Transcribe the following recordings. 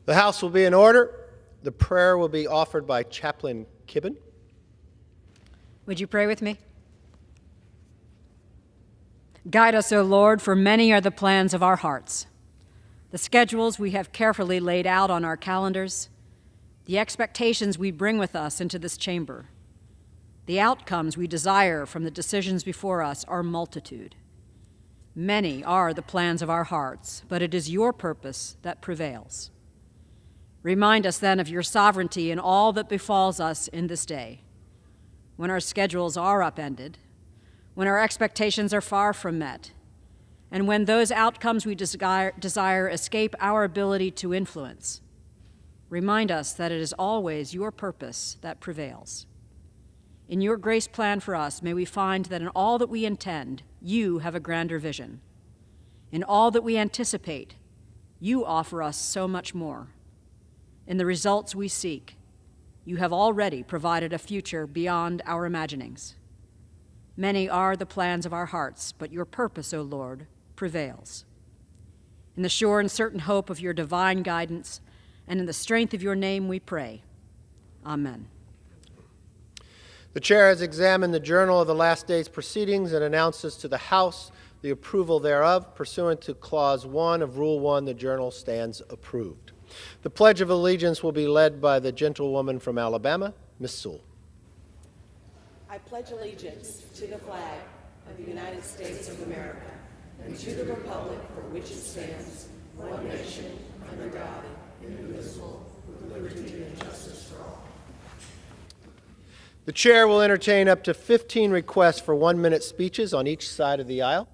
The House will be in order. The prayer will be offered by Chaplain Kibben. Would you pray with me? Guide us, O Lord, for many are the plans of our hearts, the schedules we have carefully laid out on our calendars, the expectations we bring with us into this chamber. The outcomes we desire from the decisions before us are multitude. Many are the plans of our hearts, but it is your purpose that prevails. Remind us then of your sovereignty in all that befalls us in this day. When our schedules are upended, when our expectations are far from met, and when those outcomes we desire escape our ability to influence, remind us that it is always your purpose that prevails. In your grace plan for us, may we find that in all that we intend, you have a grander vision. In all that we anticipate, you offer us so much more. In the results we seek, you have already provided a future beyond our imaginings. Many are the plans of our hearts, but your purpose, O Lord, prevails. In the sure and certain hope of your divine guidance and in the strength of your name we pray. Amen. The chair has examined the journal of the last day's proceedings and announces to the House the approval thereof. Pursuant to Clause 1 of Rule 1, the journal stands approved. The Pledge of Allegiance will be led by the gentlewoman from Alabama, Ms. Sewell. I pledge allegiance to the flag of the United States of America and to the republic for which it stands, one nation, under God, indivisible, with liberty and justice for all. The chair will entertain up to 15 requests for 1-minute speeches on each side of the aisle.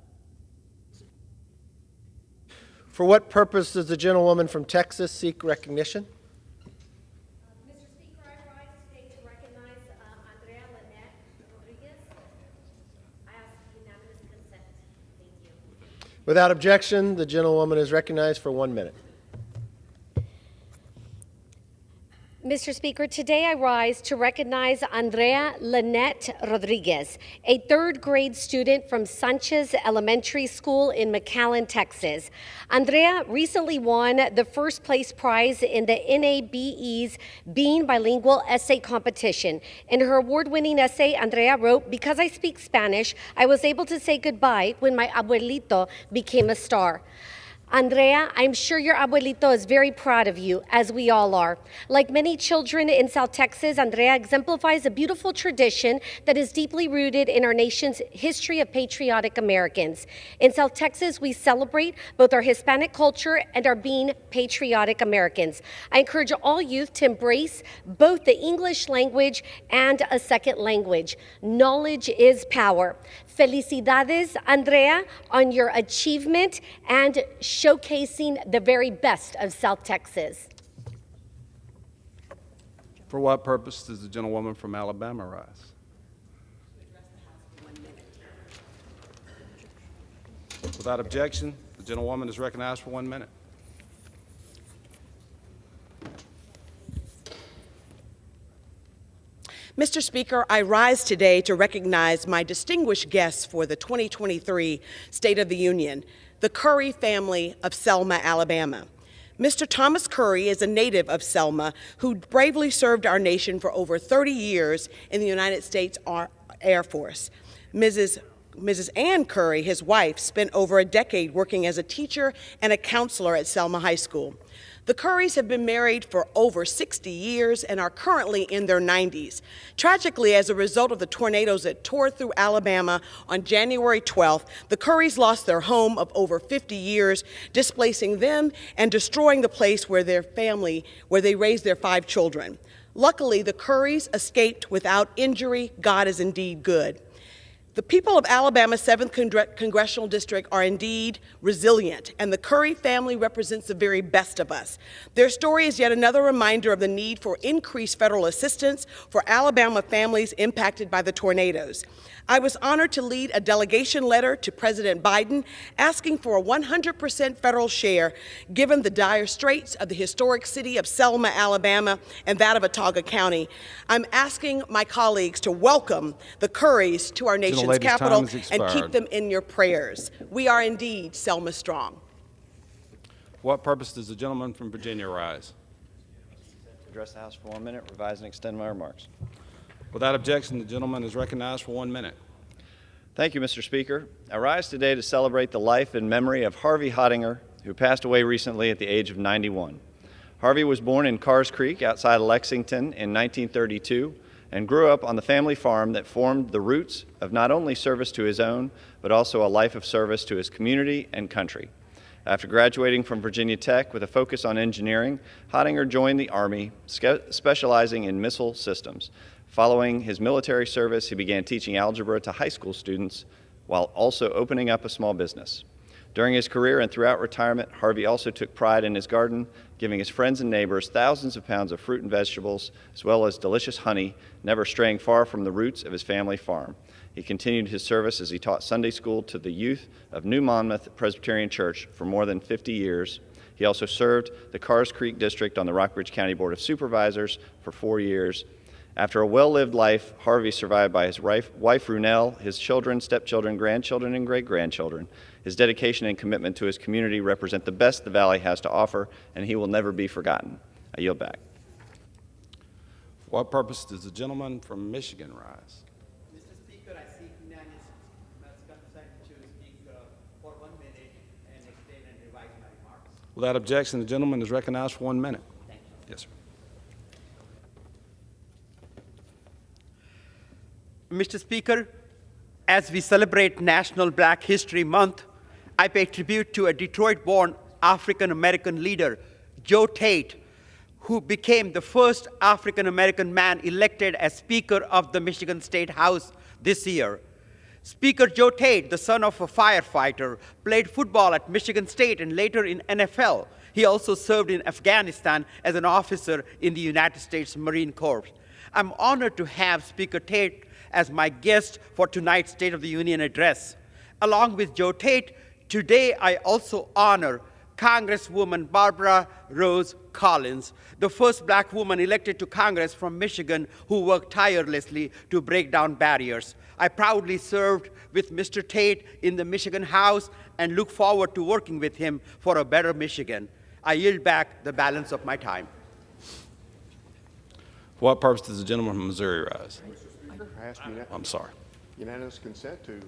For what purpose does the gentlewoman from Texas seek recognition? Mr. Speaker, I rise today to recognize Andrea Lynette Rodriguez. I ask unanimous consent. Thank you. Without objection, the gentlewoman is recognized for 1 minute. Mr. Speaker, today I rise to recognize Andrea Lynette Rodriguez, a third grade student from Sanchez Elementary School in McAllen, Texas. Andrea recently won the first place prize in the NABE's Being Bilingual Essay Competition. In her award-winning essay, Andrea wrote, "Because I speak Spanish, I was able to say goodbye when my abuelito became a star." Andrea, I'm sure your abuelito is very proud of you, as we all are. Like many children in South Texas, Andrea exemplifies a beautiful tradition that is deeply rooted in our nation's history of patriotic Americans. In South Texas, we celebrate both our Hispanic culture and our being patriotic Americans. I encourage all youth to embrace both the English language and a second language. Knowledge is power. Felicidades, Andrea, on your achievement and showcasing the very best of South Texas. For what purpose does the gentlewoman from Alabama rise? To address the House for 1 minute. Without objection, the gentlewoman is recognized for 1 minute. Mr. Speaker, I rise today to recognize my distinguished guests for the 2023 State of the Union, the Curry family of Selma, Alabama. Mr. Thomas Curry is a native of Selma who bravely served our nation for over 30 years in the United States Air Force. Mrs. Ann Curry, his wife, spent over a decade working as a teacher and a counselor at Selma High School. The Currys have been married for over 60 years and are currently in their 90s. Tragically, as a result of the tornadoes that tore through Alabama on January 12th, the Currys lost their home of over 50 years, displacing them and destroying the place where they raised their 5 children. Luckily, the Currys escaped without injury. God is indeed good. The people of Alabama's 7th Congressional District are indeed resilient, and the Curry family represents the very best of us. Their story is yet another reminder of the need for increased federal assistance for Alabama families impacted by the tornadoes. I was honored to lead a delegation letter to President Biden asking for a 100% federal share given the dire straits of the historic city of Selma, Alabama, and that of Autauga County. I'm asking my colleagues to welcome the Currys to our nation's capital and keep them in your prayers. We are indeed Selma strong. For what purpose does the gentleman from Virginia rise? Address the House for 1 minute, revise and extend my remarks. Without objection, the gentleman is recognized for 1 minute. Thank you, Mr. Speaker. I rise today to celebrate the life and memory of Harvey Hottinger, who passed away recently at the age of 91. Harvey was born in Carrs Creek outside of Lexington in 1932 and grew up on the family farm that formed the roots of not only service to his own, but also a life of service to his community and country. After graduating from Virginia Tech with a focus on engineering, Hottinger joined the Army, specializing in missile systems. Following his military service, he began teaching algebra to high school students while also opening up a small business. During his career and throughout retirement, Harvey also took pride in his garden, giving his friends and neighbors thousands of pounds of fruit and vegetables, as well as delicious honey, never straying far from the roots of his family farm. He continued his service as he taught Sunday school to the youth of New Monmouth Presbyterian Church for more than 50 years. He also served the Carrs Creek District on the Rockbridge County Board of Supervisors for 4 years. After a well-lived life, Harvey survived by his wife Runell, his children, stepchildren, grandchildren, and great-grandchildren. His dedication and commitment to his community represent the best the Valley has to offer, and he will never be forgotten. I yield back. For what purpose does the gentleman from Michigan rise? Mr. Speaker, I seek unanimous consent to speak for 1 minute and extend and revise my remarks. Without objection, the gentleman is recognized for 1 minute. Thank you. Yes, sir. Mr. Speaker, as we celebrate National Black History Month, I pay tribute to a Detroit-born African-American leader, Joe Tate, who became the first African-American man elected as Speaker of the Michigan State House this year. Speaker Joe Tate, the son of a firefighter, played football at Michigan State and later in NFL. He also served in Afghanistan as an officer in the United States Marine Corps. I'm honored to have Speaker Tate as my guest for tonight's State of the Union address. Along with Joe Tate, today I also honor Congresswoman Barbara Rose Collins, the first black woman elected to Congress from Michigan who worked tirelessly to break down barriers. I proudly served with Mr. Tate in the Michigan House and look forward to working with him for a better Michigan. I yield back the balance of my time. For what purpose does the gentleman from Missouri rise? I ask I'm sorry. unanimous consent to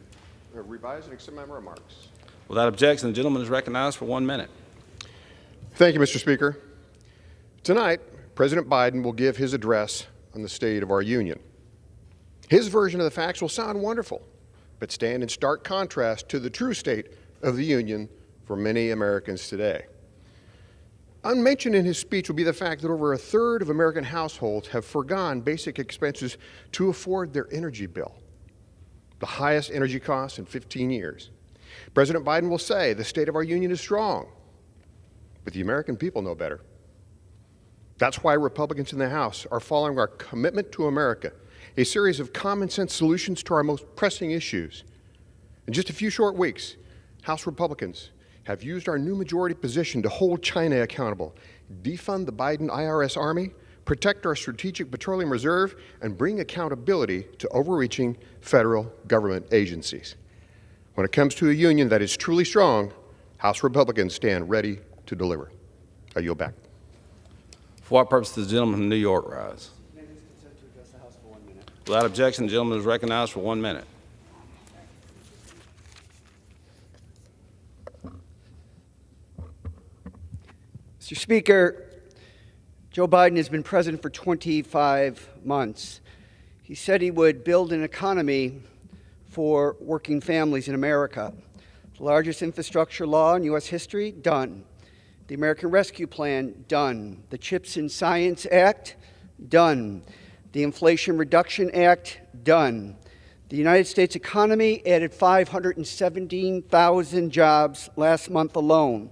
revise and extend my remarks. Without objection, the gentleman is recognized for 1 minute. Thank you, Mr. Speaker. Tonight, President Biden will give his address on the state of our union. His version of the facts will sound wonderful, but stand in stark contrast to the true state of the union for many Americans today. Unmentioned in his speech will be the fact that over a third of American households have foregone basic expenses to afford their energy bill, the highest energy costs in 15 years. President Biden will say the state of our union is strong, but the American people know better. That's why Republicans in the House are following our commitment to America, a series of common sense solutions to our most pressing issues. In just a few short weeks, House Republicans have used our new majority position to hold China accountable, defund the Biden IRS Army, protect our strategic petroleum reserve, and bring accountability to overreaching federal government agencies. When it comes to a union that is truly strong, House Republicans stand ready to deliver. I yield back. For what purpose does the gentleman from New York rise? Without objection, the gentleman is recognized for 1 minute. Mr. Speaker, Joe Biden has been president for 25 months. He said he would build an economy for working families in America. The largest infrastructure law in U.S. history, done. The American Rescue Plan, done. The CHIPS and Science Act, done. The Inflation Reduction Act, done. The United States economy added 517,000 jobs last month alone.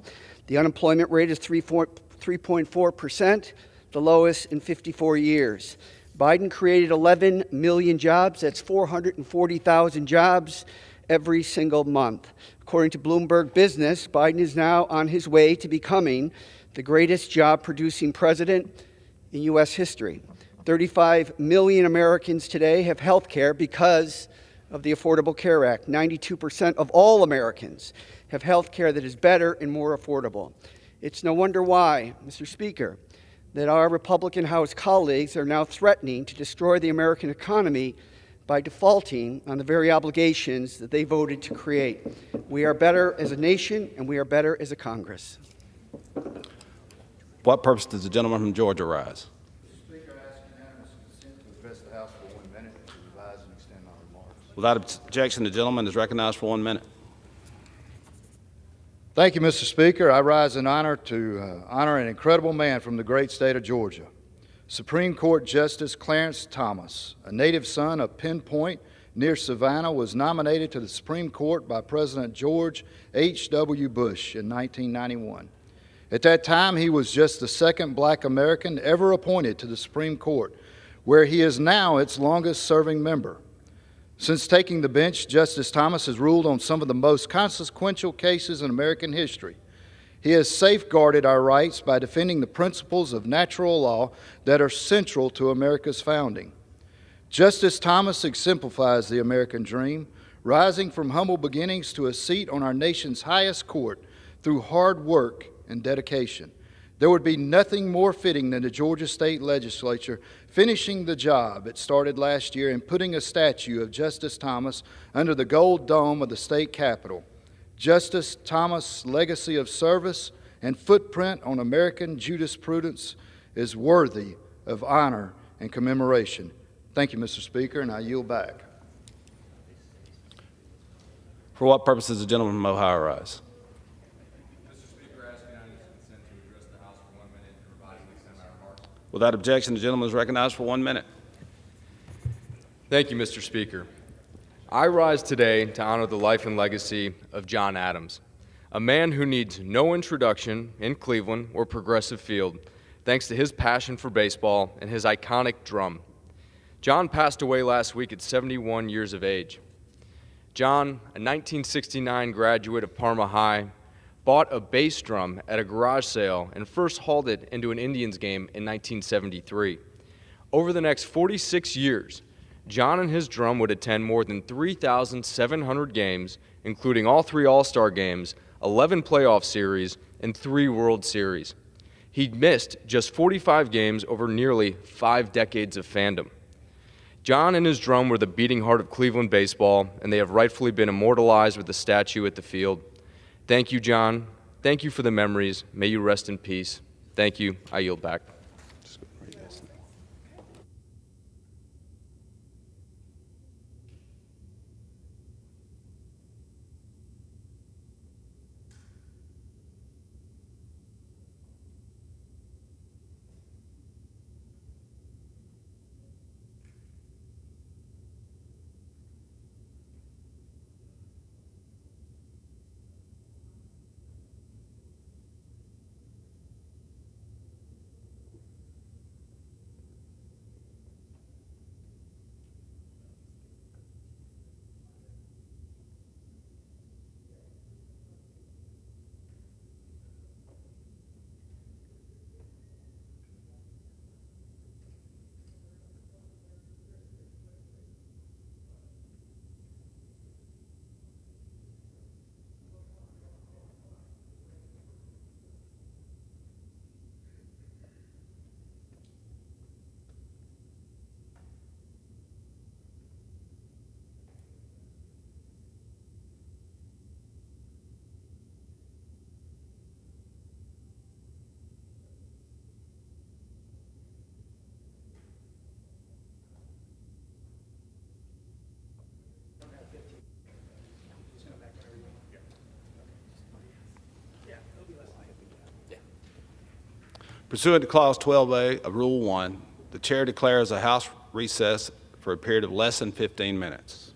The unemployment rate is 3.4%, the lowest in 54 years. Biden created 11 million jobs. That's 440,000 jobs every single month. According to Bloomberg Business, Biden is now on his way to becoming the greatest job-producing president in U.S. history. 35 million Americans today have health care because of the Affordable Care Act. 92% of all Americans have health care that is better and more affordable. It's no wonder why, Mr. Speaker, that our Republican House colleagues are now threatening to destroy the American economy by defaulting on the very obligations that they voted to create. We are better as a nation, and we are better as a Congress. What purpose does the gentleman from Georgia rise? Speaker, I ask unanimous consent to address the House for 1 minute to revise and extend my remarks. Without objection, the gentleman is recognized for 1 minute. Thank you, Mr. Speaker. I rise in honor to honor an incredible man from the great state of Georgia, Supreme Court Justice Clarence Thomas, a native son of Penn Point near Savannah, was nominated to the Supreme Court by President George H.W. Bush in 1991. At that time, he was just the second black American ever appointed to the Supreme Court, where he is now its longest-serving member. Since taking the bench, Justice Thomas has ruled on some of the most consequential cases in American history. He has safeguarded our rights by defending the principles of natural law that are central to America's founding. Justice Thomas exemplifies the American dream, rising from humble beginnings to a seat on our nation's highest court through hard work and dedication. There would be nothing more fitting than the Georgia State Legislature finishing the job it started last year and putting a statue of Justice Thomas under the gold dome of the state capitol. Justice Thomas' legacy of service and footprint on American jurisprudence is worthy of honor and commemoration. Thank you, Mr. Speaker, and I yield back. For what purpose does the gentleman from Ohio rise? Without objection, the gentleman is recognized for 1 minute. Thank you, Mr. Speaker. I rise today to honor the life and legacy of John Adams, a man who needs no introduction in Cleveland or Progressive Field, thanks to his passion for baseball and his iconic drum. John passed away last week at 71 years of age. John, a 1969 graduate of Parma High, bought a bass drum at a garage sale and first hauled it into an Indians game in 1973. Over the next 46 years, John and his drum would attend more than 3,700 games, including all 3 All-Star games, 11 playoff series, and 3 World Series. He'd missed just 45 games over nearly 5 decades of fandom. John and his drum were the beating heart of Cleveland baseball, and they have rightfully been immortalized with a statue at the field. Thank you, John. Thank you for the memories. May you rest in peace. Thank you. I yield back. Pursuant to Clause 12A of Rule 1, the Chair declares a House recess for a period of less than 15 minutes.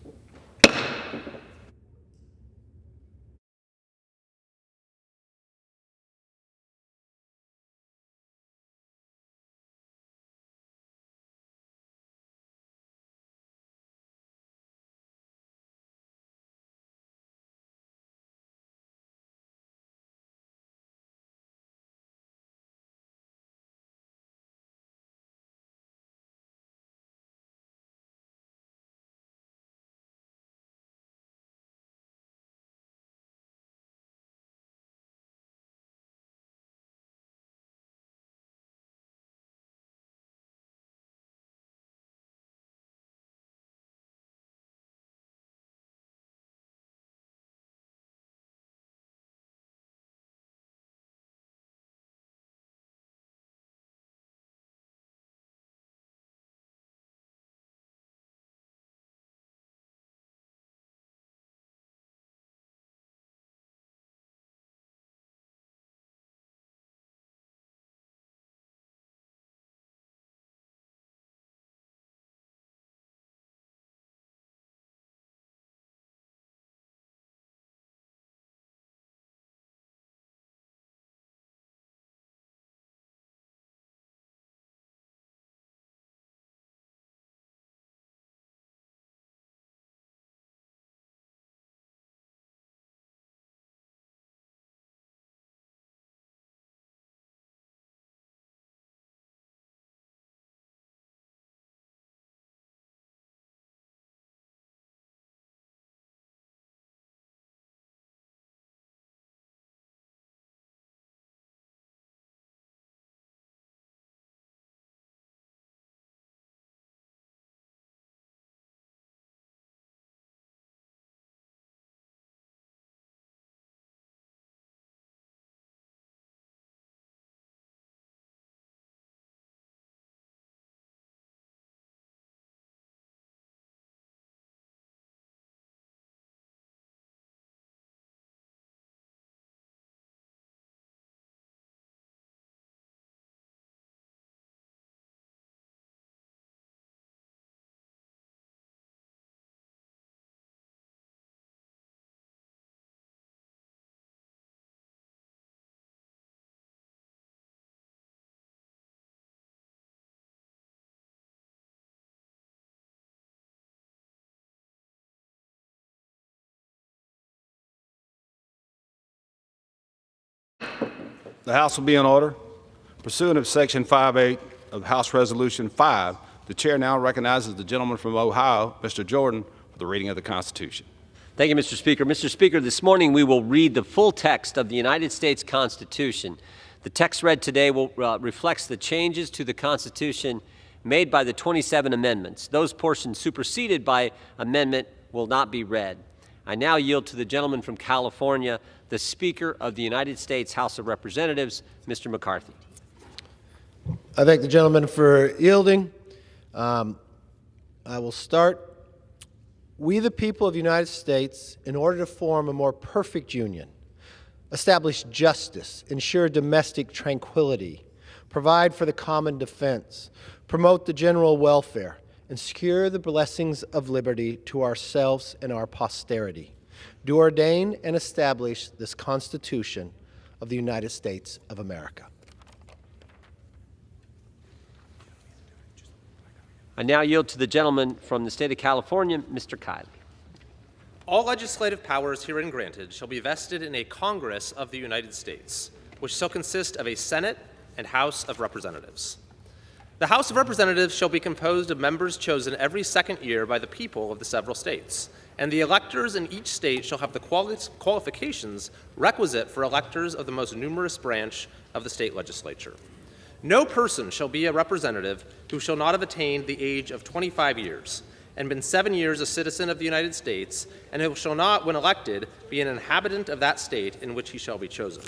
The House will be in order. Pursuant of Section 5.8 of House Resolution 5, the chair now recognizes the gentleman from Ohio, Mr. Jordan, for the reading of the Constitution. Thank you, Mr. Speaker. Mr. Speaker, this morning we will read the full text of the United States Constitution. The text read today reflects the changes to the Constitution made by the 27 amendments. Those portions superseded by amendment will not be read. I now yield to the gentleman from California, the Speaker of the United States House of Representatives, Mr. McCarthy. I thank the gentleman for yielding. I will start. We, the people of the United States, in order to form a more perfect union, establish justice, ensure domestic tranquility, provide for the common defense, promote the general welfare, and secure the blessings of liberty to ourselves and our posterity, do ordain and establish this Constitution of the United States of America. I now yield to the gentleman from the state of California, Mr. Kiley. All legislative powers herein granted shall be vested in a Congress of the United States, which shall consist of a Senate and House of Representatives. The House of Representatives shall be composed of members chosen every second year by the people of the several states, and the electors in each state shall have the qualifications requisite for electors of the most numerous branch of the state legislature. No person shall be a representative who shall not have attained the age of 25 years and been 7 years a citizen of the United States, and who shall not, when elected, be an inhabitant of that state in which he shall be chosen.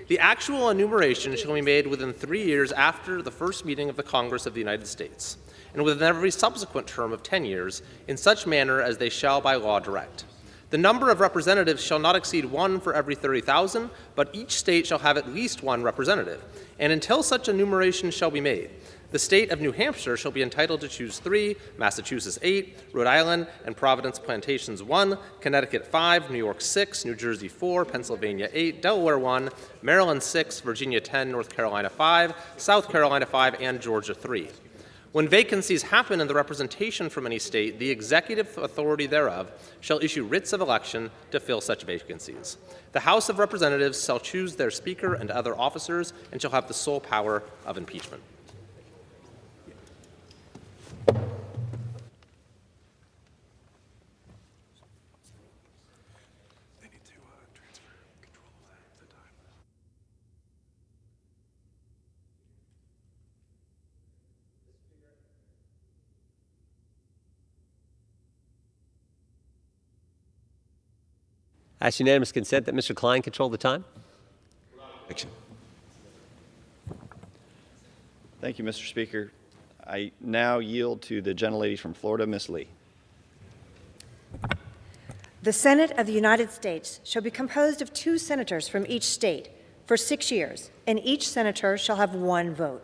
The actual enumeration shall be made within 3 years after the first meeting of the Congress of the United States, and within every subsequent term of 10 years, in such manner as they shall by law direct. The number of representatives shall not exceed 1 for every 30,000, but each state shall have at least 1 representative. And until such enumeration shall be made, the state of New Hampshire shall be entitled to choose 3, Massachusetts 8, Rhode Island and Providence Plantations 1, Connecticut 5, New York 6, New Jersey 4, Pennsylvania 8, Delaware 1, Maryland 6, Virginia 10, North Carolina 5, South Carolina 5, and Georgia 3. When vacancies happen in the representation from any state, the executive authority thereof shall issue writs of election to fill such vacancies. The House of Representatives shall choose their Speaker and other officers and shall have the sole power of impeachment. I ask unanimous consent that Mr. Klein control the time. Action. Thank you, Mr. Speaker. I now yield to the gentlelady from Florida, Ms. Lee. The Senate of the United States shall be composed of 2 senators from each state for 6 years, and each senator shall have 1 vote.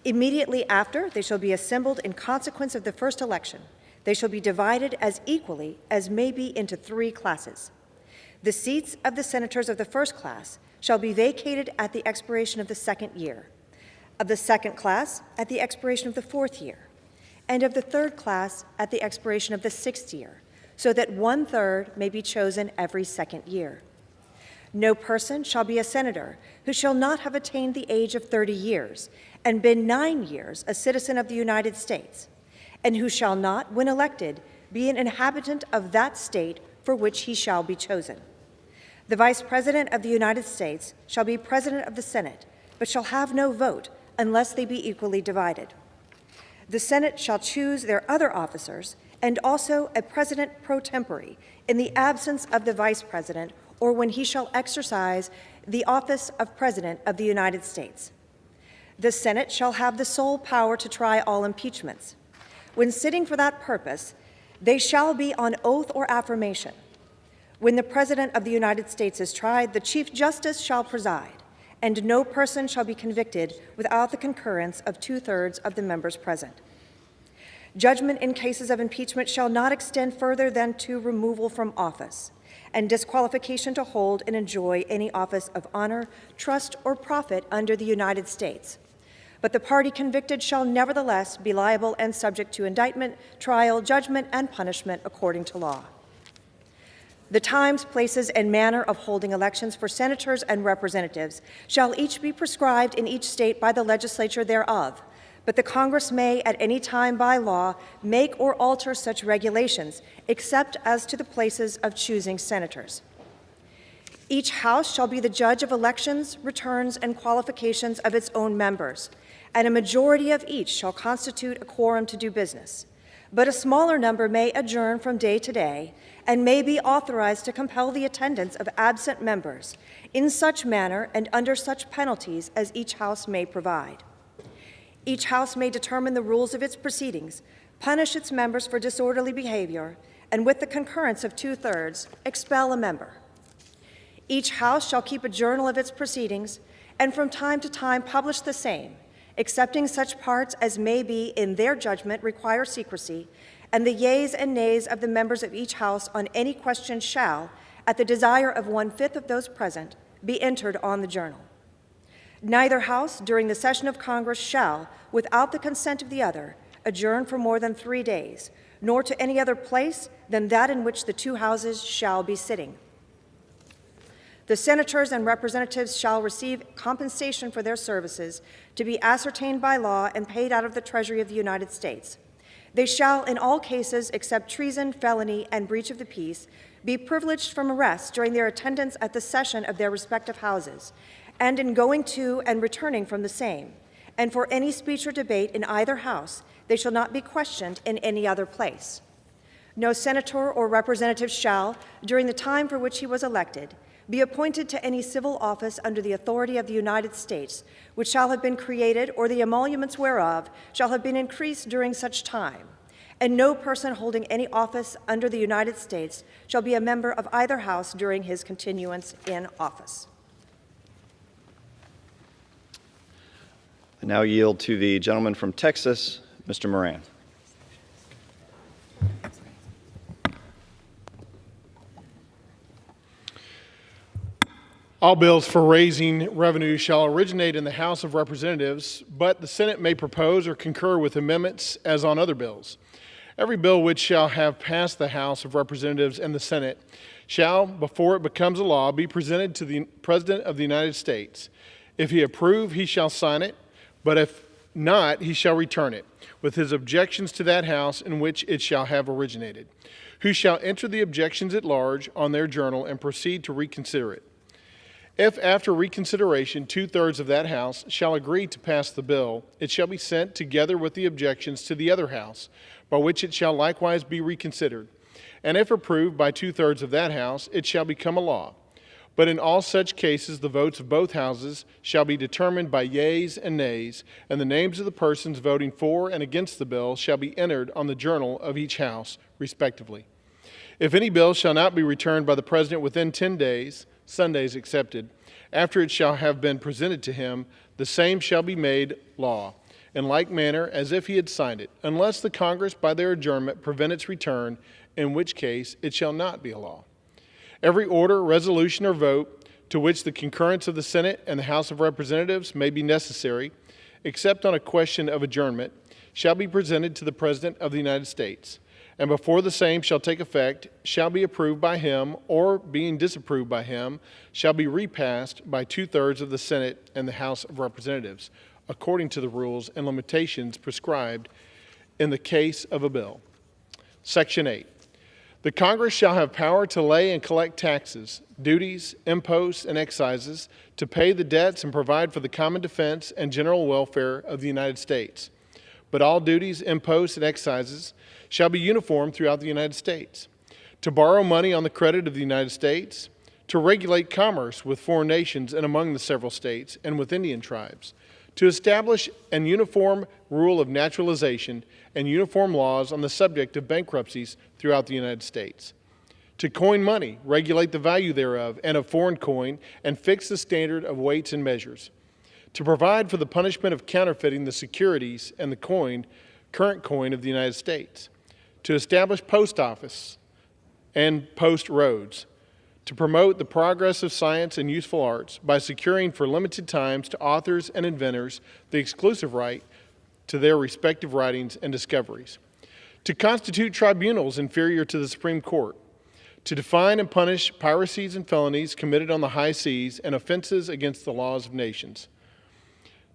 Immediately after, they shall be assembled in consequence of the first election. They shall be divided as equally as may be into 3 classes. The seats of the senators of the first class shall be vacated at the expiration of the second year, of the second class at the expiration of the 4th year, and of the third class at the expiration of the 6th year, so that 1/3 may be chosen every second year. No person shall be a senator who shall not have attained the age of 30 years and been 9 years a citizen of the United States, and who shall not, when elected, be an inhabitant of that state for which he shall be chosen. The Vice President of the United States shall be President of the Senate, but shall have no vote unless they be equally divided. The Senate shall choose their other officers and also a President pro tempore in the absence of the Vice President or when he shall exercise the office of President of the United States. The Senate shall have the sole power to try all impeachments. When sitting for that purpose, they shall be on oath or affirmation. When the President of the United States is tried, the Chief Justice shall preside, and no person shall be convicted without the concurrence of 2/3 of the members present. Judgment in cases of impeachment shall not extend further than to removal from office and disqualification to hold and enjoy any office of honor, trust, or profit under the United States. But the party convicted shall nevertheless be liable and subject to indictment, trial, judgment, and punishment according to law. The times, places, and manner of holding elections for senators and representatives shall each be prescribed in each state by the legislature thereof, but the Congress may at any time by law make or alter such regulations, except as to the places of choosing senators. Each House shall be the judge of elections, returns, and qualifications of its own members, and a majority of each shall constitute a quorum to do business. But a smaller number may adjourn from day to day, and may be authorized to compel the attendance of absent members in such manner and under such penalties as each House may provide. Each House may determine the rules of its proceedings, punish its members for disorderly behavior, and with the concurrence of 2/3, expel a member. Each House shall keep a journal of its proceedings, and from time to time publish the same, excepting such parts as may be, in their judgment, require secrecy, and the yeas and nays of the members of each House on any question shall, at the desire of 1/5 of those present, be entered on the journal. Neither House, during the session of Congress, shall, without the consent of the other, adjourn for more than 3 days, nor to any other place than that in which the two Houses shall be sitting. The senators and representatives shall receive compensation for their services to be ascertained by law and paid out of the Treasury of the United States. They shall, in all cases except treason, felony, and breach of the peace, be privileged from arrest during their attendance at the session of their respective houses, and in going to and returning from the same. And for any speech or debate in either house, they shall not be questioned in any other place. No senator or representative shall, during the time for which he was elected, be appointed to any civil office under the authority of the United States, which shall have been created, or the emoluments whereof shall have been increased during such time. And no person holding any office under the United States shall be a member of either house during his continuance in office. I now yield to the gentleman from Texas, Mr. Moran. All bills for raising revenue shall originate in the House of Representatives, but the Senate may propose or concur with amendments as on other bills. Every bill which shall have passed the House of Representatives and the Senate shall, before it becomes a law, be presented to the President of the United States. If he approve, he shall sign it, but if not, he shall return it, with his objections to that House in which it shall have originated, who shall enter the objections at large on their journal and proceed to reconsider it. If after reconsideration 2/3 of that House shall agree to pass the bill, it shall be sent together with the objections to the other House, by which it shall likewise be reconsidered. And if approved by 2/3 of that House, it shall become a law. But in all such cases the votes of both Houses shall be determined by yeas and nays, and the names of the persons voting for and against the bill shall be entered on the journal of each House, respectively. If any bill shall not be returned by the President within 10 days, Sundays excepted, after it shall have been presented to him, the same shall be made law, in like manner as if he had signed it, unless the Congress by their adjournment prevent its return, in which case it shall not be a law. Every order, resolution, or vote to which the concurrence of the Senate and the House of Representatives may be necessary, except on a question of adjournment, shall be presented to the President of the United States, and before the same shall take effect, shall be approved by him, or being disapproved by him, shall be repassed by 2/3 of the Senate and the House of Representatives, according to the rules and limitations prescribed in the case of a bill. Section 8. The Congress shall have power to lay and collect taxes, duties, imposts, and excises, to pay the debts and provide for the common defense and general welfare of the United States. But all duties, imposts, and excises shall be uniform throughout the United States, to borrow money on the credit of the United States, to regulate commerce with foreign nations and among the several states and with Indian tribes, to establish an uniform rule of naturalization and uniform laws on the subject of bankruptcies throughout the United States, to coin money, regulate the value thereof and of foreign coin, and fix the standard of weights and measures, to provide for the punishment of counterfeiting the securities and the current coin of the United States, to establish post office and post roads, to promote the progress of science and useful arts by securing for limited times to authors and inventors the exclusive right to their respective writings and discoveries, to constitute tribunals inferior to the Supreme Court, to define and punish piracies and felonies committed on the high seas and offenses against the laws of nations,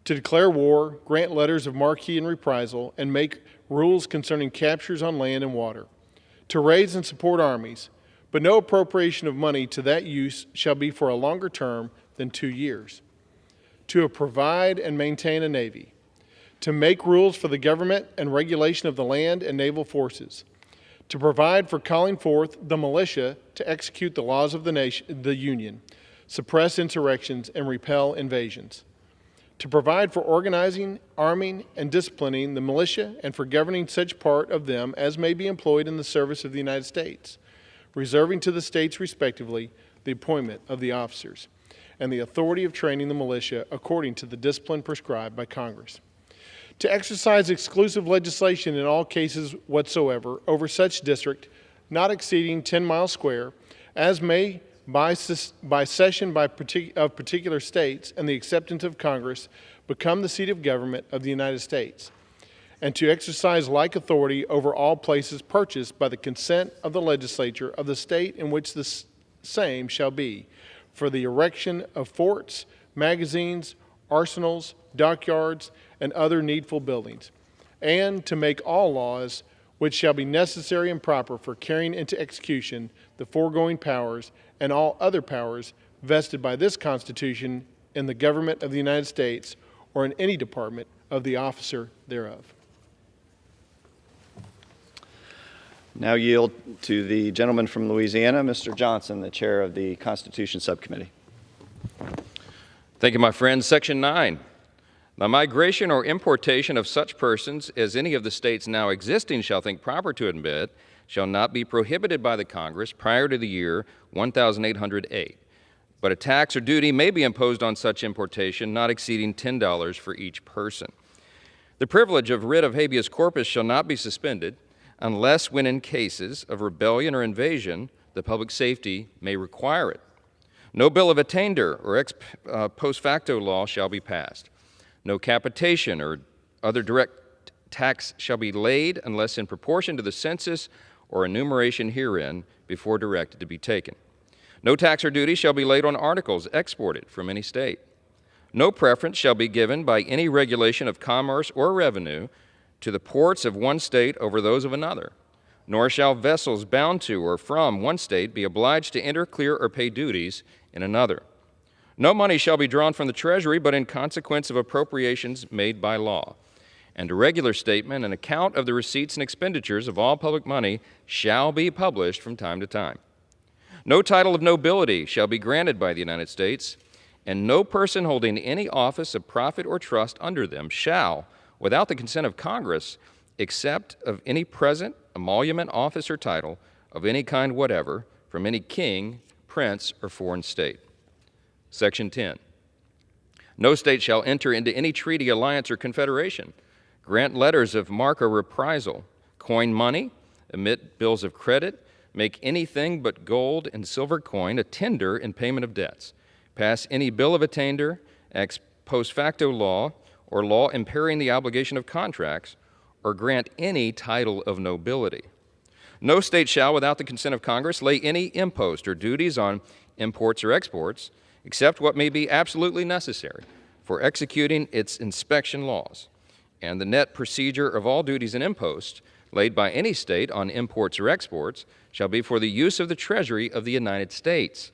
to declare war, grant letters of marque and reprisal, and make rules concerning captures on land and water, to raise and support armies, but no appropriation of money to that use shall be for a longer term than 2 years, to provide and maintain a navy, to make rules for the government and regulation of the land and naval forces, to provide for calling forth the militia to execute the laws of the Union, suppress insurrections, and repel invasions, to provide for organizing, arming, and disciplining the militia and for governing such part of them as may be employed in the service of the United States, reserving to the states respectively the appointment of the officers and the authority of training the militia according to the discipline prescribed by Congress, to exercise exclusive legislation in all cases whatsoever over such district not exceeding 10 miles square as may by cession of particular states and the acceptance of Congress become the seat of government of the United States, and to exercise like authority over all places purchased by the consent of the legislature of the state in which the same shall be, for the erection of forts, magazines, arsenals, dockyards, and other needful buildings, and to make all laws which shall be necessary and proper for carrying into execution the foregoing powers and all other powers vested by this Constitution in the government of the United States or in any department of the officer thereof. Now yield to the gentleman from Louisiana, Mr. Johnson, the chair of the Constitution Subcommittee. Thank you, my friends. Section 9. The migration or importation of such persons as any of the states now existing shall think proper to admit shall not be prohibited by the Congress prior to the year 1808, but a tax or duty may be imposed on such importation not exceeding $10 for each person. The privilege of writ of habeas corpus shall not be suspended unless when in cases of rebellion or invasion the public safety may require it. No bill of attainder or ex post facto law shall be passed. No capitation or other direct tax shall be laid unless in proportion to the census or enumeration herein before directed to be taken. No tax or duty shall be laid on articles exported from any state. No preference shall be given by any regulation of commerce or revenue to the ports of one state over those of another, nor shall vessels bound to or from one state be obliged to enter, clear, or pay duties in another. No money shall be drawn from the Treasury but in consequence of appropriations made by law. And a regular statement and account of the receipts and expenditures of all public money shall be published from time to time. No title of nobility shall be granted by the United States, and no person holding any office of profit or trust under them shall, without the consent of Congress, accept of any present, emolument, office, or title of any kind whatever from any king, prince, or foreign state. Section 10. No state shall enter into any treaty, alliance, or confederation, grant letters of marque or reprisal, coin money, emit bills of credit, make anything but gold and silver coin a tender in payment of debts, pass any bill of attainder, ex post facto law, or law impairing the obligation of contracts, or grant any title of nobility. No state shall, without the consent of Congress, lay any impost or duties on imports or exports, except what may be absolutely necessary for executing its inspection laws. And the net procedure of all duties and imposts laid by any state on imports or exports shall be for the use of the Treasury of the United States,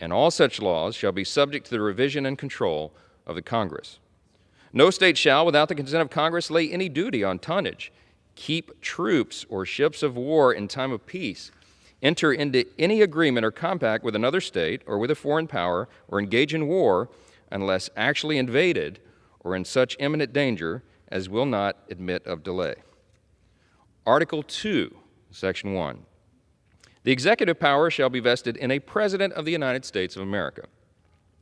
and all such laws shall be subject to the revision and control of the Congress. No state shall, without the consent of Congress, lay any duty on tonnage, keep troops or ships of war in time of peace, enter into any agreement or compact with another state or with a foreign power, or engage in war unless actually invaded or in such imminent danger as will not admit of delay. Article 2, Section 1. The executive power shall be vested in a President of the United States of America.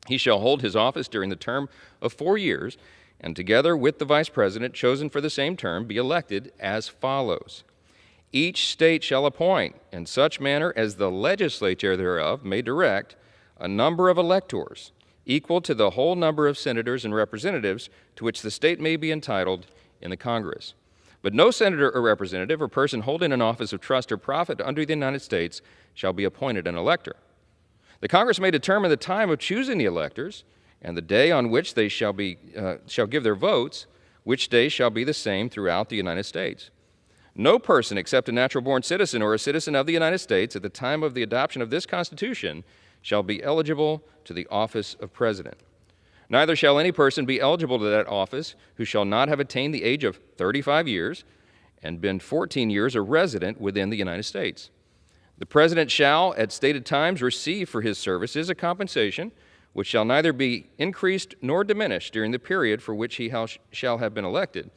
He shall hold his office during the term of 4 years, and together with the Vice President chosen for the same term, be elected as follows. Each state shall appoint, in such manner as the legislature thereof may direct, a number of electors, equal to the whole number of senators and representatives to which the state may be entitled in the Congress. But no senator or representative or person holding an office of trust or profit under the United States shall be appointed an elector. The Congress may determine the time of choosing the electors and the day on which they shall give their votes, which day shall be the same throughout the United States. No person except a natural-born citizen or a citizen of the United States at the time of the adoption of this Constitution shall be eligible to the office of President. Neither shall any person be eligible to that office who shall not have attained the age of 35 years and been 14 years a resident within the United States. The President shall, at stated times, receive for his services a compensation which shall neither be increased nor diminished during the period for which he shall have been elected,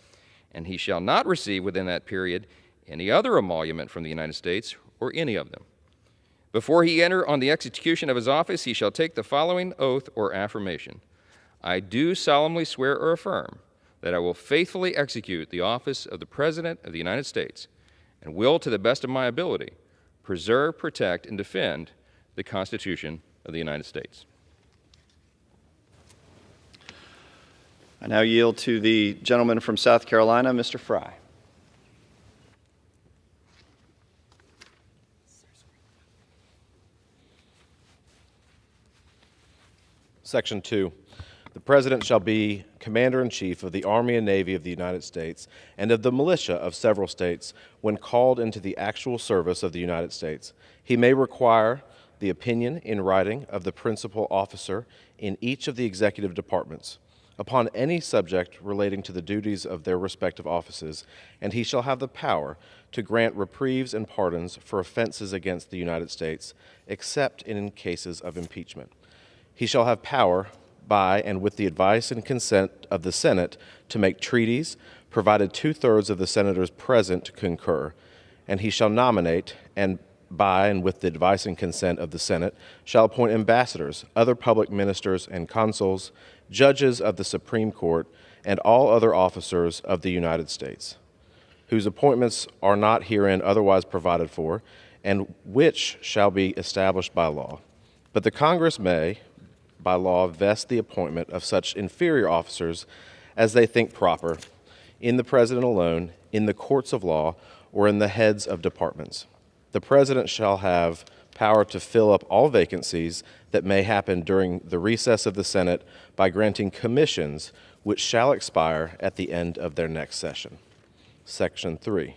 and he shall not receive within that period any other emolument from the United States or any of them. Before he enter on the execution of his office, he shall take the following oath or affirmation. I do solemnly swear or affirm that I will faithfully execute the office of the President of the United States and will, to the best of my ability, preserve, protect, and defend the Constitution of the United States. I now yield to the gentleman from South Carolina, Mr. Fry. Section 2. The President shall be Commander-in-Chief of the Army and Navy of the United States and of the militia of several states when called into the actual service of the United States. He may require the opinion in writing of the principal officer in each of the executive departments upon any subject relating to the duties of their respective offices, and he shall have the power to grant reprieves and pardons for offenses against the United States, except in cases of impeachment. He shall have power, by and with the advice and consent of the Senate, to make treaties, provided 2/3 of the senators present concur, and he shall nominate, and by and with the advice and consent of the Senate, shall appoint ambassadors, other public ministers and consuls, judges of the Supreme Court, and all other officers of the United States, whose appointments are not herein otherwise provided for, and which shall be established by law. But the Congress may, by law, vest the appointment of such inferior officers as they think proper, in the President alone, in the courts of law, or in the heads of departments. The President shall have power to fill up all vacancies that may happen during the recess of the Senate by granting commissions which shall expire at the end of their next session. Section 3.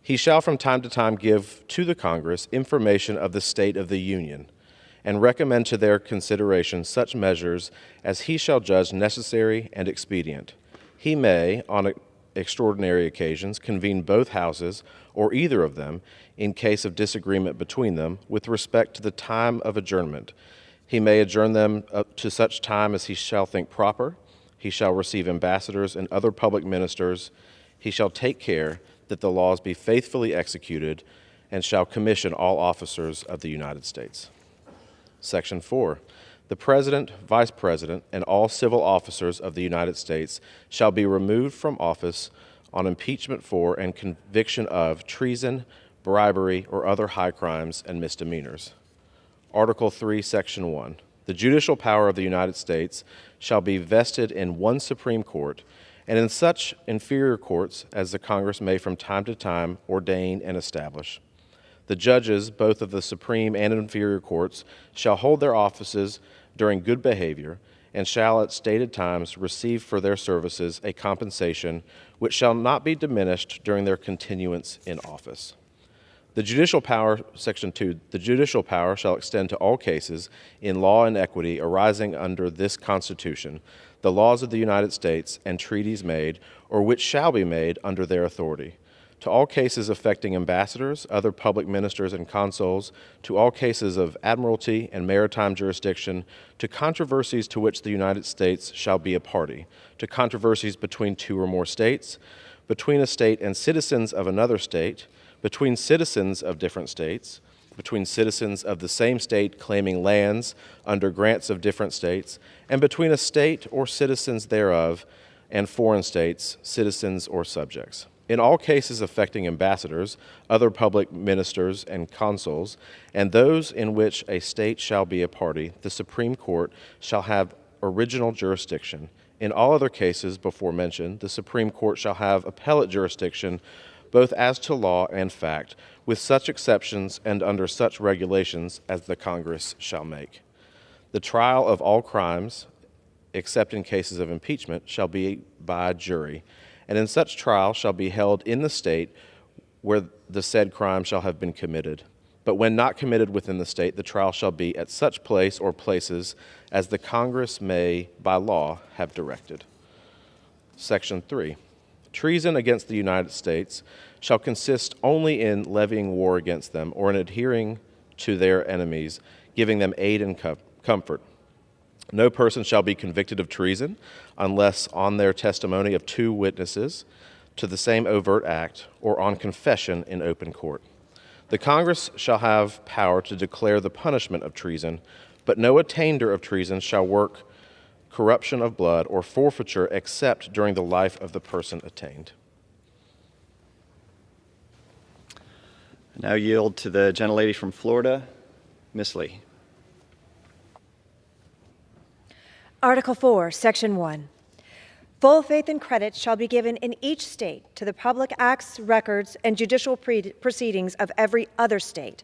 He shall from time to time give to the Congress information of the state of the Union and recommend to their consideration such measures as he shall judge necessary and expedient. He may, on extraordinary occasions, convene both houses or either of them in case of disagreement between them with respect to the time of adjournment. He may adjourn them up to such time as he shall think proper. He shall receive ambassadors and other public ministers. He shall take care that the laws be faithfully executed and shall commission all officers of the United States. Section 4. The President, Vice President, and all civil officers of the United States shall be removed from office on impeachment for and conviction of treason, bribery, or other high crimes and misdemeanors. Article 3, Section 1. The judicial power of the United States shall be vested in one Supreme Court and in such inferior courts as the Congress may from time to time ordain and establish. The judges, both of the Supreme and inferior courts, shall hold their offices during good behavior and shall at stated times receive for their services a compensation which shall not be diminished during their continuance in office. The judicial power, Section 2, the judicial power shall extend to all cases in law and equity arising under this Constitution, the laws of the United States, and treaties made, or which shall be made under their authority. To all cases affecting ambassadors, other public ministers and consuls, to all cases of admiralty and maritime jurisdiction, to controversies to which the United States shall be a party, to controversies between two or more states, between a state and citizens of another state, between citizens of different states, between citizens of the same state claiming lands under grants of different states, and between a state or citizens thereof and foreign states, citizens or subjects. In all cases affecting ambassadors, other public ministers and consuls, and those in which a state shall be a party, the Supreme Court shall have original jurisdiction, In all other cases before mentioned, the Supreme Court shall have appellate jurisdiction both as to law and fact, with such exceptions and under such regulations as the Congress shall make. The trial of all crimes, except in cases of impeachment, shall be by jury, and in such trial shall be held in the state where the said crime shall have been committed. But when not committed within the state, the trial shall be at such place or places as the Congress may, by law, have directed. Section 3. Treason against the United States shall consist only in levying war against them or in adhering to their enemies, giving them aid and comfort. No person shall be convicted of treason unless on their testimony of 2 witnesses to the same overt act or on confession in open court. The Congress shall have power to declare the punishment of treason, but no attainder of treason shall work corruption of blood or forfeiture except during the life of the person attainted. I now yield to the gentlelady from Florida, Ms. Lee. Article 4, Section 1. Full faith and credit shall be given in each state to the public acts, records, and judicial proceedings of every other state.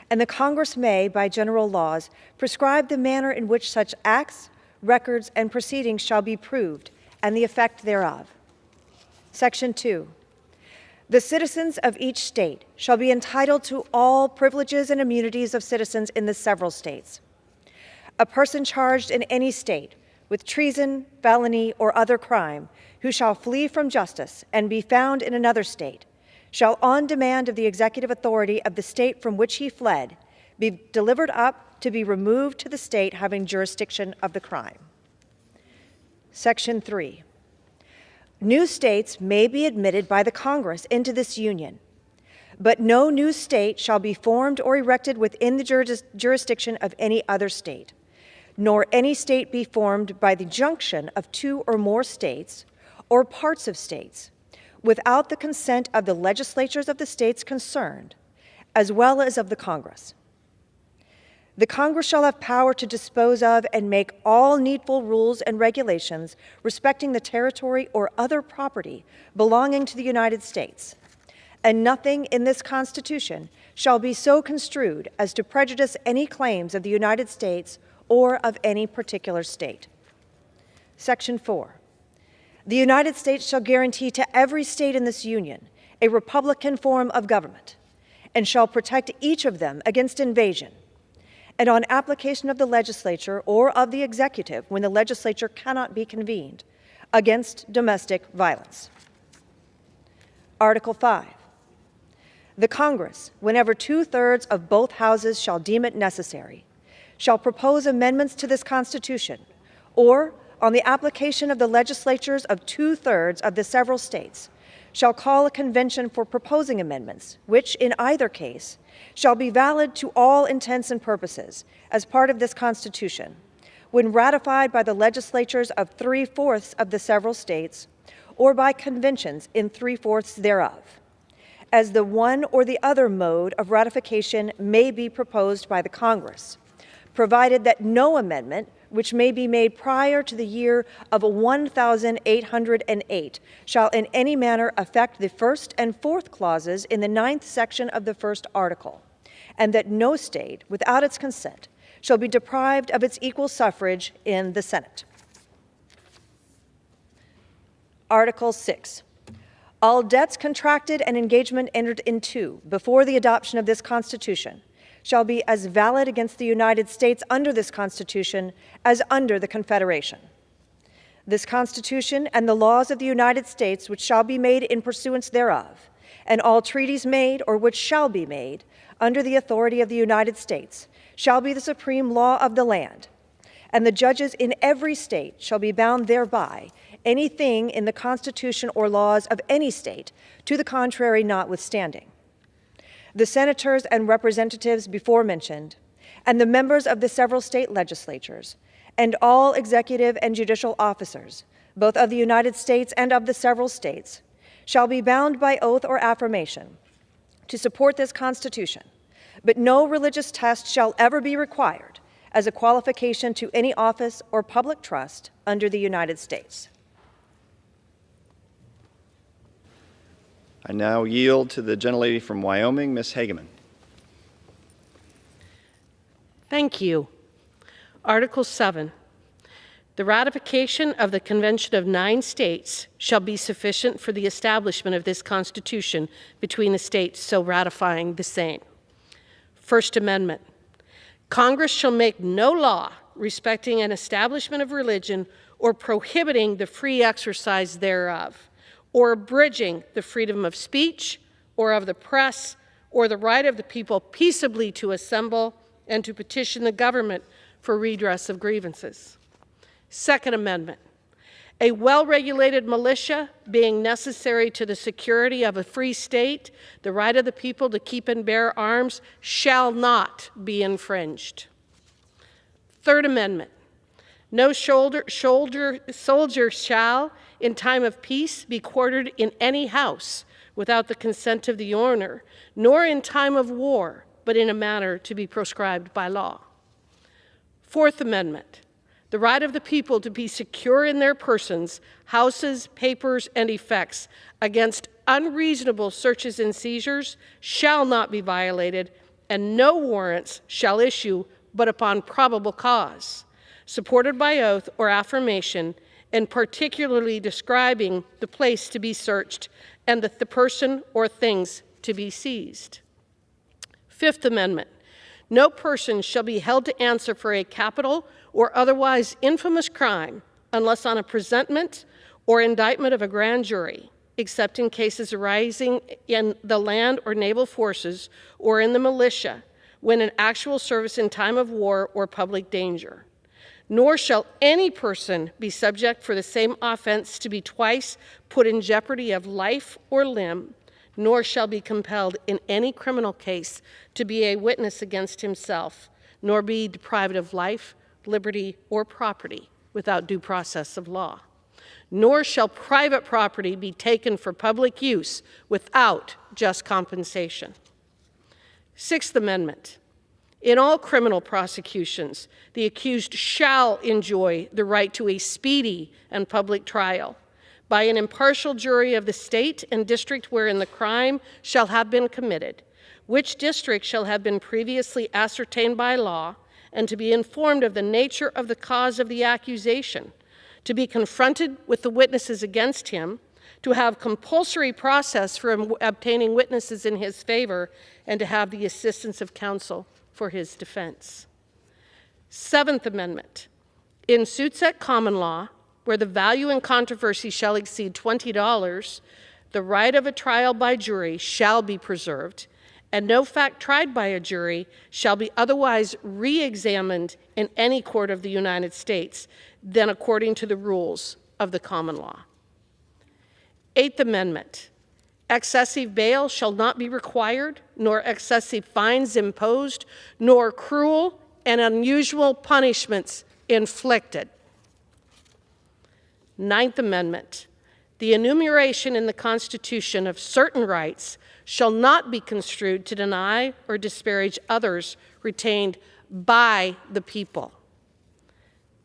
And the Congress may, by general laws, prescribe the manner in which such acts, records, and proceedings shall be proved, and the effect thereof. Section 2. The citizens of each state shall be entitled to all privileges and immunities of citizens in the several states. A person charged in any state with treason, felony, or other crime, who shall flee from justice and be found in another state, shall, on demand of the executive authority of the state from which he fled, be delivered up to be removed to the state having jurisdiction of the crime. Section 3. New states may be admitted by the Congress into this union, but no new state shall be formed or erected within the jurisdiction of any other state, nor any state be formed by the junction of 2 or more states or parts of states without the consent of the legislatures of the states concerned, as well as of the Congress. The Congress shall have power to dispose of and make all needful rules and regulations respecting the territory or other property belonging to the United States, and nothing in this Constitution shall be so construed as to prejudice any claims of the United States or of any particular state. Section 4. The United States shall guarantee to every state in this union a republican form of government, and shall protect each of them against invasion, and on application of the legislature or of the executive when the legislature cannot be convened, against domestic violence. Article 5. The Congress, whenever 2/3 of both houses shall deem it necessary, shall propose amendments to this Constitution, or, on the application of the legislatures of 2/3 of the several states, shall call a convention for proposing amendments, which, in either case, shall be valid to all intents and purposes as part of this Constitution, when ratified by the legislatures of 3/4 of the several states, or by conventions in 3/4 thereof, as the one or the other mode of ratification may be proposed by the Congress, provided that no amendment which may be made prior to the year of 1808 shall in any manner affect the first and fourth clauses in the 9th section of the first article, and that no state, without its consent, shall be deprived of its equal suffrage in the Senate. Article 6. All debts contracted and engagement entered into before the adoption of this Constitution shall be as valid against the United States under this Constitution as under the Confederation. This Constitution and the laws of the United States which shall be made in pursuance thereof, and all treaties made or which shall be made under the authority of the United States, shall be the supreme law of the land, and the judges in every state shall be bound thereby, anything in the Constitution or laws of any state to the contrary notwithstanding. The senators and representatives before mentioned, and the members of the several state legislatures, and all executive and judicial officers, both of the United States and of the several states, shall be bound by oath or affirmation to support this Constitution, but no religious test shall ever be required as a qualification to any office or public trust under the United States. I now yield to the gentlelady from Wyoming, Ms. Hageman. Thank you. Article 7. The ratification of the Convention of 9 states shall be sufficient for the establishment of this Constitution between the states so ratifying the same. First Amendment. Congress shall make no law respecting an establishment of religion or prohibiting the free exercise thereof, or abridging the freedom of speech or of the press or the right of the people peaceably to assemble and to petition the government for redress of grievances. Second Amendment. A well-regulated militia being necessary to the security of a free state, the right of the people to keep and bear arms shall not be infringed. Third Amendment. No soldier shall, in time of peace, be quartered in any house without the consent of the owner, nor in time of war, but in a manner to be proscribed by law. Fourth Amendment. The right of the people to be secure in their persons, houses, papers, and effects against unreasonable searches and seizures shall not be violated, and no warrants shall issue but upon probable cause, supported by oath or affirmation, and particularly describing the place to be searched and the person or things to be seized. Fifth Amendment. No person shall be held to answer for a capital or otherwise infamous crime unless on a presentment or indictment of a grand jury, except in cases arising in the land or naval forces or in the militia, when in actual service in time of war or public danger. Nor shall any person be subject for the same offense to be twice put in jeopardy of life or limb, nor shall be compelled in any criminal case to be a witness against himself, nor be deprived of life, liberty, or property without due process of law. Nor shall private property be taken for public use without just compensation. Sixth Amendment. In all criminal prosecutions, the accused shall enjoy the right to a speedy and public trial by an impartial jury of the state and district wherein the crime shall have been committed, which district shall have been previously ascertained by law, and to be informed of the nature of the cause of the accusation, to be confronted with the witnesses against him, to have compulsory process for obtaining witnesses in his favor, and to have the assistance of counsel for his defense. Seventh Amendment. In suits at common law, where the value in controversy shall exceed $20, the right of a trial by jury shall be preserved, and no fact tried by a jury shall be otherwise re-examined in any court of the United States than according to the rules of the common law. Eighth Amendment. Excessive bail shall not be required, nor excessive fines imposed, nor cruel and unusual punishments inflicted. Ninth Amendment. The enumeration in the Constitution of certain rights shall not be construed to deny or disparage others retained by the people.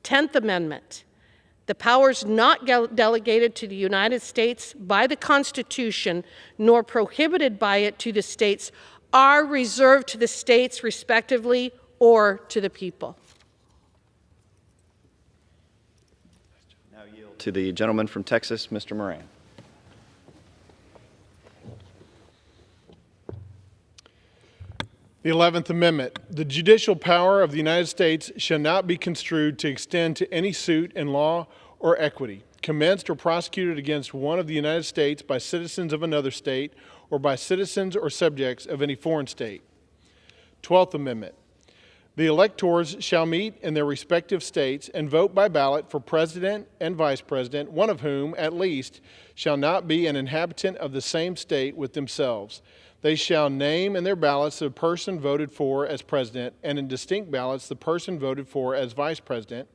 10th Amendment. The powers not delegated to the United States by the Constitution nor prohibited by it to the states are reserved to the states respectively or to the people. Now yield to the gentleman from Texas, Mr. Moran. The 11th Amendment. The judicial power of the United States shall not be construed to extend to any suit in law or equity, commenced or prosecuted against one of the United States by citizens of another state or by citizens or subjects of any foreign state. 12th Amendment. The electors shall meet in their respective states and vote by ballot for president and vice president, one of whom, at least, shall not be an inhabitant of the same state with themselves. They shall name in their ballots the person voted for as president, and in distinct ballots the person voted for as vice president,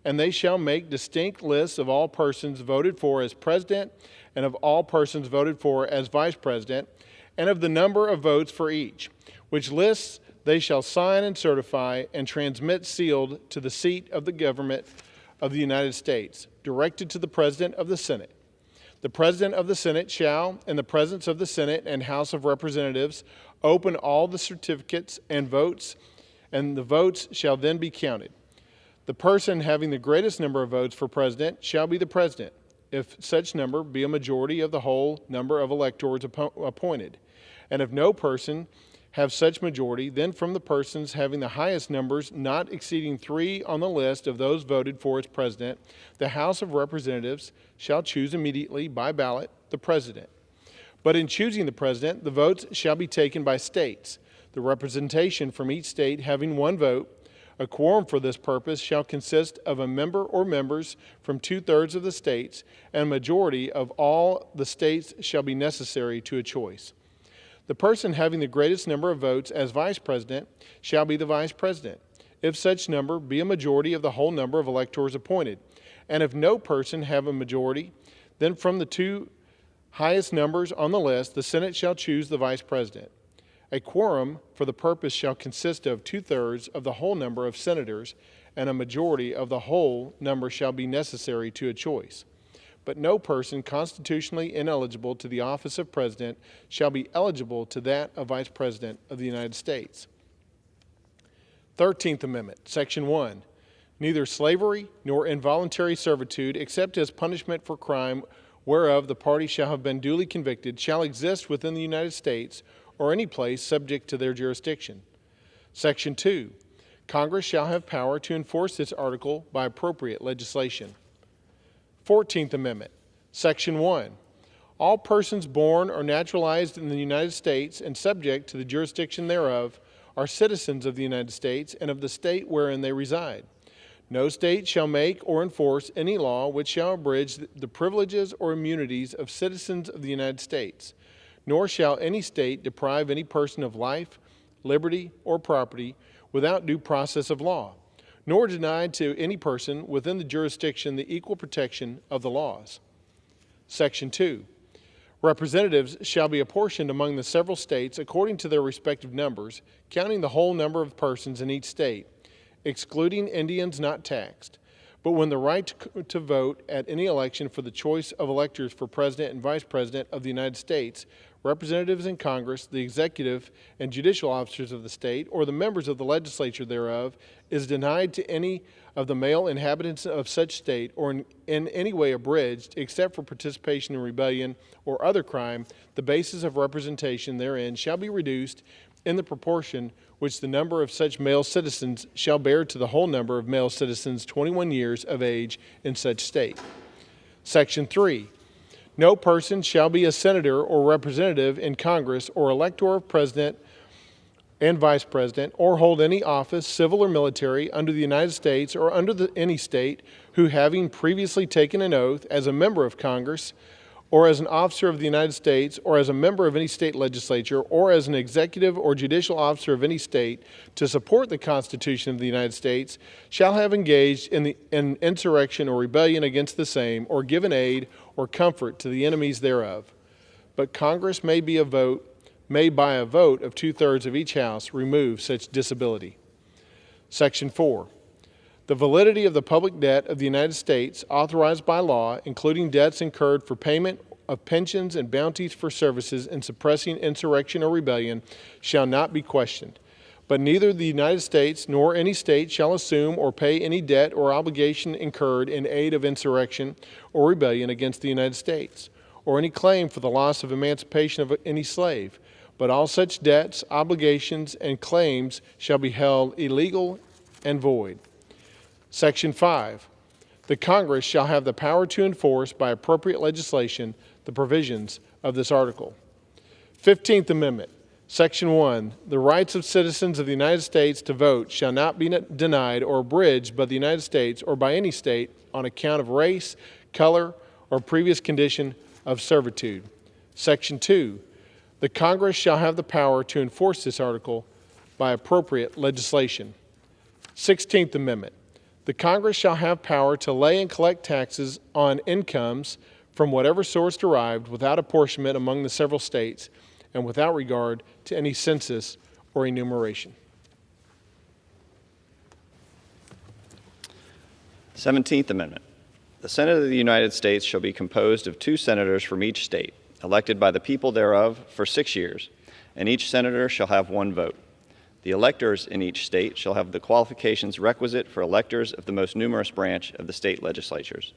and they shall make distinct lists of all persons voted for as president and of all persons voted for as vice president, and of the number of votes for each, which lists they shall sign and certify and transmit sealed to the seat of the government of the United States, directed to the President of the Senate. The President of the Senate shall, in the presence of the Senate and House of Representatives, open all the certificates and votes, and the votes shall then be counted. The person having the greatest number of votes for president shall be the president, if such number be a majority of the whole number of electors appointed. And if no person have such majority, then from the persons having the highest numbers, not exceeding 3 on the list of those voted for as president, the House of Representatives shall choose immediately by ballot the president. But in choosing the president, the votes shall be taken by states, the representation from each state having 1 vote. A quorum for this purpose shall consist of a member or members from 2/3 of the states, and a majority of all the states shall be necessary to a choice. The person having the greatest number of votes as vice president shall be the vice president, if such number be a majority of the whole number of electors appointed. And if no person have a majority, then from the 2 highest numbers on the list, the Senate shall choose the vice president. A quorum for the purpose shall consist of 2/3 of the whole number of senators, and a majority of the whole number shall be necessary to a choice. But no person constitutionally ineligible to the office of president shall be eligible to that of vice president of the United States. 13th Amendment, Section 1. Neither slavery nor involuntary servitude, except as punishment for crime whereof the party shall have been duly convicted, shall exist within the United States or any place subject to their jurisdiction. Section 2. Congress shall have power to enforce this article by appropriate legislation. 14th Amendment, Section 1. All persons born or naturalized in the United States and subject to the jurisdiction thereof are citizens of the United States and of the state wherein they reside. No state shall make or enforce any law which shall abridge the privileges or immunities of citizens of the United States, nor shall any state deprive any person of life, liberty, or property without due process of law, nor deny to any person within the jurisdiction the equal protection of the laws. Section 2. Representatives shall be apportioned among the several states according to their respective numbers, counting the whole number of persons in each state, excluding Indians not taxed. But when the right to vote at any election for the choice of electors for President and Vice President of the United States, representatives in Congress, the executive and judicial officers of the state, or the members of the legislature thereof, is denied to any of the male inhabitants of such state, or in any way abridged, except for participation in rebellion or other crime, the basis of representation therein shall be reduced in the proportion which the number of such male citizens shall bear to the whole number of male citizens 21 years of age in such state. Section 3. No person shall be a senator or representative in Congress or elector of president and vice president, or hold any office, civil or military, under the United States or under any state, who having previously taken an oath as a member of Congress, or as an officer of the United States, or as a member of any state legislature, or as an executive or judicial officer of any state, to support the Constitution of the United States, shall have engaged in insurrection or rebellion against the same, or given aid or comfort to the enemies thereof. But Congress may by a vote of 2/3 of each house, remove such disability. Section 4. The validity of the public debt of the United States, authorized by law, including debts incurred for payment of pensions and bounties for services in suppressing insurrection or rebellion, shall not be questioned. But neither the United States nor any state shall assume or pay any debt or obligation incurred in aid of insurrection or rebellion against the United States, or any claim for the loss of emancipation of any slave. But all such debts, obligations, and claims shall be held illegal and void. Section 5. The Congress shall have the power to enforce by appropriate legislation the provisions of this article. 15th Amendment, Section 1. The rights of citizens of the United States to vote shall not be denied or abridged by the United States or by any state on account of race, color, or previous condition of servitude. Section 2. The Congress shall have the power to enforce this article by appropriate legislation. 16th Amendment. The Congress shall have power to lay and collect taxes on incomes from whatever source derived without apportionment among the several states and without regard to any census or enumeration. 17th Amendment. The Senate of the United States shall be composed of 2 senators from each state, elected by the people thereof for 6 years, and each senator shall have 1 vote. The electors in each state shall have the qualifications requisite for electors of the most numerous branch of the state legislatures.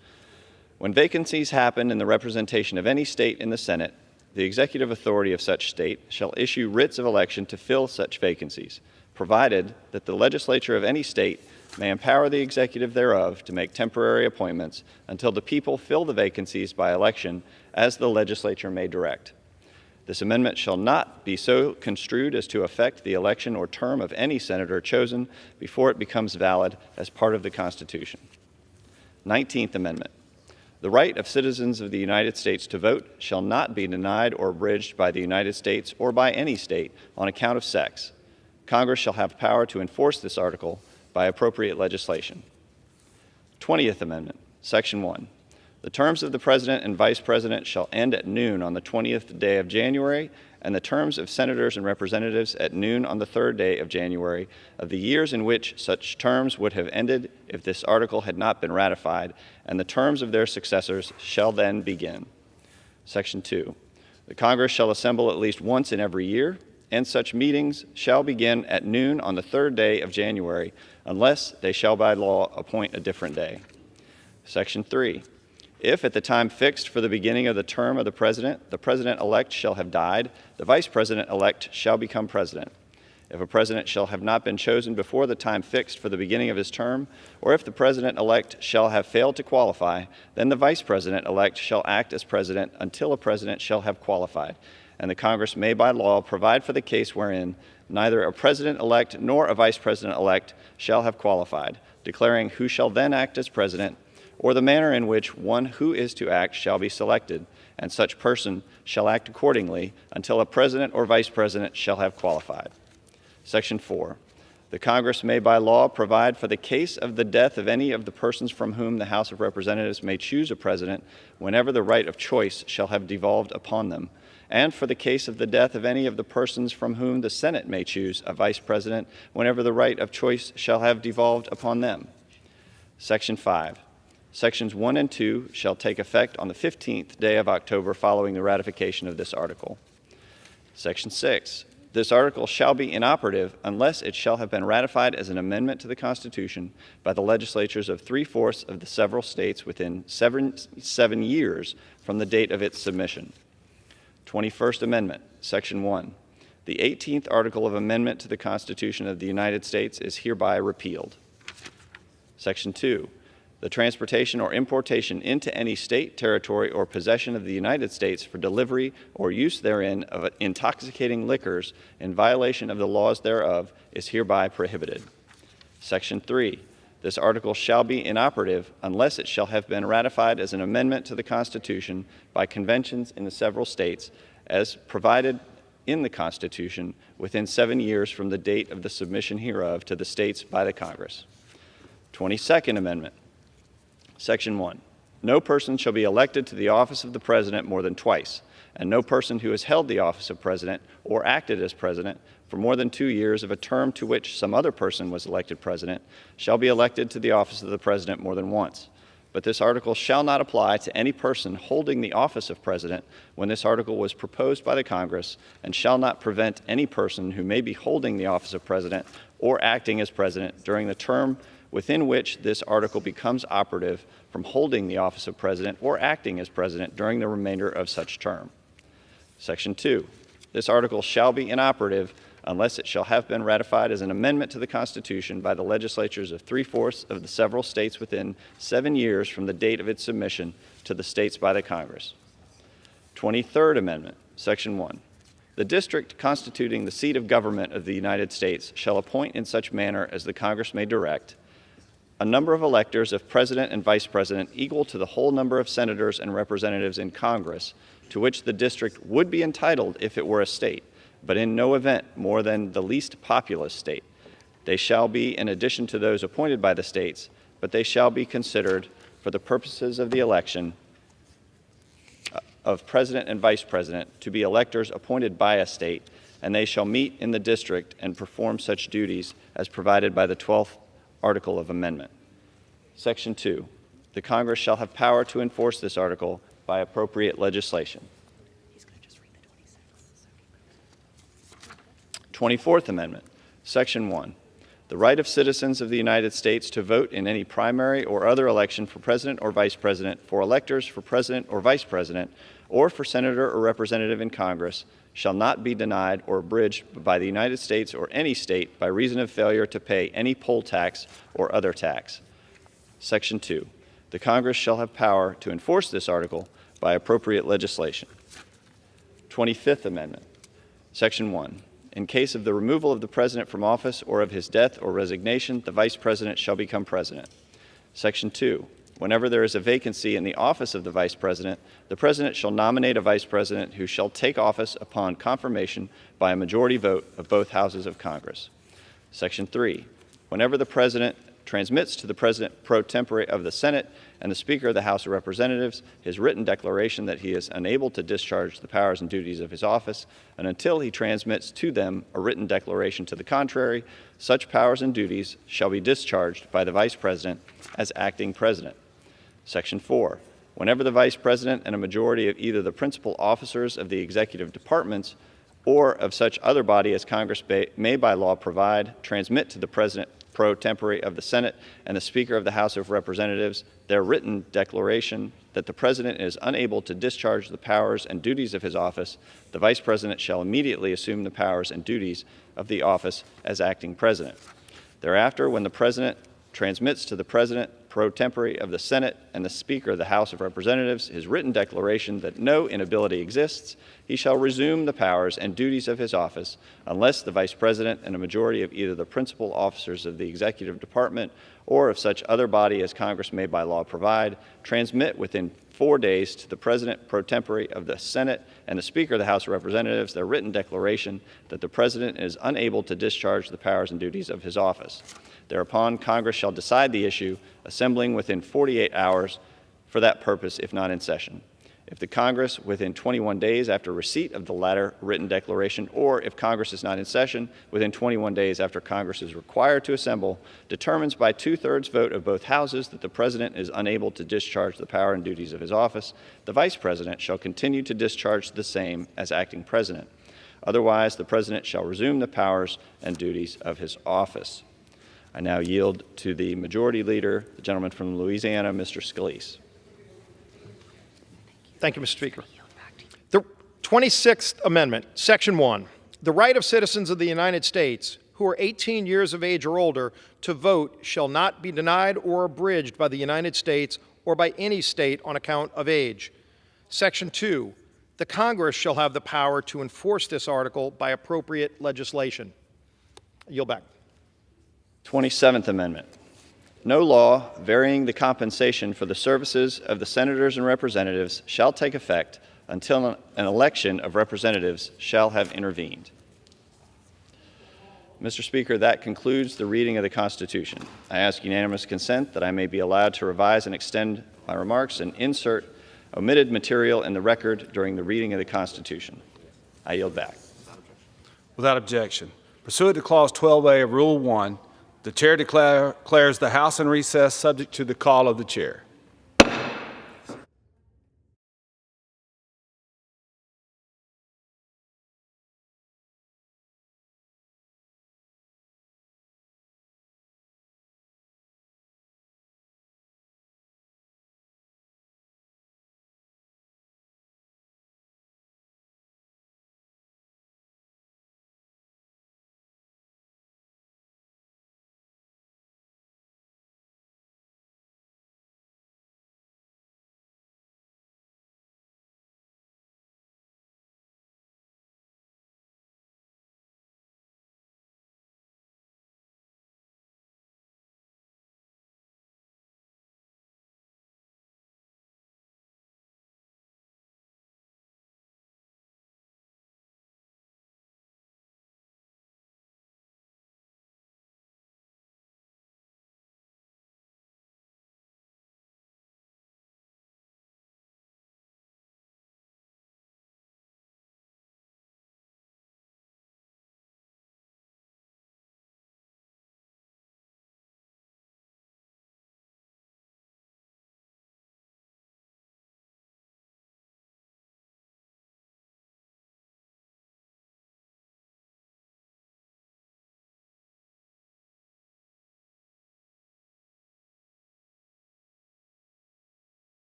When vacancies happen in the representation of any state in the Senate, the executive authority of such state shall issue writs of election to fill such vacancies, provided that the legislature of any state may empower the executive thereof to make temporary appointments until the people fill the vacancies by election as the legislature may direct. This amendment shall not be so construed as to affect the election or term of any senator chosen before it becomes valid as part of the Constitution. 19th Amendment. The right of citizens of the United States to vote shall not be denied or abridged by the United States or by any state on account of sex. Congress shall have power to enforce this article by appropriate legislation. 20th Amendment, Section 1. The terms of the President and Vice President shall end at noon on the 20th day of January, and the terms of Senators and Representatives at noon on the 3rd day of January of the years in which such terms would have ended if this article had not been ratified, and the terms of their successors shall then begin. Section 2. The Congress shall assemble at least once in every year, and such meetings shall begin at noon on the 3rd day of January, unless they shall by law appoint a different day. Section 3. If at the time fixed for the beginning of the term of the President-elect shall have died, the Vice President-elect shall become President. If a President shall have not been chosen before the time fixed for the beginning of his term, or if the President-elect shall have failed to qualify, then the Vice President-elect shall act as President until a President shall have qualified, and the Congress may by law provide for the case wherein neither a President-elect nor a Vice President-elect shall have qualified, declaring who shall then act as President, or the manner in which one who is to act shall be selected, and such person shall act accordingly until a President or Vice President shall have qualified. Section 4. The Congress may by law provide for the case of the death of any of the persons from whom the House of Representatives may choose a President whenever the right of choice shall have devolved upon them, and for the case of the death of any of the persons from whom the Senate may choose a Vice President whenever the right of choice shall have devolved upon them. Section 5. Sections 1 and 2 shall take effect on the 15th day of October following the ratification of this article. Section 6. This article shall be inoperative unless it shall have been ratified as an amendment to the Constitution by the legislatures of 3/4 of the several states within 7 years from the date of its submission. 21st Amendment, Section 1. The 18th article of amendment to the Constitution of the United States is hereby repealed. Section 2. The transportation or importation into any state, territory, or possession of the United States for delivery or use therein of intoxicating liquors in violation of the laws thereof is hereby prohibited. Section 3. This article shall be inoperative unless it shall have been ratified as an amendment to the Constitution by conventions in the several states as provided in the Constitution within 7 years from the date of the submission hereof to the states by the Congress. 22nd Amendment. Section 1. No person shall be elected to the office of the President more than twice, and no person who has held the office of President or acted as President for more than 2 years of a term to which some other person was elected President shall be elected to the office of the President more than once. But this article shall not apply to any person holding the office of President when this article was proposed by the Congress, and shall not prevent any person who may be holding the office of President or acting as President during the term within which this article becomes operative from holding the office of President or acting as President during the remainder of such term. Section 2. This article shall be inoperative unless it shall have been ratified as an amendment to the Constitution by the legislatures of 3/4 of the several states within 7 years from the date of its submission to the states by the Congress. 23rd Amendment, Section 1. The district constituting the seat of government of the United States shall appoint in such manner as the Congress may direct a number of electors of President and Vice President equal to the whole number of senators and representatives in Congress to which the district would be entitled if it were a state, but in no event more than the least populous state. They shall be in addition to those appointed by the states, but they shall be considered for the purposes of the election of President and Vice President to be electors appointed by a state, and they shall meet in the district and perform such duties as provided by the 12th Article of Amendment. Section 2. The Congress shall have power to enforce this article by appropriate legislation. 24th Amendment, Section 1. The right of citizens of the United States to vote in any primary or other election for president or vice president, for electors for president or vice president, or for senator or representative in Congress shall not be denied or abridged by the United States or any state by reason of failure to pay any poll tax or other tax. Section 2. The Congress shall have power to enforce this article by appropriate legislation. 25th Amendment, Section 1. In case of the removal of the President from office or of his death or resignation, the Vice President shall become President. Section 2. Whenever there is a vacancy in the office of the Vice President, the President shall nominate a Vice President who shall take office upon confirmation by a majority vote of both houses of Congress. Section 3. Whenever the President transmits to the President pro tempore of the Senate and the Speaker of the House of Representatives his written declaration that he is unable to discharge the powers and duties of his office, and until he transmits to them a written declaration to the contrary, such powers and duties shall be discharged by the Vice President as acting President. Section 4. Whenever the Vice President and a majority of either the principal officers of the executive departments or of such other body as Congress may by law provide transmit to the President pro tempore of the Senate and the Speaker of the House of Representatives their written declaration that the President is unable to discharge the powers and duties of his office, the Vice President shall immediately assume the powers and duties of the office as acting President. Thereafter, when the President transmits to the President pro tempore of the Senate and the Speaker of the House of Representatives his written declaration that no inability exists, he shall resume the powers and duties of his office unless the Vice President and a majority of either the principal officers of the executive department or of such other body as Congress may by law provide transmit within 4 days to the President pro tempore of the Senate and the Speaker of the House of Representatives their written declaration that the President is unable to discharge the powers and duties of his office. Thereupon, Congress shall decide the issue, assembling within 48 hours for that purpose, if not in session. If the Congress, within 21 days after receipt of the latter written declaration, or if Congress is not in session, within 21 days after Congress is required to assemble, determines by 2/3 vote of both houses that the President is unable to discharge the power and duties of his office, the Vice President shall continue to discharge the same as acting President. Otherwise, the President shall resume the powers and duties of his office. I now yield to the Majority Leader, the gentleman from Louisiana, Mr. Scalise. Thank you, Mr. Speaker. The 26th Amendment, Section 1. The right of citizens of the United States who are 18 years of age or older to vote shall not be denied or abridged by the United States or by any state on account of age. Section 2. The Congress shall have the power to enforce this article by appropriate legislation. I yield back. 27th Amendment. No law varying the compensation for the services of the senators and representatives shall take effect until an election of representatives shall have intervened. Mr. Speaker, that concludes the reading of the Constitution. I ask unanimous consent that I may be allowed to revise and extend my remarks and insert omitted material in the record during the reading of the Constitution. I yield back. Without objection. Pursuant to Clause 12A of Rule 1, the Chair declares the House in recess subject to the call of the Chair.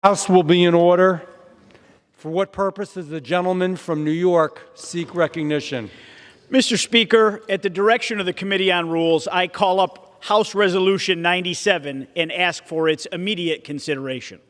House will be in order. For what purpose does the gentleman from New York seek recognition? Mr. Speaker, at the direction of the Committee on Rules, I call up House Resolution 97 and ask for its immediate consideration.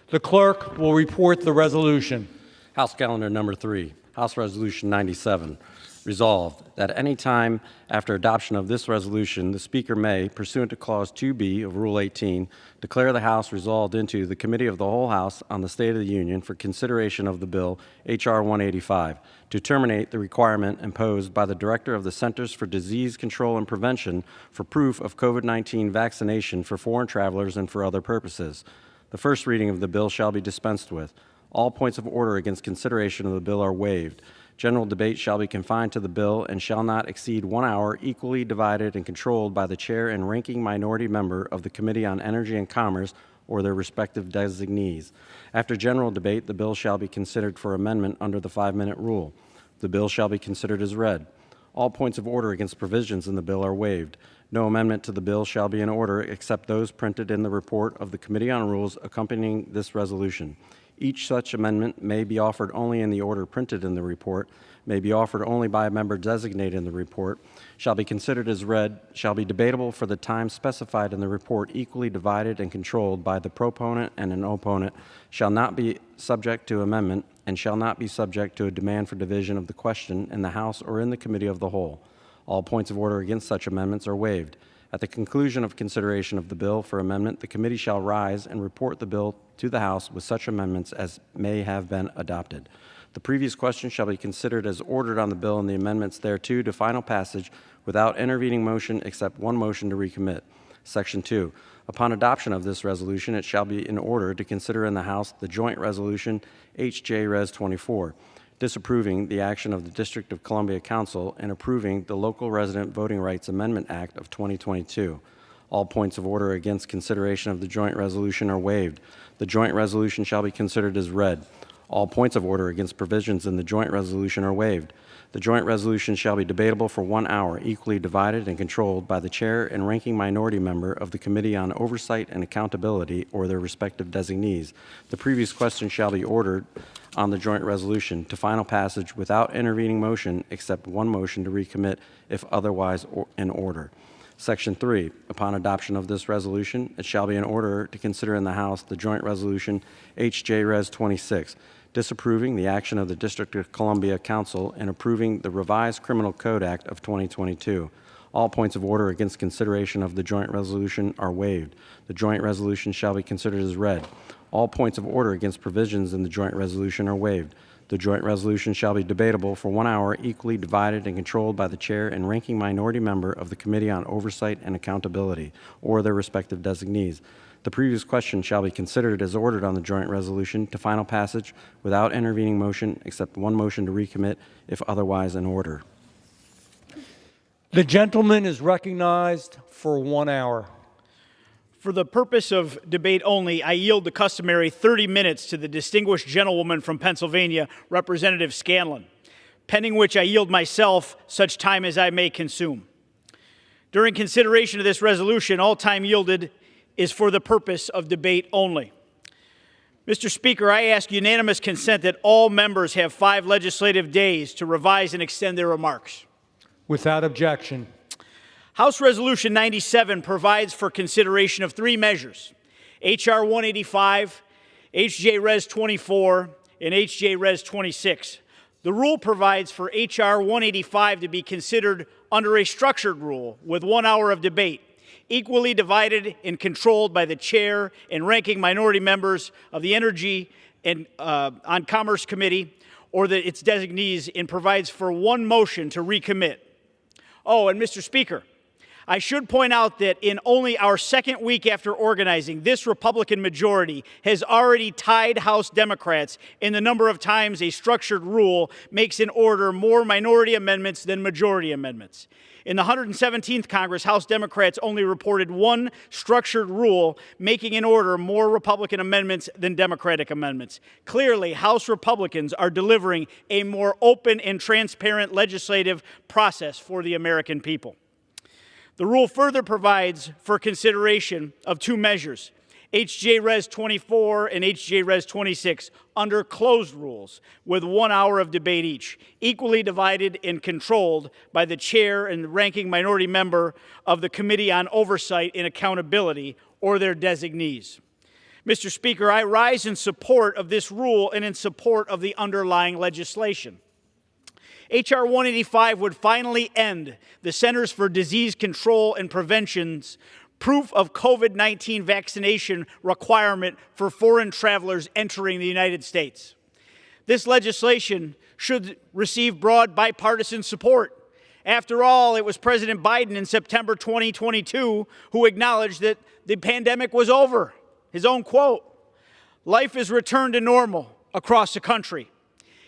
The clerk will report the resolution. House Calendar Number 3, House Resolution 97. Resolved that any time after adoption of this resolution, the Speaker may, pursuant to Clause 2B of Rule 18, declare the House resolved into the Committee of the Whole House on the State of the Union for consideration of the bill H.R. 185 to terminate the requirement imposed by the Director of the Centers for Disease Control and Prevention for proof of COVID-19 vaccination for foreign travelers and for other purposes. The first reading of the bill shall be dispensed with. All points of order against consideration of the bill are waived. General debate shall be confined to the bill and shall not exceed 1 hour, equally divided and controlled by the chair and ranking minority member of the Committee on Energy and Commerce or their respective designees. After general debate, the bill shall be considered for amendment under the 5-minute rule. The bill shall be considered as read. All points of order against provisions in the bill are waived. No amendment to the bill shall be in order except those printed in the report of the Committee on Rules accompanying this resolution. Each such amendment may be offered only in the order printed in the report, may be offered only by a member designated in the report, shall be considered as read, shall be debatable for the time specified in the report, equally divided and controlled by the proponent and an opponent, shall not be subject to amendment, and shall not be subject to a demand for division of the question in the House or in the Committee of the Whole. All points of order against such amendments are waived. At the conclusion of consideration of the bill for amendment, the committee shall rise and report the bill to the House with such amendments as may have been adopted. The previous question shall be considered as ordered on the bill and the amendments thereto to final passage without intervening motion except one motion to recommit. Section 2. Upon adoption of this resolution, it shall be in order to consider in the House the joint resolution H.J. Res. 24. Disapproving the action of the District of Columbia Council and approving the Local Resident Voting Rights Amendment Act of 2022. All points of order against consideration of the joint resolution are waived. The joint resolution shall be considered as read. All points of order against provisions in the joint resolution are waived. The joint resolution shall be debatable for 1 hour, equally divided and controlled by the chair and ranking minority member of the Committee on Oversight and Accountability or their respective designees. The previous question shall be ordered on the joint resolution to final passage without intervening motion except one motion to recommit if otherwise in order. Section 3. Upon adoption of this resolution, it shall be in order to consider in the House the joint resolution H.J. Res. 26, disapproving the action of the District of Columbia Council and approving the revised Criminal Code Act of 2022. All points of order against consideration of the joint resolution are waived. The joint resolution shall be considered as read. All points of order against provisions in the joint resolution are waived. The joint resolution shall be debatable for 1 hour, equally divided and controlled by the chair and ranking minority member of the Committee on Oversight and Accountability, or their respective designees. The previous question shall be considered as ordered on the joint resolution to final passage without intervening motion except one motion to recommit if otherwise in order. The gentleman is recognized for 1 hour. For the purpose of debate only, I yield the customary 30 minutes to the distinguished gentlewoman from Pennsylvania, Representative Scanlon, pending which I yield myself such time as I may consume. During consideration of this resolution, all time yielded is for the purpose of debate only. Mr. Speaker, I ask unanimous consent that all members have 5 legislative days to revise and extend their remarks. Without objection. House Resolution 97 provides for consideration of 3 measures, H.R. 185, H.J. Res. 24, and H.J. Res. 26. The rule provides for H.R. 185 to be considered under a structured rule with 1 hour of debate, equally divided and controlled by the chair and ranking minority members of the Energy and on Commerce Committee or its designees, and provides for 1 motion to recommit. Oh, and Mr. Speaker, I should point out that in only our 2nd week after organizing, this Republican majority has already tied House Democrats in the number of times a structured rule makes in order more minority amendments than majority amendments. In the 117th Congress, House Democrats only reported 1 structured rule making in order more Republican amendments than Democratic amendments. Clearly, House Republicans are delivering a more open and transparent legislative process for the American people. The rule further provides for consideration of 2 measures, HJ Res 24 and HJ Res 26 under closed rules with 1 hour of debate each, equally divided and controlled by the chair and the ranking minority member of the Committee on Oversight and Accountability or their designees. Mr. Speaker, I rise in support of this rule and in support of the underlying legislation. H.R. 185 would finally end the Centers for Disease Control and Prevention's proof of COVID-19 vaccination requirement for foreign travelers entering the United States. This legislation should receive broad bipartisan support. After all, it was President Biden in September 2022 who acknowledged that the pandemic was over. His own quote, "Life is returned to normal across the country."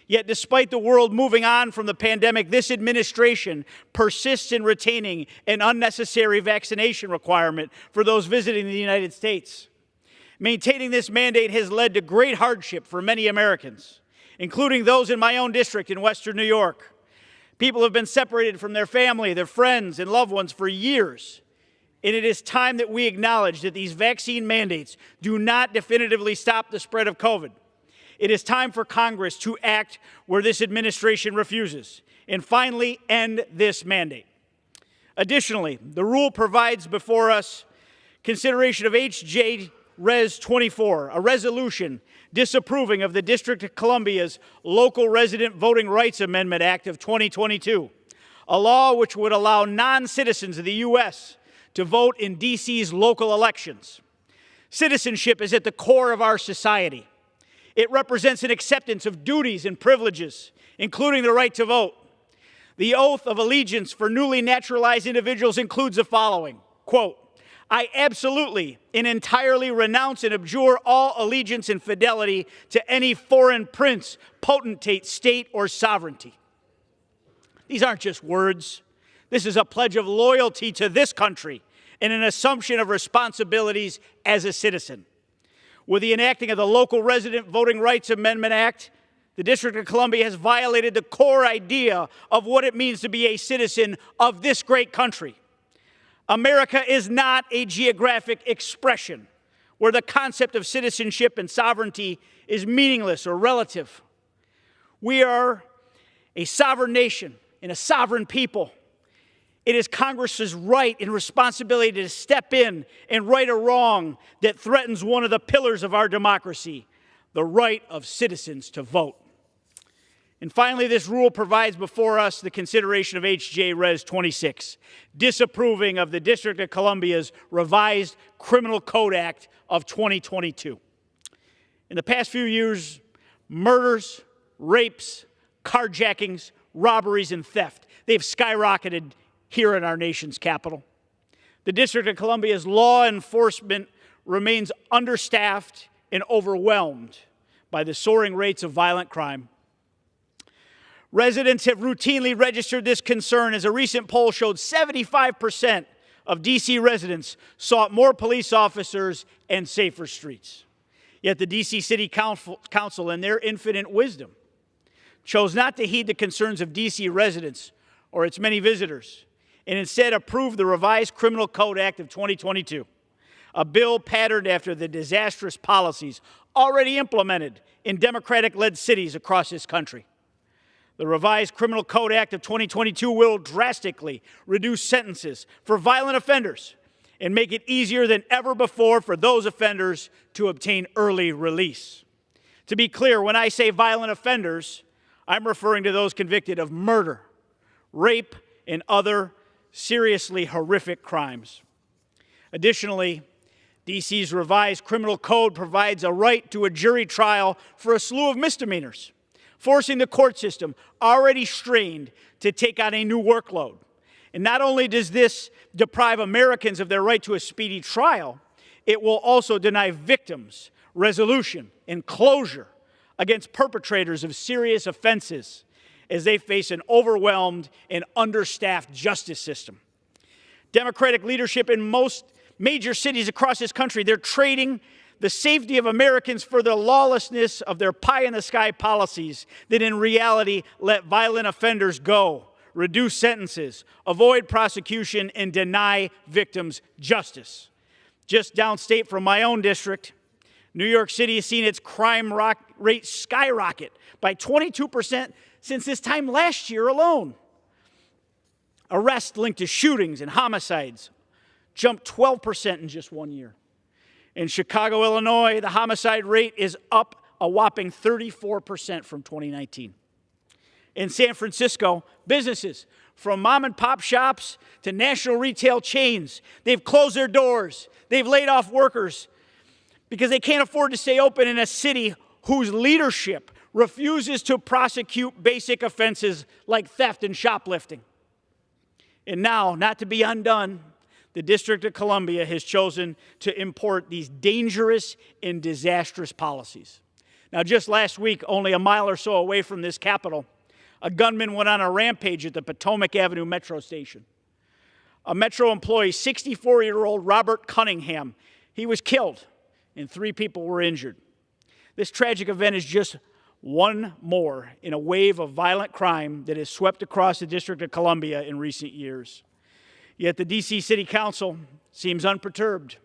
Yet despite the world moving on from the pandemic, this administration persists in retaining an unnecessary vaccination requirement for those visiting the United States. Maintaining this mandate has led to great hardship for many Americans, including those in my own district in Western New York. People have been separated from their family, their friends, and loved ones for years. And it is time that we acknowledge that these vaccine mandates do not definitively stop the spread of COVID. It is time for Congress to act where this administration refuses and finally end this mandate. Additionally, the rule provides before us consideration of HJ Res 24, a resolution disapproving of the District of Columbia's Local Resident Voting Rights Amendment Act of 2022, a law which would allow non-citizens of the U.S. to vote in D.C.'s local elections. Citizenship is at the core of our society. It represents an acceptance of duties and privileges, including the right to vote. The oath of allegiance for newly naturalized individuals includes the following, quote, "I absolutely and entirely renounce and abjure all allegiance and fidelity to any foreign prince, potentate, state, or sovereignty." These aren't just words. This is a pledge of loyalty to this country and an assumption of responsibilities as a citizen. With the enacting of the Local Resident Voting Rights Amendment Act, the District of Columbia has violated the core idea of what it means to be a citizen of this great country. America is not a geographic expression where the concept of citizenship and sovereignty is meaningless or relative. We are a sovereign nation and a sovereign people. It is Congress's right and responsibility to step in and right a wrong that threatens one of the pillars of our democracy, the right of citizens to vote. And finally, this rule provides before us the consideration of HJ Res 26, disapproving of the District of Columbia's revised Criminal Code Act of 2022. In the past few years, murders, rapes, carjackings, robberies, and theft, they've skyrocketed here in our nation's capital. The District of Columbia's law enforcement remains understaffed and overwhelmed by the soaring rates of violent crime. Residents have routinely registered this concern as a recent poll showed 75% of D.C. residents sought more police officers and safer streets. Yet the D.C. City Council, in their infinite wisdom, chose not to heed the concerns of D.C. residents or its many visitors, and instead approved the revised Criminal Code Act of 2022, a bill patterned after the disastrous policies already implemented in Democratic-led cities across this country. The revised Criminal Code Act of 2022 will drastically reduce sentences for violent offenders and make it easier than ever before for those offenders to obtain early release. To be clear, when I say violent offenders, I'm referring to those convicted of murder, rape, and other seriously horrific crimes. Additionally, D.C.'s revised criminal code provides a right to a jury trial for a slew of misdemeanors, forcing the court system, already strained, to take on a new workload. And not only does this deprive Americans of their right to a speedy trial, it will also deny victims resolution and closure against perpetrators of serious offenses as they face an overwhelmed and understaffed justice system. Democratic leadership in most major cities across this country, they're trading the safety of Americans for the lawlessness of their pie-in-the-sky policies that in reality let violent offenders go, reduce sentences, avoid prosecution, and deny victims justice. Just downstate from my own district, New York City has seen its crime rate skyrocket by 22% since this time last year alone. Arrests linked to shootings and homicides jumped 12% in just 1 year. In Chicago, Illinois, the homicide rate is up a whopping 34% from 2019. In San Francisco, businesses, from mom and pop shops to national retail chains, they've closed their doors. They've laid off workers because they can't afford to stay open in a city whose leadership refuses to prosecute basic offenses like theft and shoplifting. And now, not to be undone, the District of Columbia has chosen to import these dangerous and disastrous policies. Now, just last week, only a mile or so away from this Capitol, a gunman went on a rampage at the Potomac Avenue Metro station. A Metro employee, 64-year-old Robert Cunningham, he was killed, and 3 people were injured. This tragic event is just one more in a wave of violent crime that has swept across the District of Columbia in recent years. Yet the D.C. City Council seems unperturbed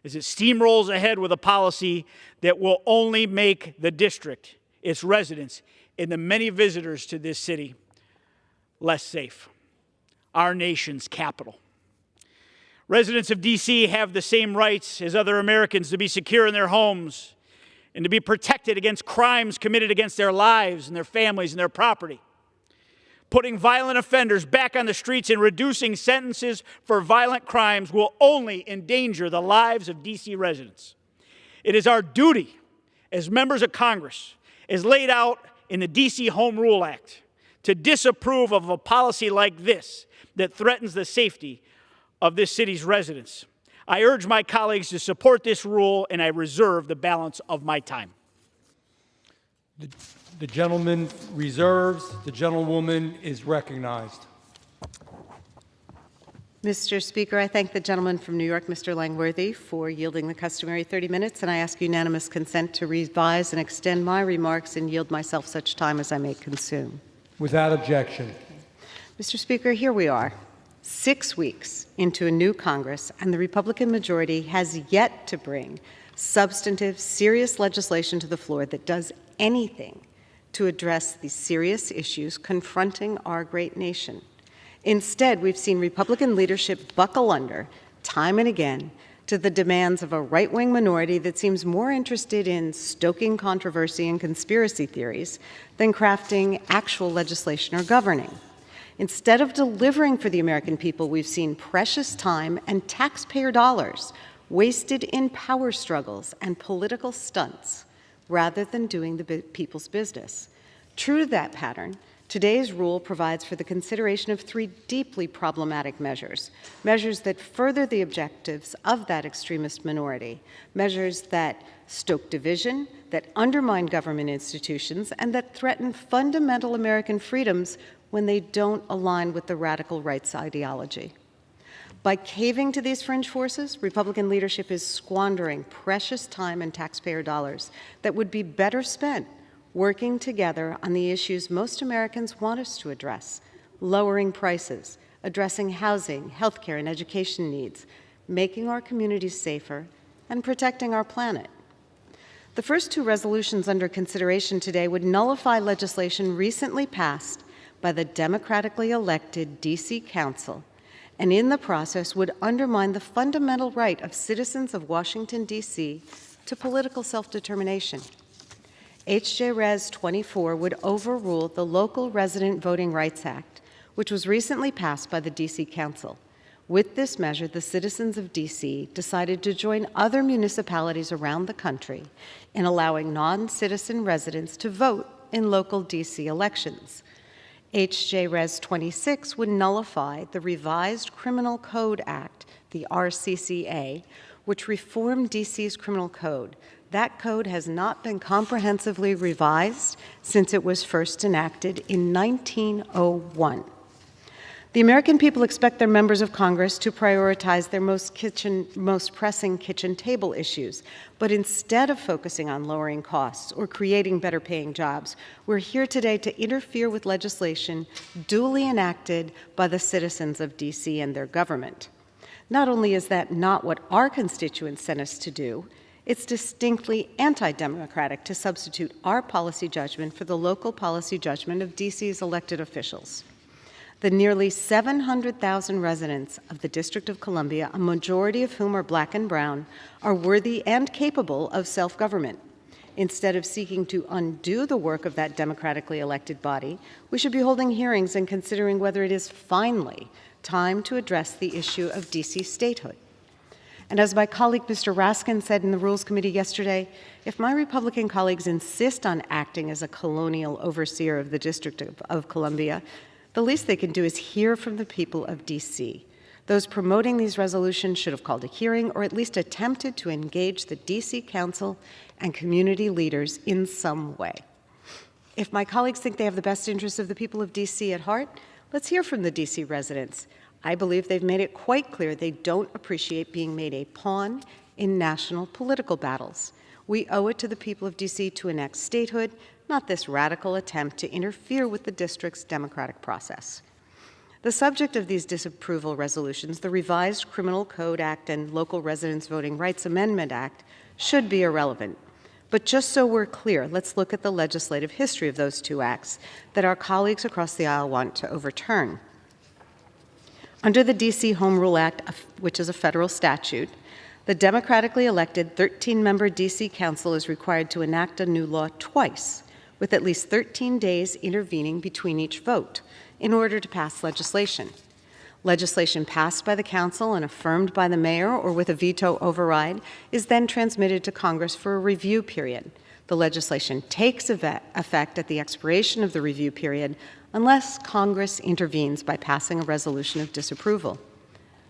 as it steamrolls ahead with a policy that will only make the district, its residents, and the many visitors to this city less safe, our nation's capital. Residents of D.C. have the same rights as other Americans to be secure in their homes and to be protected against crimes committed against their lives and their families and their property. Putting violent offenders back on the streets and reducing sentences for violent crimes will only endanger the lives of D.C. residents. It is our duty as members of Congress, as laid out in the D.C. Home Rule Act, to disapprove of a policy like this that threatens the safety of this city's residents. I urge my colleagues to support this rule, and I reserve the balance of my time. The gentleman reserves. The gentlewoman is recognized. Mr. Speaker, I thank the gentleman from New York, Mr. Langworthy, for yielding the customary 30 minutes, and I ask unanimous consent to revise and extend my remarks and yield myself such time as I may consume. Without objection. Mr. Speaker, here we are, 6 weeks into a new Congress, and the Republican majority has yet to bring substantive, serious legislation to the floor that does anything to address the serious issues confronting our great nation. Instead, we've seen Republican leadership buckle under, time and again, to the demands of a right-wing minority that seems more interested in stoking controversy and conspiracy theories than crafting actual legislation or governing. Instead of delivering for the American people, we've seen precious time and taxpayer dollars wasted in power struggles and political stunts rather than doing the people's business. True to that pattern, today's rule provides for the consideration of 3 deeply problematic measures that further the objectives of that extremist minority, measures that stoke division, that undermine government institutions, and that threaten fundamental American freedoms when they don't align with the radical right's ideology. By caving to these fringe forces, Republican leadership is squandering precious time and taxpayer dollars that would be better spent working together on the issues most Americans want us to address: lowering prices, addressing housing, healthcare, and education needs, making our communities safer, and protecting our planet. The first 2 resolutions under consideration today would nullify legislation recently passed by the democratically elected D.C. Council, and in the process would undermine the fundamental right of citizens of Washington, D.C. to political self-determination. H.J. Res. 24 would overrule the Local Resident Voting Rights Act, which was recently passed by the D.C. Council. With this measure, the citizens of D.C. decided to join other municipalities around the country in allowing non-citizen residents to vote in local D.C. elections. H.J. Res. 26 would nullify the Revised Criminal Code Act, the RCCA, which reformed D.C.'s criminal code. That code has not been comprehensively revised since it was first enacted in 1901. The American people expect their members of Congress to prioritize their most pressing kitchen table issues, but instead of focusing on lowering costs or creating better paying jobs, we're here today to interfere with legislation duly enacted by the citizens of D.C. and their government. Not only is that not what our constituents sent us to do, it's distinctly anti-democratic to substitute our policy judgment for the local policy judgment of DC's elected officials. The nearly 700,000 residents of the District of Columbia, a majority of whom are black and brown, are worthy and capable of self-government. Instead of seeking to undo the work of that democratically elected body, we should be holding hearings and considering whether it is finally time to address the issue of DC statehood. And as my colleague Mr. Raskin said in the Rules Committee yesterday, if my Republican colleagues insist on acting as a colonial overseer of the District of Columbia, the least they can do is hear from the people of DC. Those promoting these resolutions should have called a hearing or at least attempted to engage the DC Council and community leaders in some way. If my colleagues think they have the best interests of the people of DC at heart, let's hear from the DC residents. I believe they've made it quite clear they don't appreciate being made a pawn in national political battles. We owe it to the people of DC to enact statehood, not this radical attempt to interfere with the district's democratic process. The subject of these disapproval resolutions, the Revised Criminal Code Act and Local Residents Voting Rights Amendment Act, should be irrelevant. But just so we're clear, let's look at the legislative history of those two acts that our colleagues across the aisle want to overturn. Under the DC Home Rule Act, which is a federal statute, the democratically elected 13-member DC Council is required to enact a new law twice, with at least 13 days intervening between each vote, in order to pass legislation. Legislation passed by the Council and affirmed by the mayor or with a veto override is then transmitted to Congress for a review period. The legislation takes effect at the expiration of the review period unless Congress intervenes by passing a resolution of disapproval.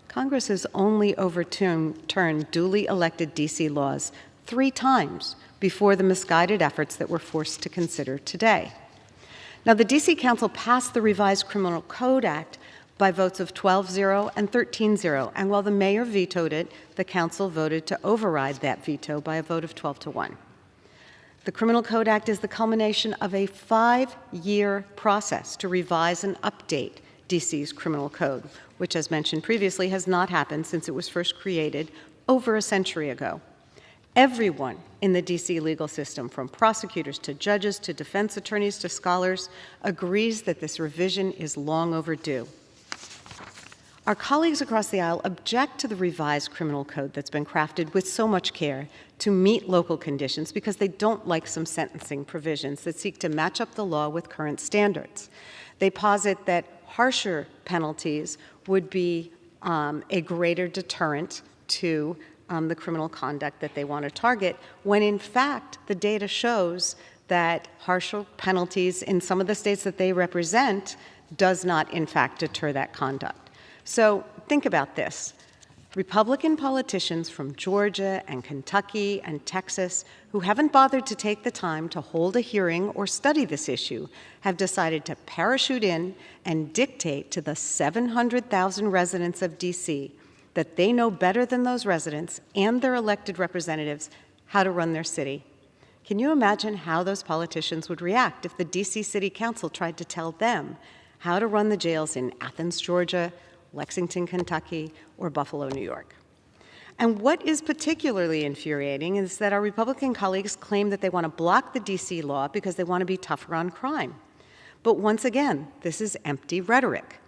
Congress has only overturned duly elected DC laws 3 times before the misguided efforts that we're forced to consider today. Now, the DC Council passed the Revised Criminal Code Act by votes of 12-0 and 13-0, and while the mayor vetoed it, the council voted to override that veto by a vote of 12-1. The Criminal Code Act is the culmination of a 5-year process to revise and update DC's criminal code, which, as mentioned previously, has not happened since it was first created over a century ago. Everyone in the DC legal system, from prosecutors to judges to defense attorneys to scholars, agrees that this revision is long overdue. Our colleagues across the aisle object to the revised criminal code that's been crafted with so much care to meet local conditions because they don't like some sentencing provisions that seek to match up the law with current standards. They posit that harsher penalties would be a greater deterrent to the criminal conduct that they want to target, when in fact the data shows that harsher penalties in some of the states that they represent does not in fact deter that conduct. So think about this. Republican politicians from Georgia and Kentucky and Texas who haven't bothered to take the time to hold a hearing or study this issue have decided to parachute in and dictate to the 700,000 residents of DC that they know better than those residents and their elected representatives how to run their city. Can you imagine how those politicians would react if the DC City Council tried to tell them how to run the jails in Athens, Georgia, Lexington, Kentucky, or Buffalo, New York? And what is particularly infuriating is that our Republican colleagues claim that they want to block the DC law because they want to be tougher on crime. But once again, this is empty rhetoric.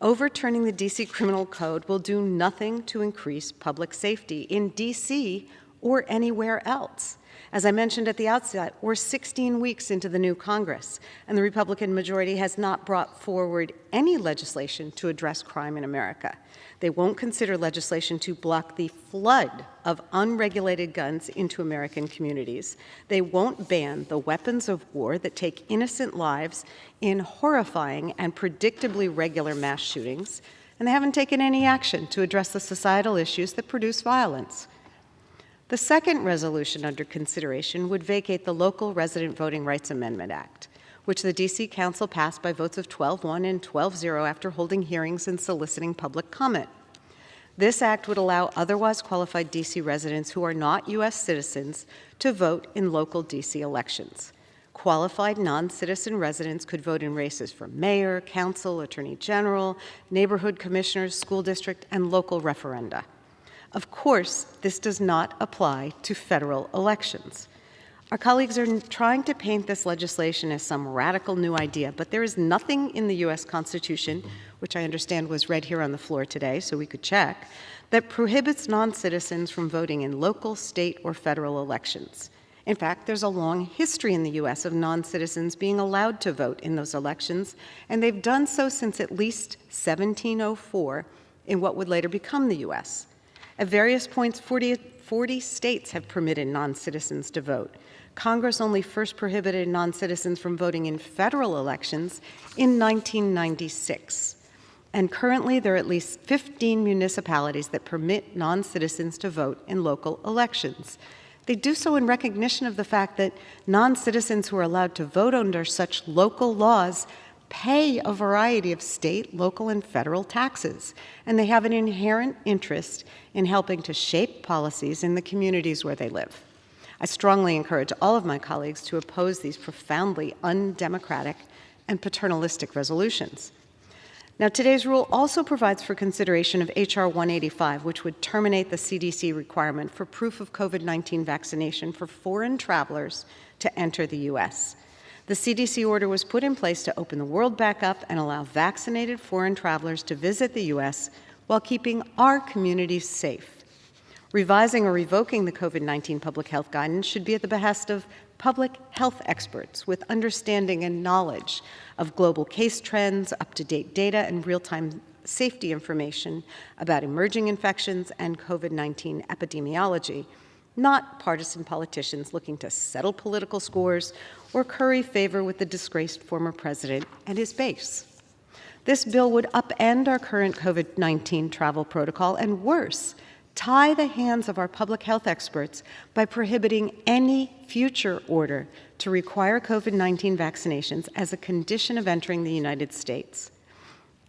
Overturning the DC criminal code will do nothing to increase public safety in DC or anywhere else. As I mentioned at the outset, we're 16 weeks into the new Congress, and the Republican majority has not brought forward any legislation to address crime in America. They won't consider legislation to block the flood of unregulated guns into American communities. They won't ban the weapons of war that take innocent lives in horrifying and predictably regular mass shootings, and they haven't taken any action to address the societal issues that produce violence. The second resolution under consideration would vacate the Local Resident Voting Rights Amendment Act, which the DC Council passed by votes of 12-1 and 12-0 after holding hearings and soliciting public comment. This act would allow otherwise qualified DC residents who are not U.S. citizens to vote in local DC elections. Qualified non-citizen residents could vote in races for mayor, council, attorney general, neighborhood commissioners, school district, and local referenda. Of course, this does not apply to federal elections. Our colleagues are trying to paint this legislation as some radical new idea, but there is nothing in the U.S. Constitution, which I understand was read here on the floor today, so we could check, that prohibits non-citizens from voting in local, state, or federal elections. In fact, there's a long history in the U.S. of non-citizens being allowed to vote in those elections, and they've done so since at least 1704 in what would later become the U.S. At various points, 40 states have permitted non-citizens to vote. Congress only first prohibited non-citizens from voting in federal elections in 1996. And currently, there are at least 15 municipalities that permit non-citizens to vote in local elections. They do so in recognition of the fact that non-citizens who are allowed to vote under such local laws pay a variety of state, local, and federal taxes, and they have an inherent interest in helping to shape policies in the communities where they live. I strongly encourage all of my colleagues to oppose these profoundly undemocratic and paternalistic resolutions. Now, today's rule also provides for consideration of H.R. 185, which would terminate the CDC requirement for proof of COVID-19 vaccination for foreign travelers to enter the U.S. The CDC order was put in place to open the world back up and allow vaccinated foreign travelers to visit the U.S. while keeping our communities safe. Revising or revoking the COVID-19 public health guidance should be at the behest of public health experts with understanding and knowledge of global case trends, up-to-date data, and real-time safety information about emerging infections and COVID-19 epidemiology, not partisan politicians looking to settle political scores or curry favor with the disgraced former president and his base. This bill would upend our current COVID-19 travel protocol and, worse, tie the hands of our public health experts by prohibiting any future order to require COVID-19 vaccinations as a condition of entering the United States.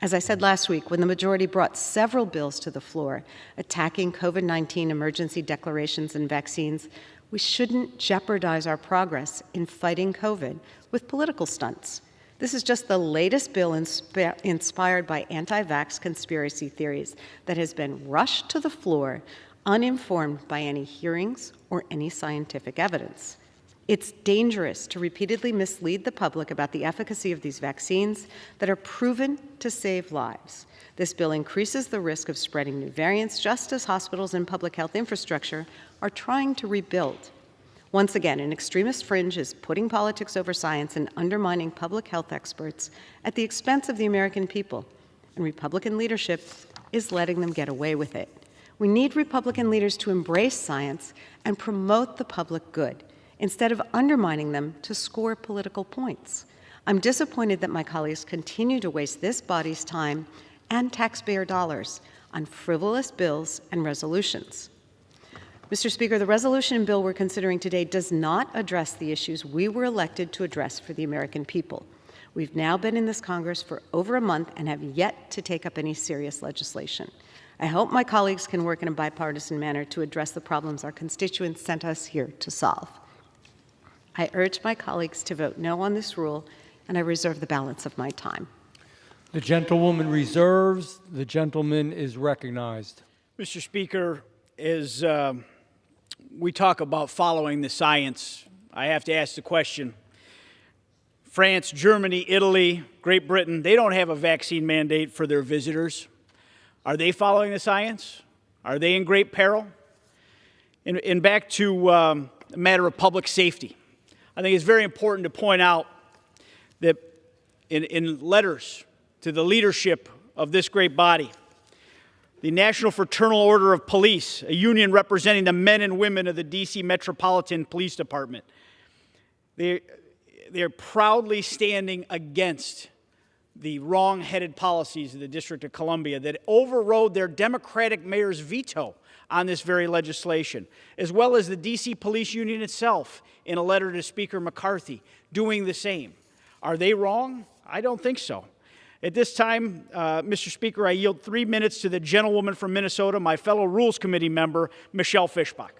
As I said last week, when the majority brought several bills to the floor attacking COVID-19 emergency declarations and vaccines, we shouldn't jeopardize our progress in fighting COVID with political stunts. This is just the latest bill inspired by anti-vax conspiracy theories that has been rushed to the floor, uninformed by any hearings or any scientific evidence. It's dangerous to repeatedly mislead the public about the efficacy of these vaccines that are proven to save lives. This bill increases the risk of spreading new variants, just as hospitals and public health infrastructure are trying to rebuild. Once again, an extremist fringe is putting politics over science and undermining public health experts at the expense of the American people, and Republican leadership is letting them get away with it. We need Republican leaders to embrace science and promote the public good, instead of undermining them to score political points. I'm disappointed that my colleagues continue to waste this body's time and taxpayer dollars on frivolous bills and resolutions. Mr. Speaker, the resolution and bill we're considering today does not address the issues we were elected to address for the American people. We've now been in this Congress for over a month and have yet to take up any serious legislation. I hope my colleagues can work in a bipartisan manner to address the problems our constituents sent us here to solve. I urge my colleagues to vote no on this rule, and I reserve the balance of my time. The gentlewoman reserves. The gentleman is recognized. Mr. Speaker, as we talk about following the science, I have to ask the question. France, Germany, Italy, Great Britain, they don't have a vaccine mandate for their visitors. Are they following the science? Are they in great peril? And back to a matter of public safety. I think it's very important to point out that in letters to the leadership of this great body, the National Fraternal Order of Police, a union representing the men and women of the D.C. Metropolitan Police Department, they're proudly standing against the wrong-headed policies of the District of Columbia that overrode their Democratic mayor's veto on this very legislation, as well as the D.C. Police Union itself in a letter to Speaker McCarthy doing the same. Are they wrong? I don't think so. At this time, Mr. Speaker, I yield 3 minutes to the gentlewoman from Minnesota, my fellow Rules Committee member, Michelle Fischbach.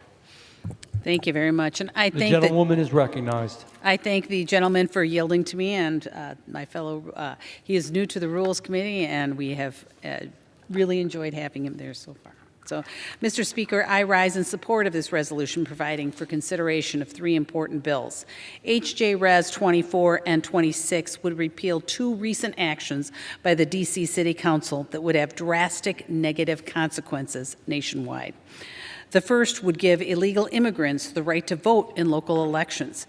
Thank you very much. And I The think that gentlewoman is recognized. I thank the gentleman for yielding to me and my fellow. He is new to the Rules Committee, and we have really enjoyed having him there so far. So, Mr. Speaker, I rise in support of this resolution providing for consideration of three important bills. H.J. Res. 24 and 26 would repeal two recent actions by the D.C. City Council that would have drastic negative consequences nationwide. The first would give illegal immigrants the right to vote in local elections.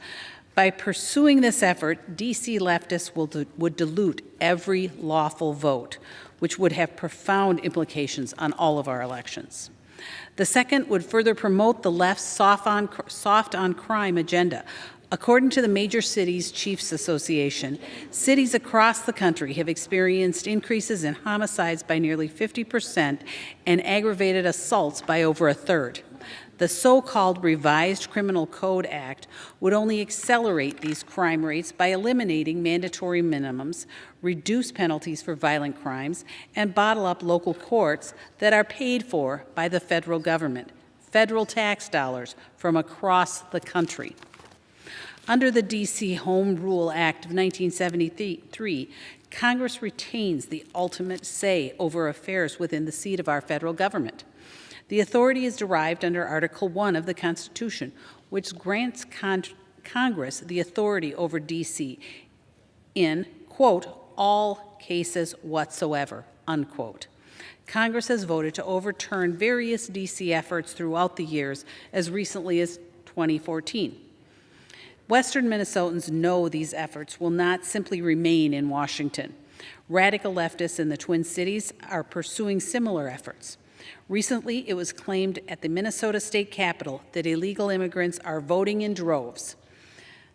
By pursuing this effort, D.C. leftists would dilute every lawful vote, which would have profound implications on all of our elections. The second would further promote the left's soft on crime agenda. According to the Major Cities Chiefs Association, cities across the country have experienced increases in homicides by nearly 50% and aggravated assaults by over a third. The so-called Revised Criminal Code Act would only accelerate these crime rates by eliminating mandatory minimums, reduce penalties for violent crimes, and bottle up local courts that are paid for by the federal government, federal tax dollars from across the country. Under the D.C. Home Rule Act of 1973, Congress retains the ultimate say over affairs within the seat of our federal government. The authority is derived under Article 1 of the Constitution, which grants Congress the authority over D.C. in, quote, all cases whatsoever, unquote. Congress has voted to overturn various D.C. efforts throughout the years, as recently as 2014. Western Minnesotans know these efforts will not simply remain in Washington. Radical leftists in the Twin Cities are pursuing similar efforts. Recently, it was claimed at the Minnesota State Capitol that illegal immigrants are voting in droves.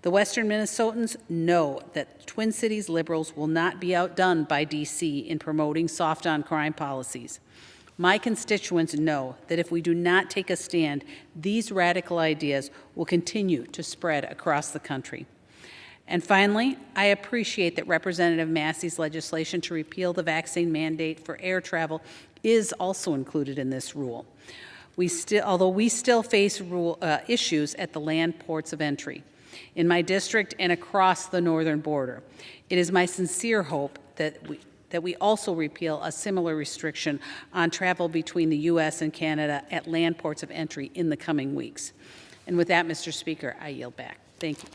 The Western Minnesotans know that Twin Cities liberals will not be outdone by D.C. in promoting soft on crime policies. My constituents know that if we do not take a stand, these radical ideas will continue to spread across the country. And finally, I appreciate that Representative Massey's legislation to repeal the vaccine mandate for air travel is also included in this rule. Although we still face issues at the land ports of entry in my district and across the northern border, it is my sincere hope that we also repeal a similar restriction on travel between the U.S. and Canada at land ports of entry in the coming weeks. And with that, Mr. Speaker, I yield back. Thank you.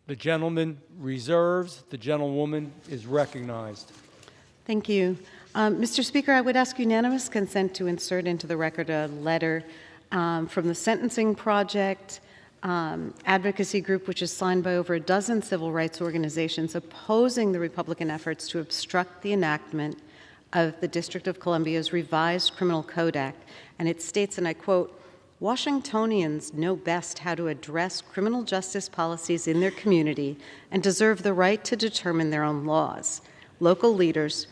The gentleman reserves. The gentlewoman is recognized. Thank you. Mr. Speaker, I would ask unanimous consent to insert into the record a letter from the Sentencing Project advocacy group, which is signed by over a dozen civil rights organizations opposing the Republican efforts to obstruct the enactment of the District of Columbia's Revised Criminal Code Act. And it states, and I quote, Washingtonians know best how to address criminal justice policies in their community and deserve the right to determine their own laws. Local leaders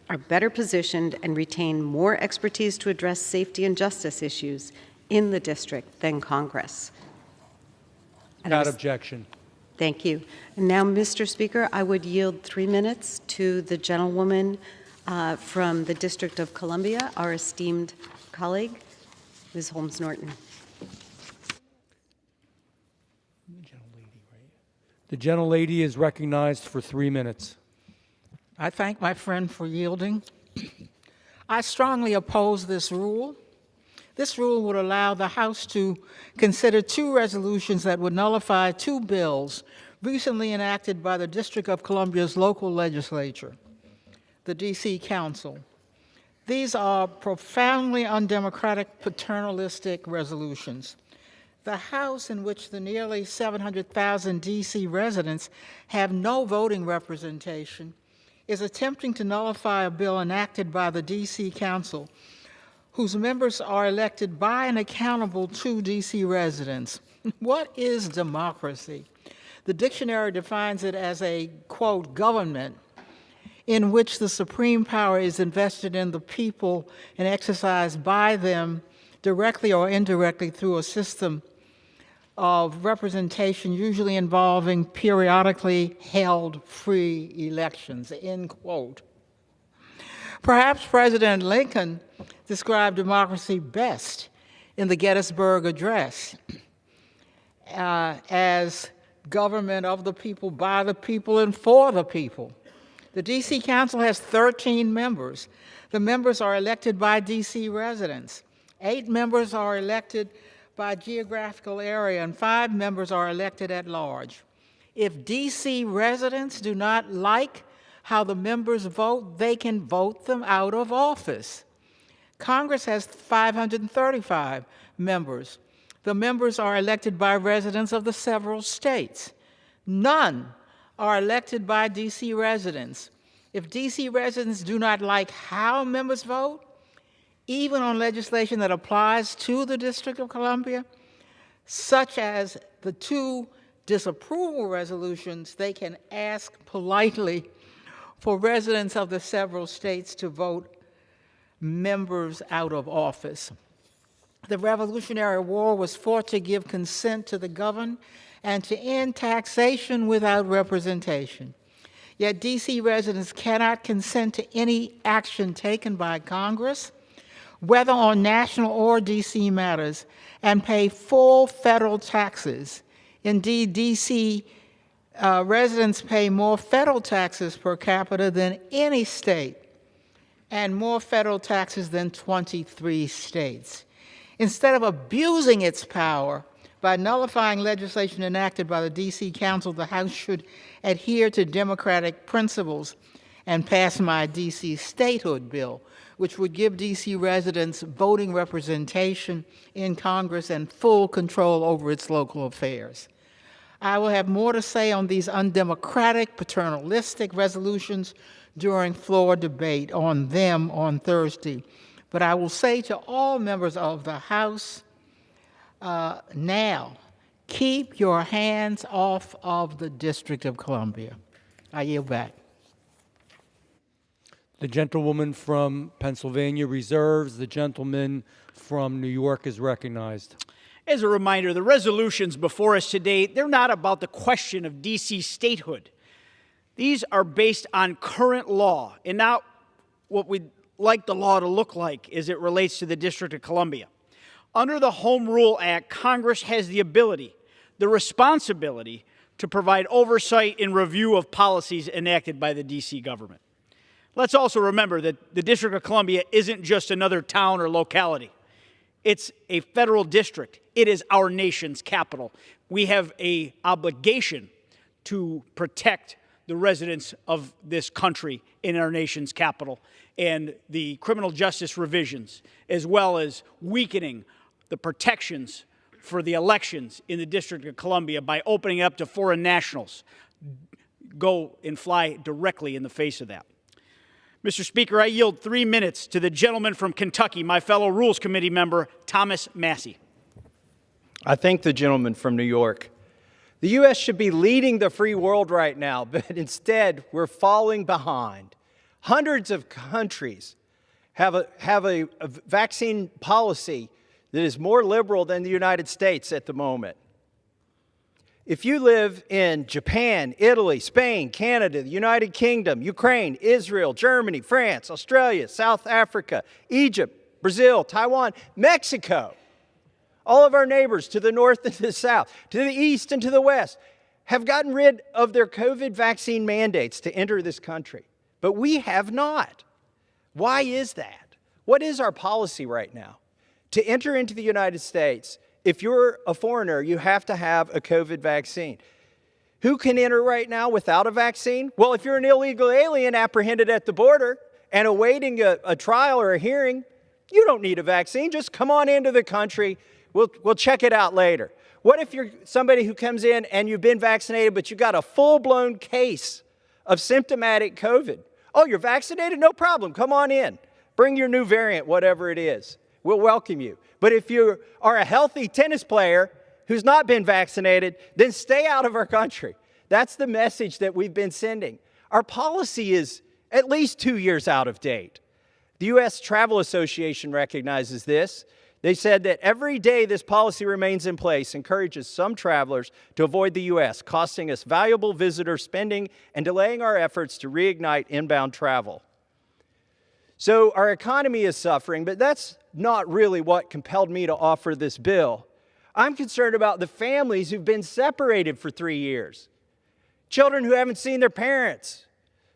are better positioned and retain more expertise to address safety and justice issues in the district than Congress. Without objection. Thank you. And now, Mr. Speaker, I would yield 3 minutes to the gentlewoman from the District of Columbia, our esteemed colleague, Ms. Holmes-Norton. The gentlelady is recognized for 3 minutes. I thank my friend for yielding. I strongly oppose this rule. This rule would allow the House to consider two resolutions that would nullify two bills recently enacted by the District of Columbia's local legislature, the D.C. Council. These are profoundly undemocratic, paternalistic resolutions. The House, in which the nearly 700,000 D.C. residents have no voting representation, is attempting to nullify a bill enacted by the D.C. Council, whose members are elected by and accountable to D.C. residents. What is democracy? The dictionary defines it as a, quote, government in which the supreme power is invested in the people and exercised by them directly or indirectly through a system of representation, usually involving periodically held free elections, end quote. Perhaps President Lincoln described democracy best in the Gettysburg Address as government of the people, by the people, and for the people. The D.C. Council has 13 members. The members are elected by D.C. residents. 8 members are elected by geographical area, and 5 members are elected at large. If D.C. residents do not like how the members vote, they can vote them out of office. Congress has 535 members. The members are elected by residents of the several states. None are elected by D.C. residents. If D.C. residents do not like how members vote, even on legislation that applies to the District of Columbia, such as the 2 disapproval resolutions, they can ask politely for residents of the several states to vote members out of office. The Revolutionary War was fought to give consent to the governed and to end taxation without representation. Yet D.C. residents cannot consent to any action taken by Congress, whether on national or D.C. matters, and pay full federal taxes. Indeed, D.C. residents pay more federal taxes per capita than any state, and more federal taxes than 23 states. Instead of abusing its power by nullifying legislation enacted by the D.C. Council, the House should adhere to democratic principles and pass my D.C. statehood bill, which would give D.C. residents voting representation in Congress and full control over its local affairs. I will have more to say on these undemocratic, paternalistic resolutions during floor debate on them on Thursday. But I will say to all members of the House now, keep your hands off of the District of Columbia. I yield back. The gentlewoman from Pennsylvania reserves. The gentleman from New York is recognized. As a reminder, the resolutions before us today, they're not about the question of D.C. statehood. These are based on current law and not what we'd like the law to look like as it relates to the District of Columbia. Under the Home Rule Act, Congress has the ability, the responsibility, to provide oversight and review of policies enacted by the D.C. government. Let's also remember that the District of Columbia isn't just another town or locality. It's a federal district. It is our nation's capital. We have an obligation to protect the residents of this country in our nation's capital, and the criminal justice revisions, as well as weakening the protections for the elections in the District of Columbia by opening up to foreign nationals, go and fly directly in the face of that. Mr. Speaker, I yield 3 minutes to the gentleman from Kentucky, my fellow Rules Committee member, Thomas Massey. I thank the gentleman from New York. The U.S. should be leading the free world right now, but instead we're falling behind. Hundreds of countries have a vaccine policy that is more liberal than the United States at the moment. If you live in Japan, Italy, Spain, Canada, the United Kingdom, Ukraine, Israel, Germany, France, Australia, South Africa, Egypt, Brazil, Taiwan, Mexico, all of our neighbors to the north and to the south, to the east and to the west, have gotten rid of their COVID vaccine mandates to enter this country. But we have not. Why is that? What is our policy right now? To enter into the United States, if you're a foreigner, you have to have a COVID vaccine. Who can enter right now without a vaccine? Well, if you're an illegal alien apprehended at the border and awaiting a trial or a hearing, you don't need a vaccine. Just come on into the country. We'll check it out later. What if you're somebody who comes in and you've been vaccinated, but you got a full-blown case of symptomatic COVID? Oh, you're vaccinated? No problem. Come on in. Bring your new variant, whatever it is. We'll welcome you. But if you are a healthy tennis player who's not been vaccinated, then stay out of our country. That's the message that we've been sending. Our policy is at least 2 years out of date. The U.S. Travel Association recognizes this. They said that every day this policy remains in place encourages some travelers to avoid the U.S., costing us valuable visitor spending and delaying our efforts to reignite inbound travel. So our economy is suffering, but that's not really what compelled me to offer this bill. I'm concerned about the families who've been separated for 3 years, children who haven't seen their parents,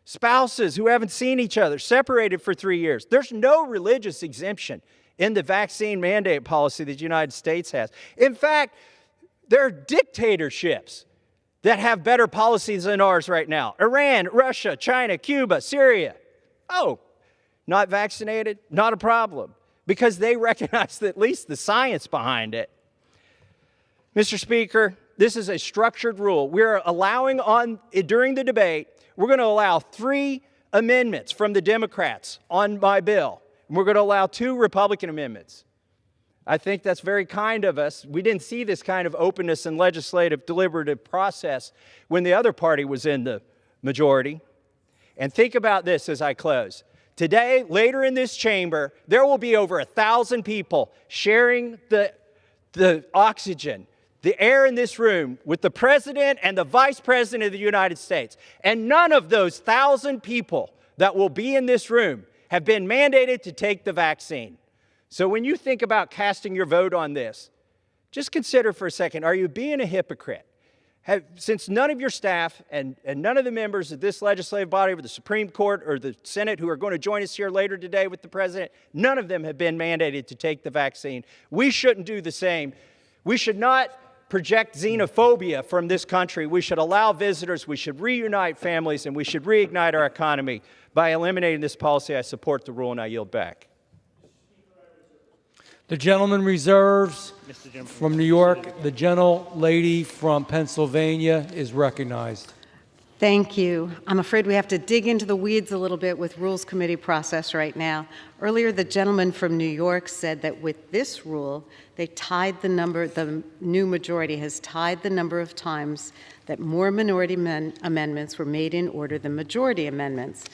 spouses who haven't seen each other, separated for 3 years. There's no religious exemption in the vaccine mandate policy that the United States has. In fact, there are dictatorships that have better policies than ours right now. Iran, Russia, China, Cuba, Syria. Oh, not vaccinated? Not a problem, because they recognize at least the science behind it. Mr. Speaker, this is a structured rule. We're allowing during the debate, we're going to allow 3 amendments from the Democrats on my bill. And we're going to allow 2 Republican amendments. I think that's very kind of us. We didn't see this kind of openness and legislative deliberative process when the other party was in the majority. And think about this as I close. Today, later in this chamber, there will be over 1,000 people sharing the oxygen, the air in this room with the President and the Vice President of the United States. And none of those 1,000 people that will be in this room have been mandated to take the vaccine. So when you think about casting your vote on this, just consider for a second, are you being a hypocrite? Since none of your staff and none of the members of this legislative body or the Supreme Court or the Senate who are going to join us here later today with the President, none of them have been mandated to take the vaccine. We shouldn't do the same. We should not project xenophobia from this country. We should allow visitors, we should reunite families, and we should reignite our economy by eliminating this policy. I support the rule, and I yield back. The gentleman reserves from New York. The gentlelady from Pennsylvania is recognized. Thank you. I'm afraid we have to dig into the weeds a little bit with Rules Committee process right now. Earlier, the gentleman from New York said that with this rule, they tied the number, the new majority has tied the number of times that more minority amendments were made in order than majority amendments.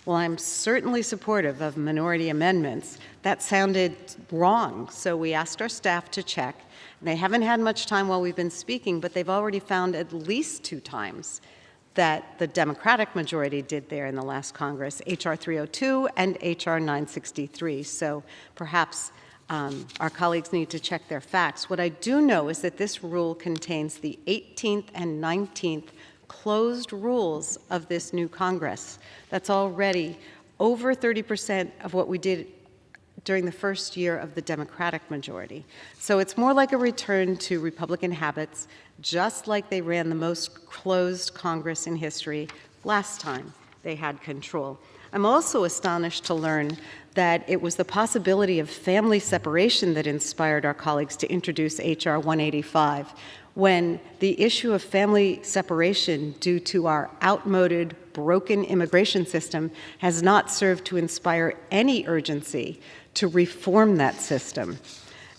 Well, I'm certainly supportive of minority amendments. That sounded wrong, so we asked our staff to check. They haven't had much time while we've been speaking, but they've already found at least 2 times that the Democratic majority did there in the last Congress, H.R. 302 and H.R. 963. So perhaps our colleagues need to check their facts. What I do know is that this rule contains the 18th and 19th closed rules of this new Congress. That's already over 30% of what we did during the first year of the Democratic majority. So it's more like a return to Republican habits, just like they ran the most closed Congress in history last time they had control. I'm also astonished to learn that it was the possibility of family separation that inspired our colleagues to introduce H.R. 185, when the issue of family separation due to our outmoded, broken immigration system has not served to inspire any urgency to reform that system.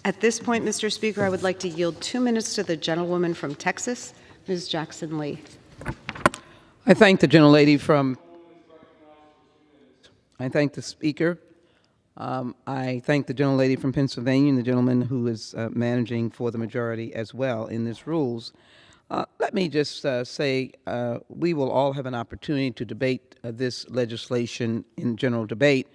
At this point, Mr. Speaker, I would like to yield 2 minutes to the gentlewoman from Texas, Ms. Jackson Lee. I thank the gentlelady from, I thank the Speaker. I thank the gentlelady from Pennsylvania and the gentleman who is managing for the majority as well in this rules. Let me just say we will all have an opportunity to debate this legislation in general debate,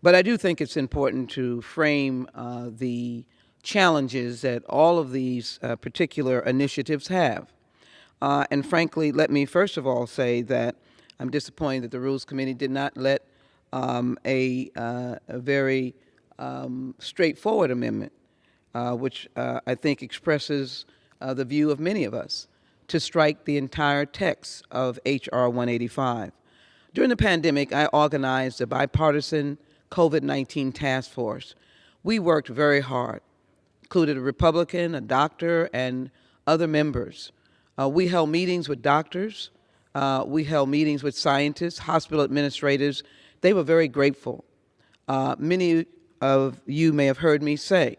but I do think it's important to frame the challenges that all of these particular initiatives have. And frankly, let me first of all say that I'm disappointed that the Rules Committee did not let a very straightforward amendment, which I think expresses the view of many of us, to strike the entire text of H.R. 185. During the pandemic, I organized a bipartisan COVID-19 task force. We worked very hard, included a Republican, a doctor, and other members. We held meetings with doctors. We held meetings with scientists, hospital administrators. They were very grateful. Many of you may have heard me say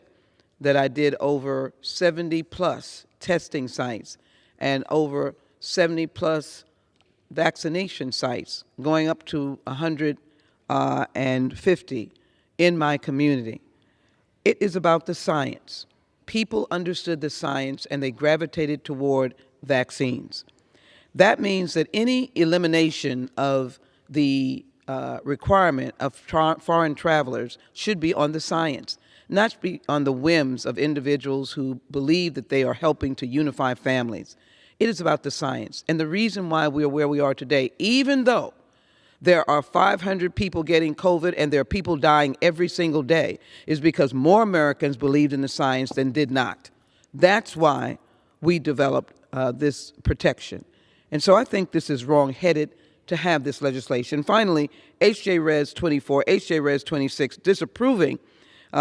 that I did over 70+ testing sites and over 70+ vaccination sites, going up to 150 in my community. It is about the science. People understood the science and they gravitated toward vaccines. That means that any elimination of the requirement of foreign travelers should be on the science, not be on the whims of individuals who believe that they are helping to unify families. It is about the science. And the reason why we are where we are today, even though there are 500 people getting COVID and there are people dying every single day, is because more Americans believed in the science than did not. That's why we developed this protection. And so I think this is wrong-headed to have this legislation. Finally, H.J. Res. 24, H.J. Res. 26, disapproving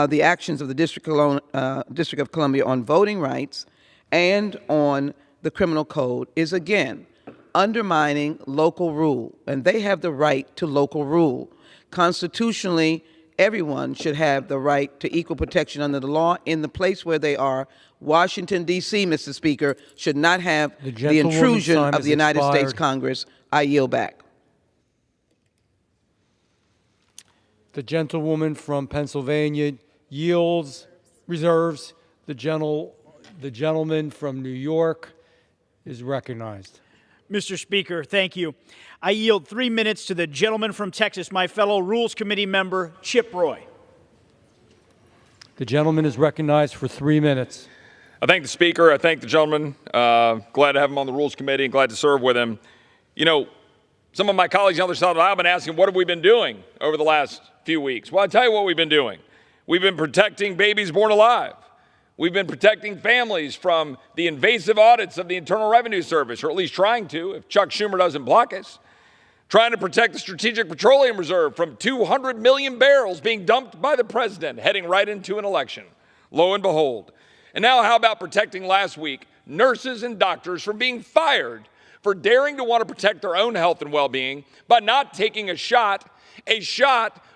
the actions of the District of Columbia on voting rights and on the criminal code is, again, undermining local rule, and they have the right to local rule. Constitutionally, everyone should have the right to equal protection under the law in the place where they are. Washington, D.C., Mr. Speaker, should not have the intrusion of the United States Congress. I yield back. The gentlewoman from Pennsylvania yields, reserves. The gentleman from New York is recognized. Mr. Speaker, thank you. I yield 3 minutes to the gentleman from Texas, my fellow Rules Committee member, Chip Roy. The gentleman is recognized for 3 minutes. I thank the Speaker. I thank the gentleman. Glad to have him on the Rules Committee and glad to serve with him. You know, some of my colleagues on the other side of the aisle have been asking, what have we been doing over the last few weeks? Well, I'll tell you what we've been doing. We've been protecting babies born alive. We've been protecting families from the invasive audits of the Internal Revenue Service, or at least trying to, if Chuck Schumer doesn't block us. Trying to protect the Strategic Petroleum Reserve from 200 million barrels being dumped by the president, heading right into an election. Lo and behold. And now how about protecting last week nurses and doctors from being fired for daring to want to protect their own health and well-being by not taking a shot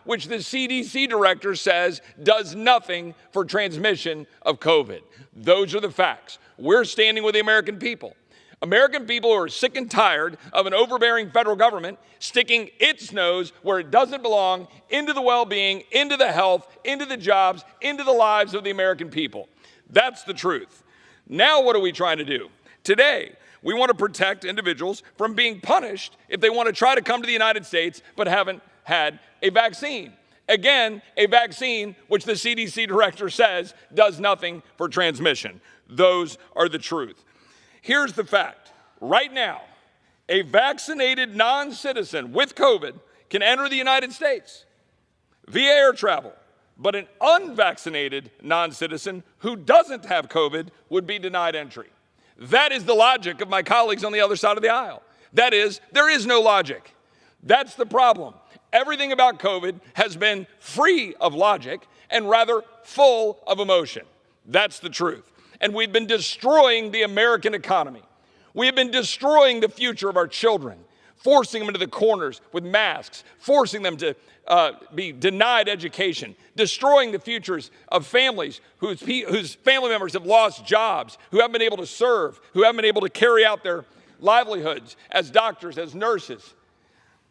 which the CDC director says does nothing for transmission of COVID. Those are the facts. We're standing with the American people. American people who are sick and tired of an overbearing federal government sticking its nose where it doesn't belong, into the well-being, into the health, into the jobs, into the lives of the American people. That's the truth. Now what are we trying to do? Today, we want to protect individuals from being punished if they want to try to come to the United States but haven't had a vaccine. Again, a vaccine which the CDC director says does nothing for transmission. Those are the truth. Here's the fact. Right now, a vaccinated non-citizen with COVID can enter the United States via air travel, but an unvaccinated non-citizen who doesn't have COVID would be denied entry. That is the logic of my colleagues on the other side of the aisle. That is, there is no logic. That's the problem. Everything about COVID has been free of logic and rather full of emotion. That's the truth. And we've been destroying the American economy. We have been destroying the future of our children, forcing them into the corners with masks, forcing them to be denied education, destroying the futures of families whose family members have lost jobs, who haven't been able to serve, who haven't been able to carry out their livelihoods as doctors, as nurses,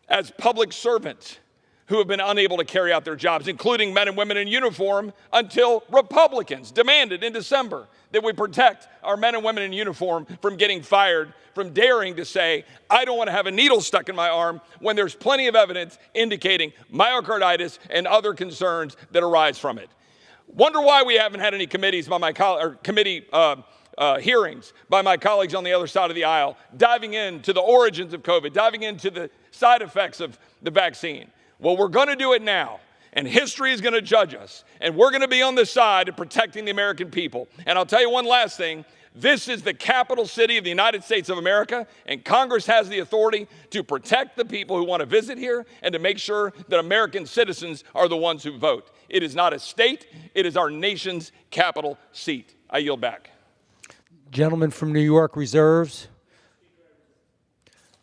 as public servants who have been unable to carry out their jobs, including men and women in uniform, until Republicans demanded in December that we protect our men and women in uniform from getting fired, from daring to say, I don't want to have a needle stuck in my arm when there's plenty of evidence indicating myocarditis and other concerns that arise from it. Wonder why we haven't had any committees by my hearings by my colleagues on the other side of the aisle, diving into the origins of COVID, diving into the side effects of the vaccine. Well, we're going to do it now, and history is going to judge us, and we're going to be on the side of protecting the American people. And I'll tell you one last thing. This is the capital city of the United States of America, and Congress has the authority to protect the people who want to visit here and to make sure that American citizens are the ones who vote. It is not a state. It is our nation's capital seat. I yield back. Gentleman from New York reserves.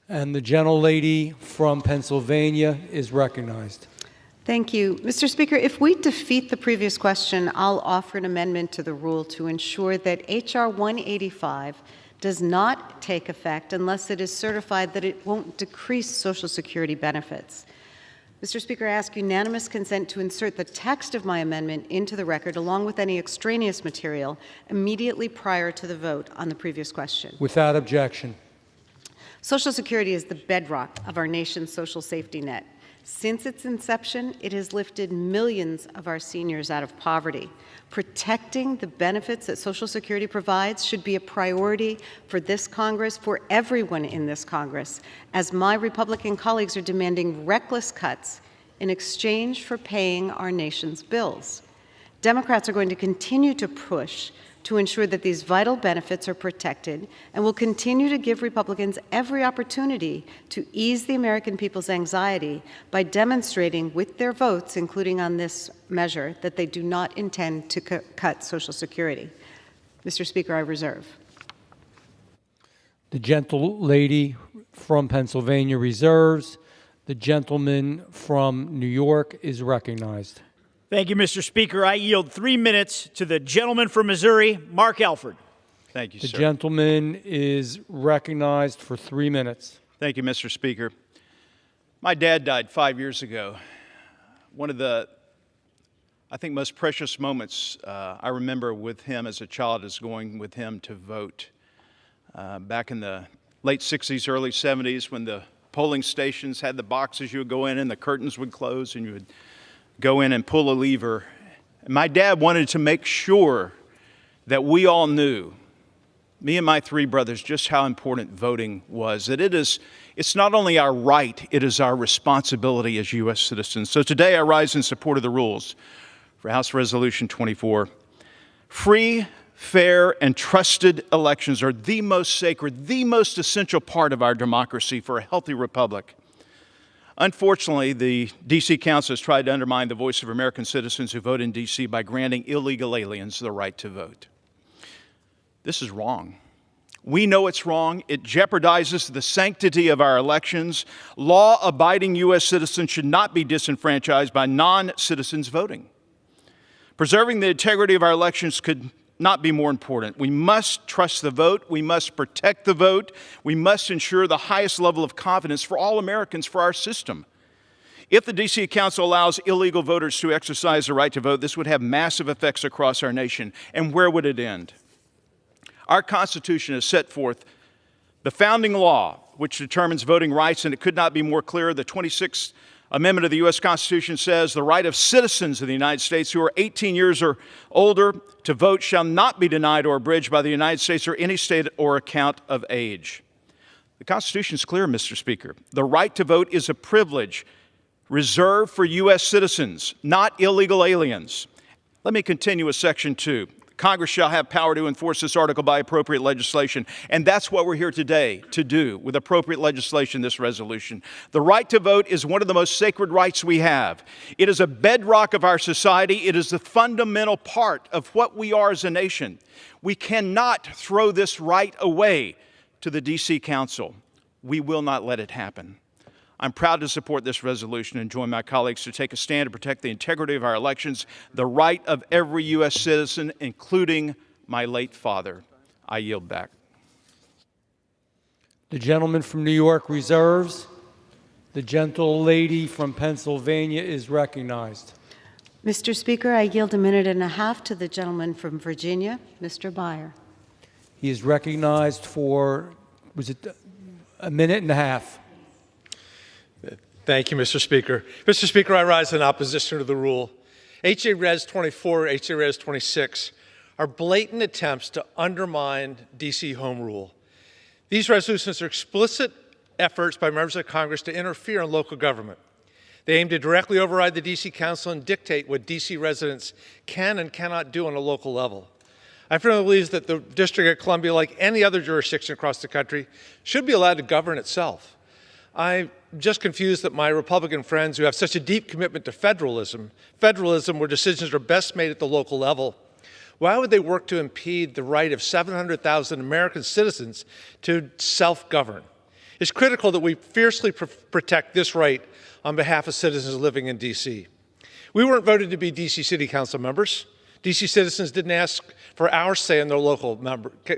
And the gentlelady from Pennsylvania is recognized. Thank you. Mr. Speaker, if we defeat the previous question, I'll offer an amendment to the rule to ensure that H.R. 185 does not take effect unless it is certified that it won't decrease Social Security benefits. Mr. Speaker, I ask unanimous consent to insert the text of my amendment into the record along with any extraneous material immediately prior to the vote on the previous question. Without objection. Social Security is the bedrock of our nation's social safety net. Since its inception, it has lifted millions of our seniors out of poverty. Protecting the benefits that Social Security provides should be a priority for this Congress, for everyone in this Congress, as my Republican colleagues are demanding reckless cuts in exchange for paying our nation's bills. Democrats are going to continue to push to ensure that these vital benefits are protected, and will continue to give Republicans every opportunity to ease the American people's anxiety by demonstrating with their votes, including on this measure, that they do not intend to cut Social Security. Mr. Speaker, I reserve. The gentle lady from Pennsylvania reserves. The gentleman from New York is recognized. Thank you, Mr. Speaker. I yield 3 minutes to the gentleman from Missouri, Mark Alford. Thank you, The sir. gentleman is recognized for 3 minutes. Thank you, Mr. Speaker. My dad died 5 years ago. One of the, I think, most precious moments I remember with him as a child is going with him to vote. Back in the late 60s, early 70s, when the polling stations had the boxes, you would go in and the curtains would close and you would go in and pull a lever. My dad wanted to make sure that we all knew, me and my 3 brothers, just how important voting was, that it's not only our right, it is our responsibility as U.S. citizens. So today I rise in support of the rules for House Resolution 24. Free, fair, and trusted elections are the most sacred, the most essential part of our democracy for a healthy republic. Unfortunately, the D.C. Council has tried to undermine the voice of American citizens who vote in D.C. by granting illegal aliens the right to vote. This is wrong. We know it's wrong. It jeopardizes the sanctity of our elections. Law-abiding U.S. citizens should not be disenfranchised by non-citizens voting. Preserving the integrity of our elections could not be more important. We must trust the vote. We must protect the vote. We must ensure the highest level of confidence for all Americans for our system. If the D.C. Council allows illegal voters to exercise the right to vote, this would have massive effects across our nation. And where would it end? Our Constitution has set forth the founding law, which determines voting rights, and it could not be more clear. The 26th Amendment of the U.S. Constitution says the right of citizens of the United States who are 18 years or older to vote shall not be denied or abridged by the United States or any state or account of age. The Constitution is clear, Mr. Speaker. The right to vote is a privilege reserved for U.S. citizens, not illegal aliens. Let me continue with Section 2. Congress shall have power to enforce this article by appropriate legislation. And that's what we're here today to do with appropriate legislation, this resolution. The right to vote is one of the most sacred rights we have. It is a bedrock of our society. It is the fundamental part of what we are as a nation. We cannot throw this right away to the D.C. Council. We will not let it happen. I'm proud to support this resolution and join my colleagues to take a stand to protect the integrity of our elections, the right of every U.S. citizen, including my late father. I yield back. The gentleman from New York reserves. The gentle lady from Pennsylvania is recognized. Mr. Speaker, I yield 1.5 minutes to the gentleman from Virginia, Mr. Byer. He is recognized for, was it 1.5 minutes? Thank you, Mr. Speaker. Mr. Speaker, I rise in opposition to the rule. H.J. Res 24, H.J. Res 26 are blatant attempts to undermine D.C. home rule. These resolutions are explicit efforts by members of Congress to interfere in local government. They aim to directly override the D.C. Council and dictate what D.C. residents can and cannot do on a local level. I firmly believe that the District of Columbia, like any other jurisdiction across the country, should be allowed to govern itself. I'm just confused that my Republican friends who have such a deep commitment to federalism where decisions are best made at the local level, why would they work to impede the right of 700,000 American citizens to self-govern? It's critical that we fiercely protect this right on behalf of citizens living in D.C. We weren't voted to be D.C. City Council members. D.C. citizens didn't ask for our say in their local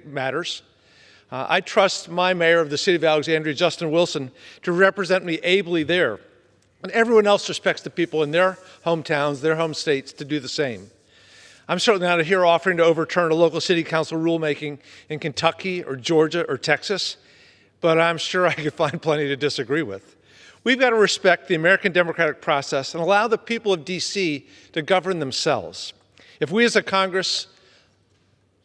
matters. I trust my mayor of the city of Alexandria, Justin Wilson, to represent me ably there. And everyone else respects the people in their hometowns, their home states, to do the same. I'm certainly not here offering to overturn a local city council rulemaking in Kentucky or Georgia or Texas, but I'm sure I could find plenty to disagree with. We've got to respect the American democratic process and allow the people of D.C. to govern themselves. If we as a Congress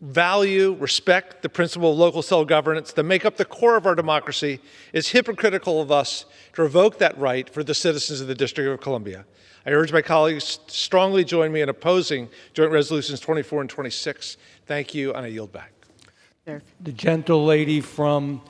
value, respect the principle of local self-governance that make up the core of our democracy, it's hypocritical of us to revoke that right for the citizens of the District of Columbia. I urge my colleagues to strongly join me in opposing Joint Resolutions 24 and 26. Thank you, and I yield back. The gentlelady from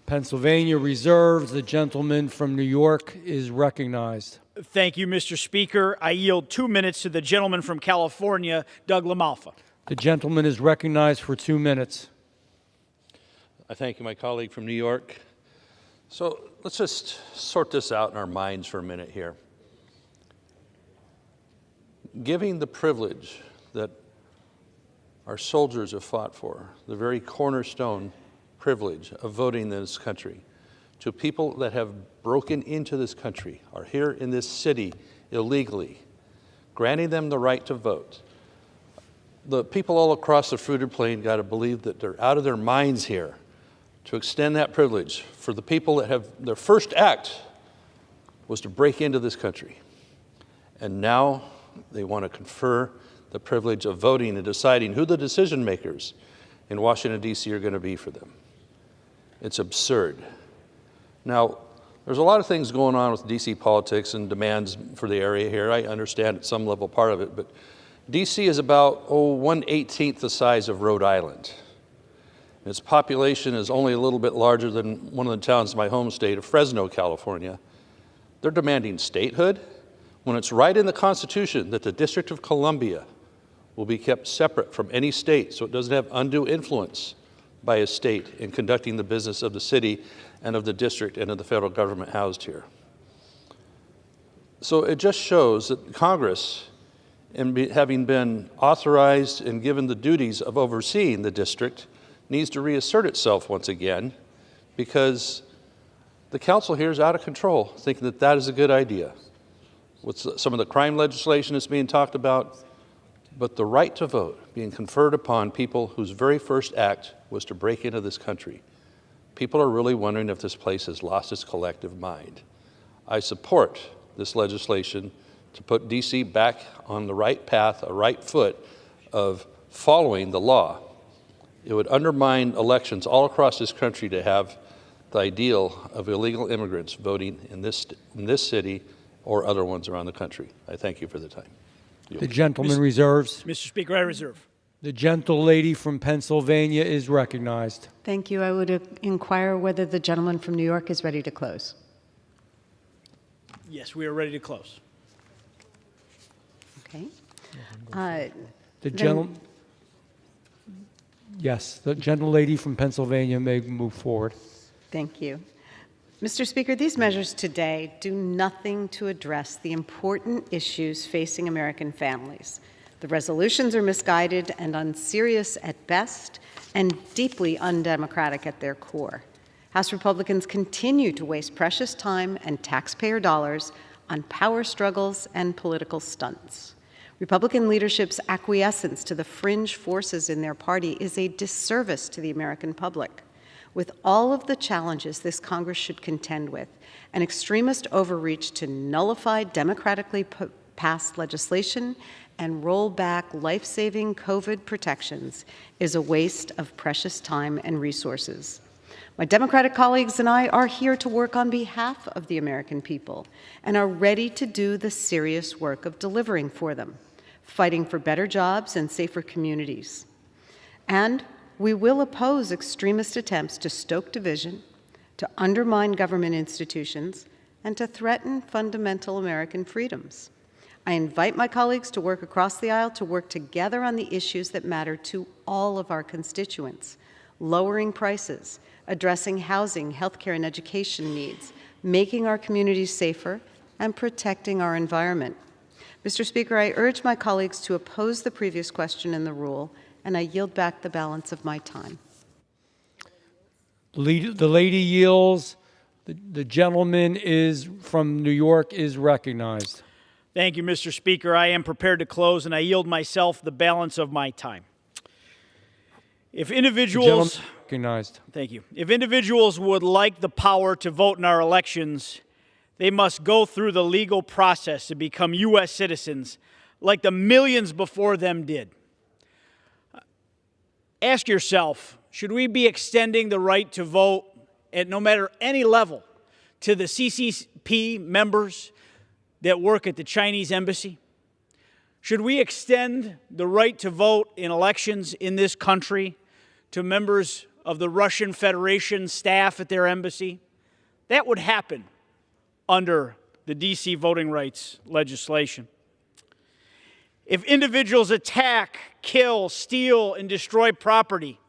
Pennsylvania reserves. The gentleman from New York is recognized. Thank you, Mr. Speaker. I yield 2 minutes to the gentleman from California, Doug LaMalfa. The gentleman is recognized for 2 minutes. I thank you, my colleague from New York. So let's just sort this out in our minds for a minute here. Giving the privilege that our soldiers have fought for, the very cornerstone privilege of voting in this country, to people that have broken into this country, are here in this city illegally, granting them the right to vote. The people all across the fruited plain got to believe that they're out of their minds here to extend that privilege for the people that have, their first act was to break into this country. And now they want to confer the privilege of voting and deciding who the decision makers in Washington, D.C. are going to be for them. It's absurd. Now, there's a lot of things going on with D.C. politics and demands for the area here. I understand at some level part of it, but D.C. is about, 1/18 the size of Rhode Island. Its population is only a little bit larger than one of the towns in my home state of Fresno, California. They're demanding statehood when it's right in the Constitution that the District of Columbia will be kept separate from any state so it doesn't have undue influence by a state in conducting the business of the city and of the district and of the federal government housed here. So it just shows that Congress, having been authorized and given the duties of overseeing the district, needs to reassert itself once again, because the council here is out of control, thinking that that is a good idea. With some of the crime legislation that's being talked about, but the right to vote being conferred upon people whose very first act was to break into this country. People are really wondering if this place has lost its collective mind. I support this legislation to put D.C. back on the right path, a right foot of following the law. It would undermine elections all across this country to have the ideal of illegal immigrants voting in this city or other ones around the country. I thank you for the time. The gentleman reserves. Mr. Speaker, I reserve. The gentlelady from Pennsylvania is recognized. Thank you. I would inquire whether the gentleman from New York is ready to close. Yes, we are ready to close. Okay. The gentleman. Yes, the gentlelady from Pennsylvania may move forward. Thank you. Mr. Speaker, these measures today do nothing to address the important issues facing American families. The resolutions are misguided and unserious at best, and deeply undemocratic at their core. House Republicans continue to waste precious time and taxpayer dollars on power struggles and political stunts. Republican leadership's acquiescence to the fringe forces in their party is a disservice to the American public. With all of the challenges this Congress should contend with, an extremist overreach to nullify democratically passed legislation and roll back life-saving COVID protections is a waste of precious time and resources. My Democratic colleagues and I are here to work on behalf of the American people and are ready to do the serious work of delivering for them, fighting for better jobs and safer communities. And we will oppose extremist attempts to stoke division, to undermine government institutions, and to threaten fundamental American freedoms. I invite my colleagues to work across the aisle to work together on the issues that matter to all of our constituents: lowering prices, addressing housing, healthcare, and education needs, making our communities safer, and protecting our environment. Mr. Speaker, I urge my colleagues to oppose the previous question in the rule, and I yield back the balance of my time. The lady yields. The gentleman from New York is recognized. Thank you, Mr. Speaker. I am prepared to close, and I yield myself the balance of my time. If individuals, recognized. Thank you. If individuals would like the power to vote in our elections, They must go through the legal process to become U.S. citizens like the millions before them did. Ask yourself, should we be extending the right to vote at no matter any level to the CCP members that work at the Chinese embassy? Should we extend the right to vote in elections in this country to members of the Russian Federation staff at their embassy? That would happen under the D.C. voting rights legislation. If individuals attack, kill, steal, and destroy property,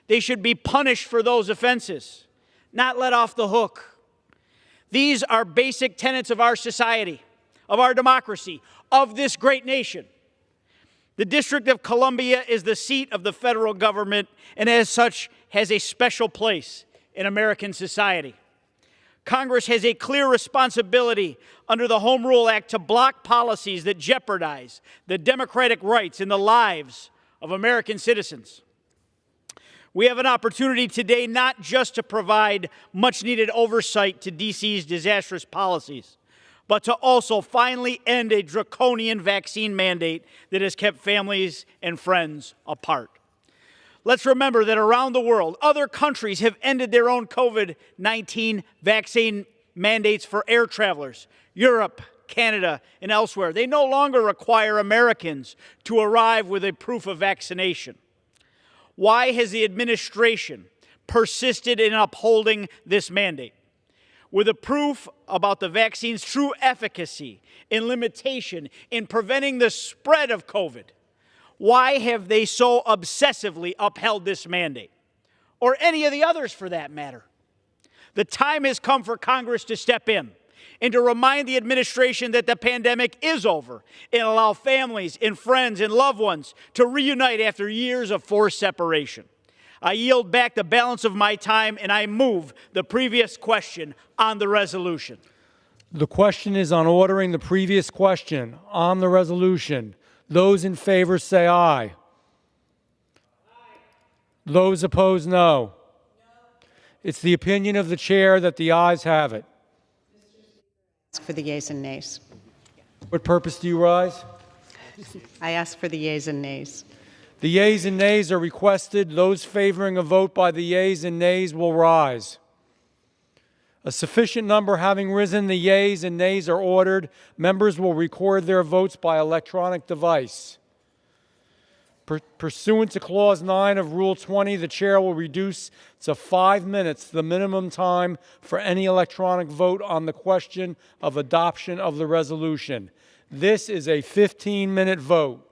they should be punished for those offenses, not let off the hook. These are basic tenets of our society, of our democracy, of this great nation. The District of Columbia is the seat of the federal government and as such has a special place in American society. Congress has a clear responsibility under the Home Rule Act to block policies that jeopardize the democratic rights and the lives of American citizens. We have an opportunity today not just to provide much-needed oversight to D.C.'s disastrous policies, but to also finally end a draconian vaccine mandate that has kept families and friends apart. Let's remember that around the world, other countries have ended their own COVID-19 vaccine mandates for air travelers. Europe, Canada, and elsewhere. They no longer require Americans to arrive with a proof of vaccination. Why has the administration persisted in upholding this mandate? With a proof about the vaccine's true efficacy and limitation in preventing the spread of COVID, why have they so obsessively upheld this mandate? Or any of the others for that matter? The time has come for Congress to step in and to remind the administration that the pandemic is over and allow families and friends and loved ones to reunite after years of forced separation. I yield back the balance of my time and I move the previous question on the resolution. The question is on ordering the previous question on the resolution. Those in favor say aye. Aye. Those opposed, no. It's the opinion of the chair that the ayes have it. Ask for the yeas and nays. What purpose do you rise? I ask for the yeas and nays. The yeas and nays are requested. Those favoring a vote by the yeas and nays will rise. A sufficient number having risen, the yeas and nays are ordered. Members will record their votes by electronic device. Pursuant to Clause 9 of Rule 20, the chair will reduce to 5 minutes the minimum time for any electronic vote on the question of adoption of the resolution. This is a 15-minute vote.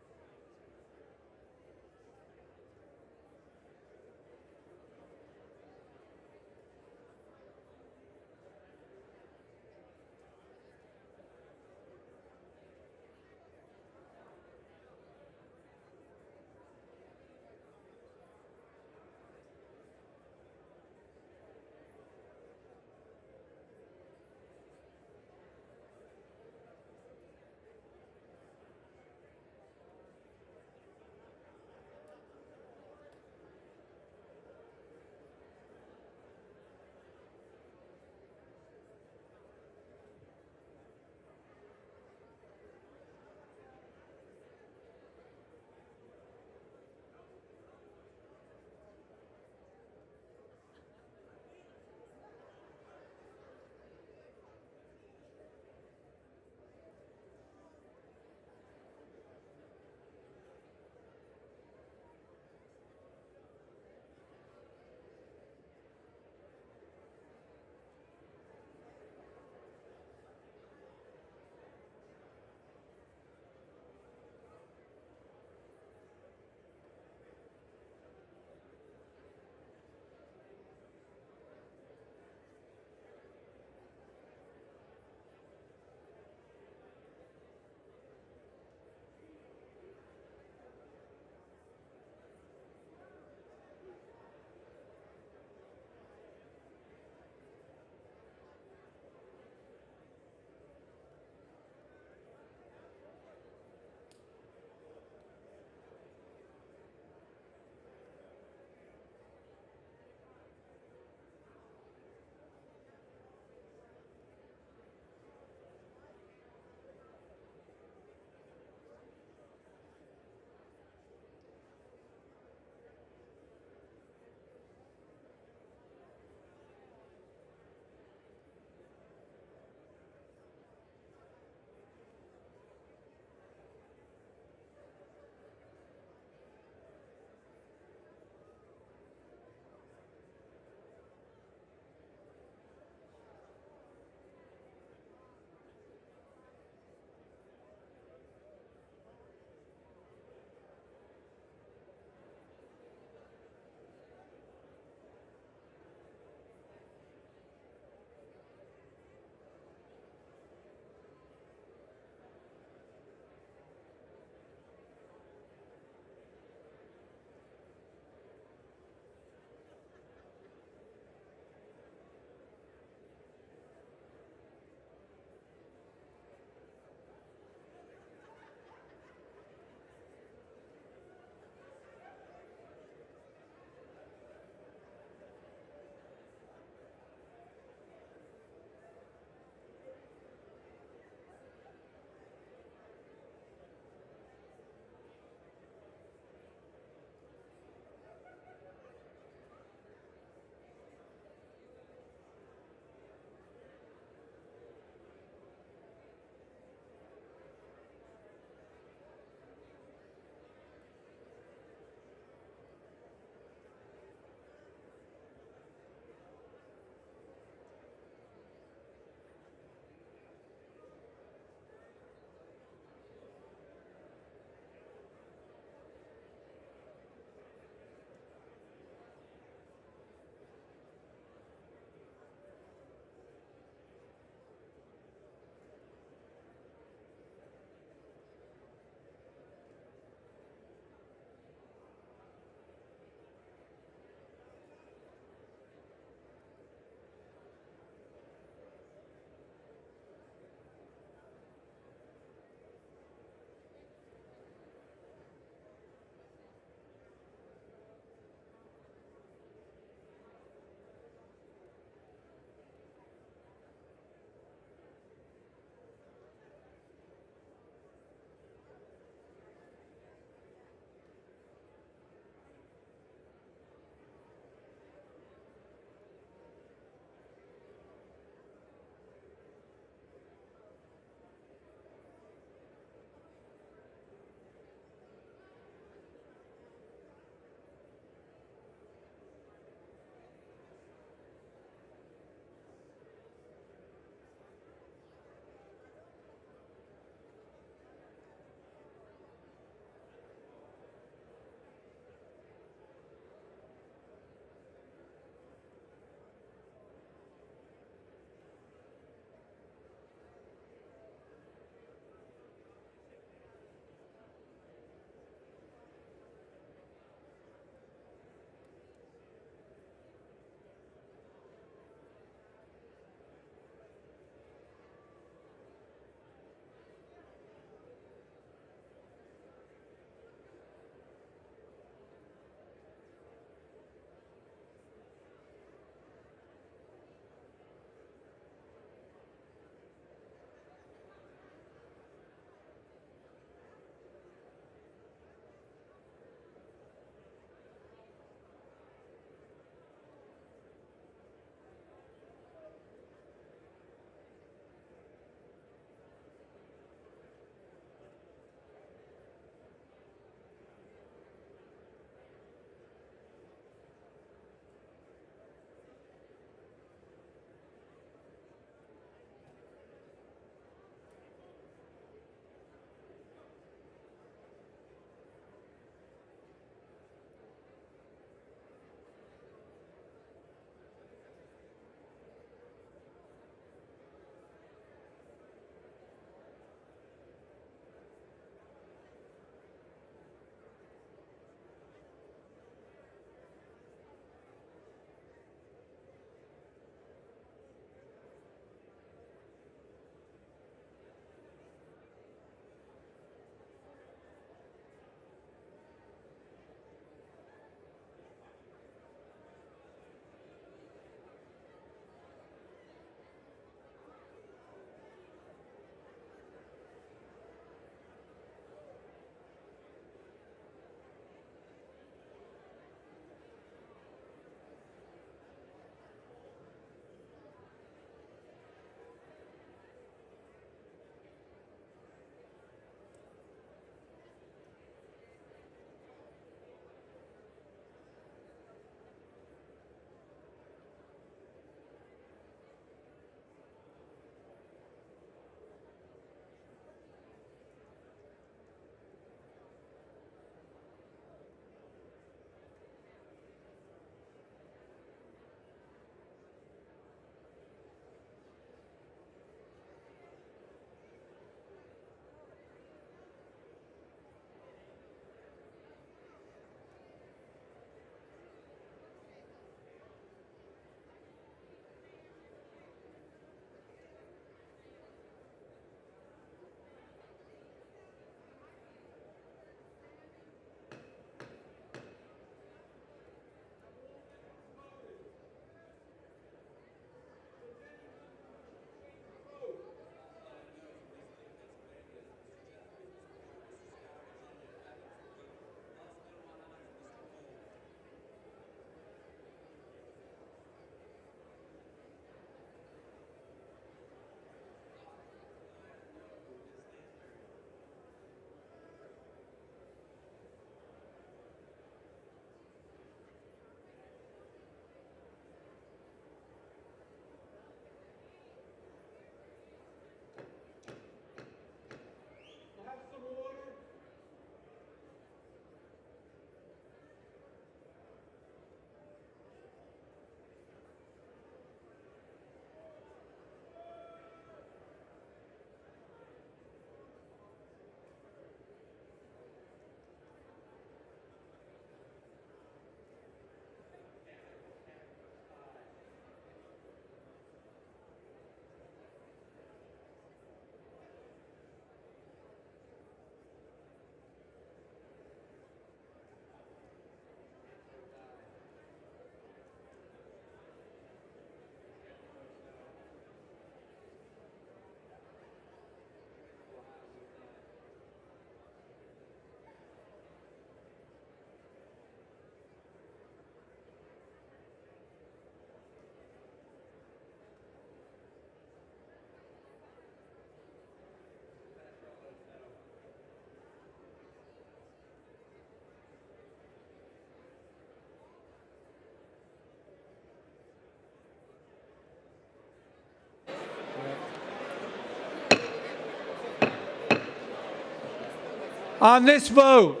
On this vote,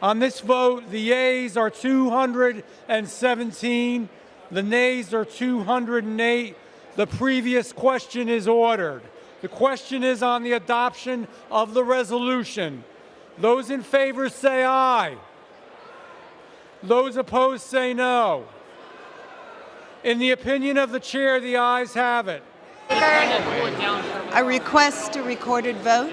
the yeas are 217, the nays are 208. The previous question is ordered. The question is on the adoption of the resolution. Those in favor say aye. Those opposed say no. In the opinion of the chair, the ayes have it. A request to recorded vote.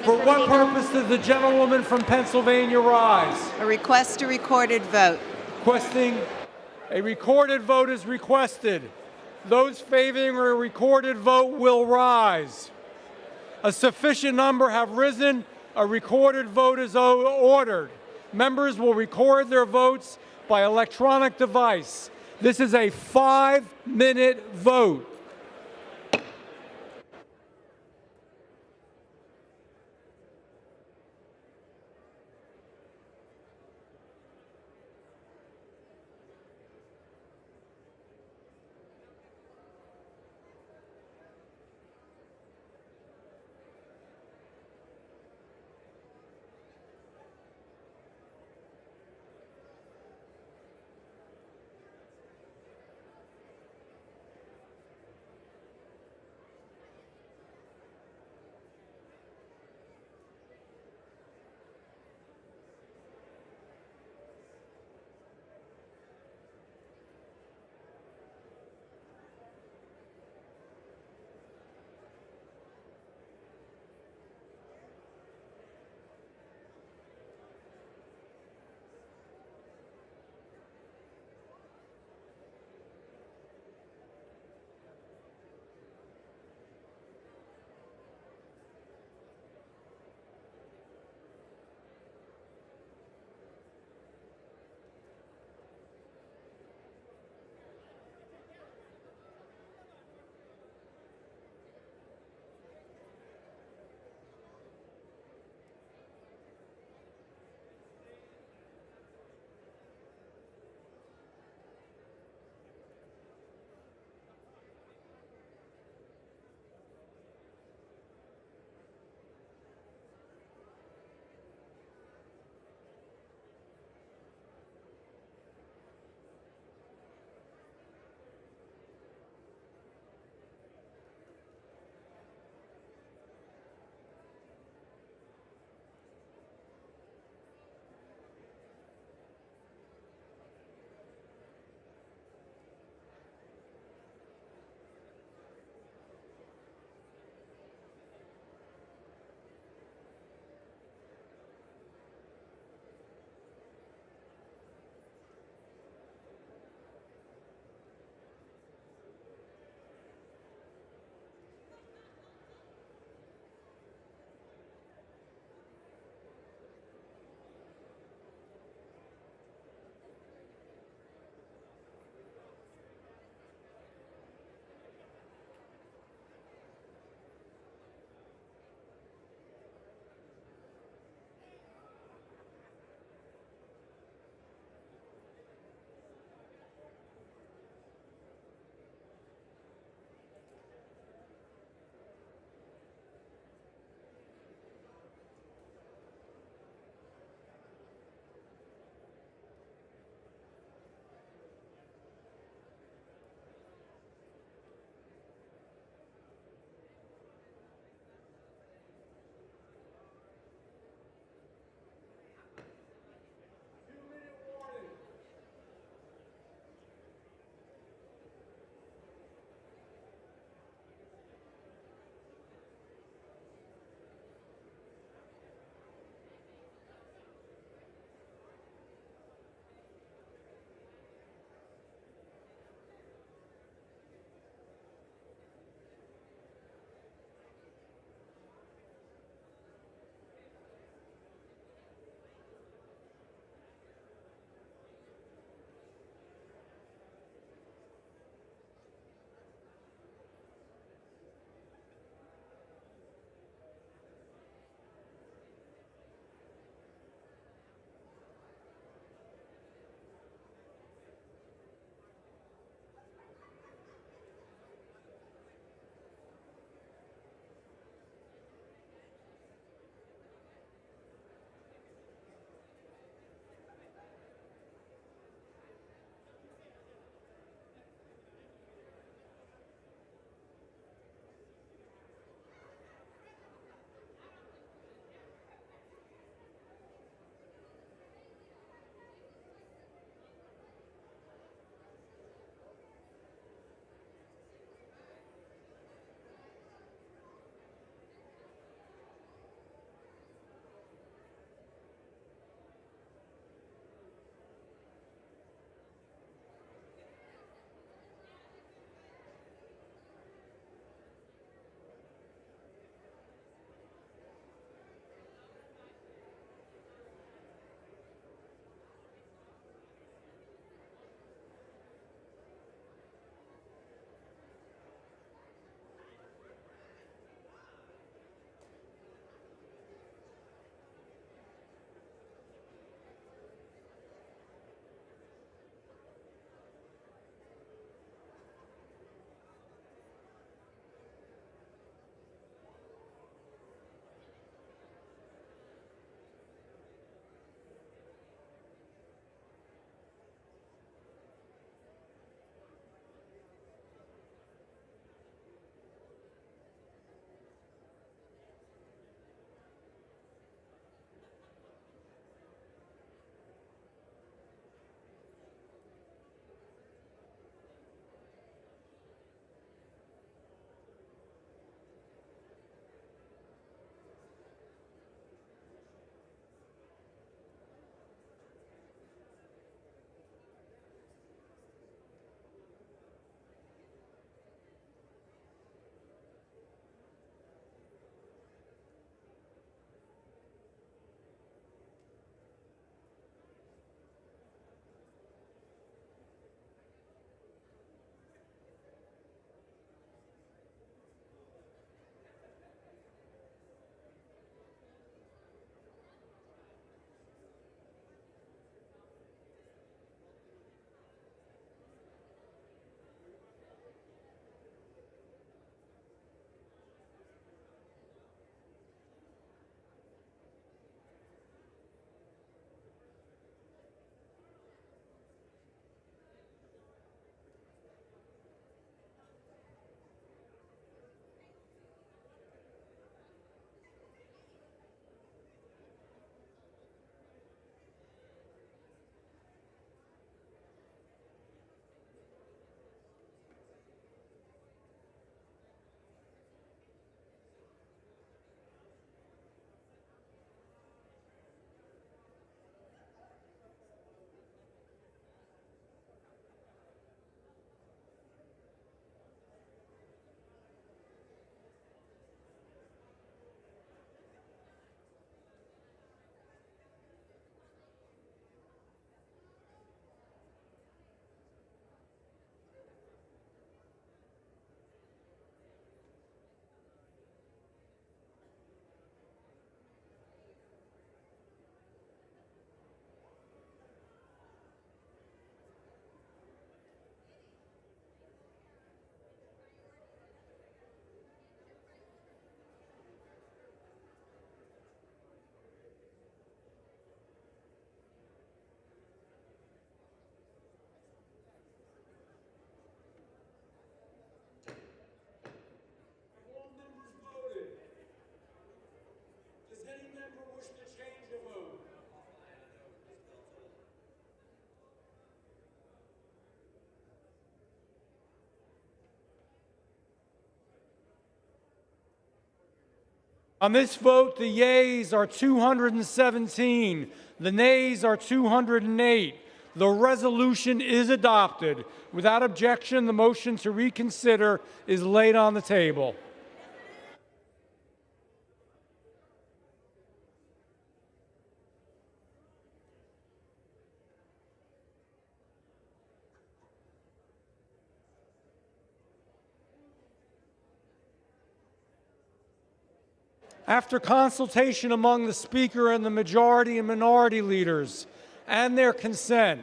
For what purpose does the gentlewoman from Pennsylvania rise? A request to recorded vote. Requesting a recorded vote is requested. Those favoring a recorded vote will rise. A sufficient number have risen. A recorded vote is ordered. Members will record their votes by electronic device. This is a 5-minute vote. On this vote, the yeas are 217, the nays are 208. The resolution is adopted. Without objection, the motion to reconsider is laid on the table. After consultation among the Speaker and the majority and minority leaders and their consent,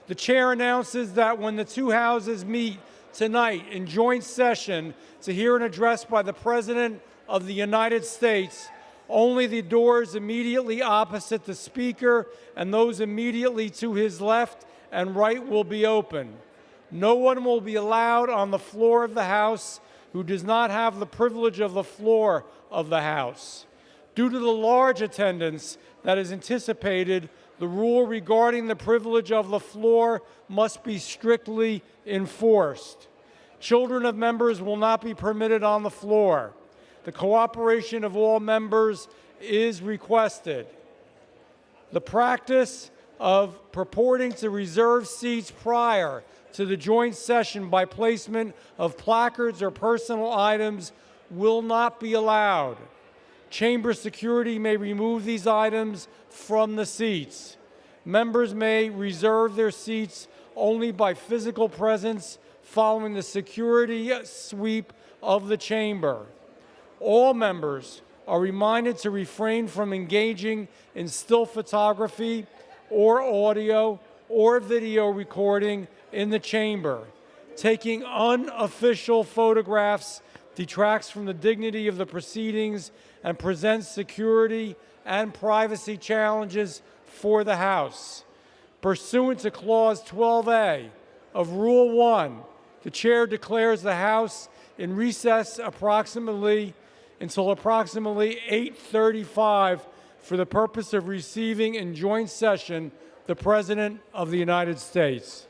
the Chair announces that when the two houses meet tonight in joint session to hear an address by the President of the United States, only the doors immediately opposite the Speaker and those immediately to his left and right will be open. No one will be allowed on the floor of the House who does not have the privilege of the floor of the House. Due to the large attendance that is anticipated, the rule regarding the privilege of the floor must be strictly enforced. Children of members will not be permitted on the floor. The cooperation of all members is requested. The practice of purporting to reserve seats prior to the joint session by placement of placards or personal items will not be allowed. Chamber security may remove these items from the seats. Members may reserve their seats only by physical presence following the security sweep of the chamber. All members are reminded to refrain from engaging in still photography or audio or video recording in the chamber. Taking unofficial photographs detracts from the dignity of the proceedings and presents security and privacy challenges for the House. Pursuant to Clause 12A of Rule 1, the Chair declares the House in recess until approximately 8:35 for the purpose of receiving in joint session the President of the United States.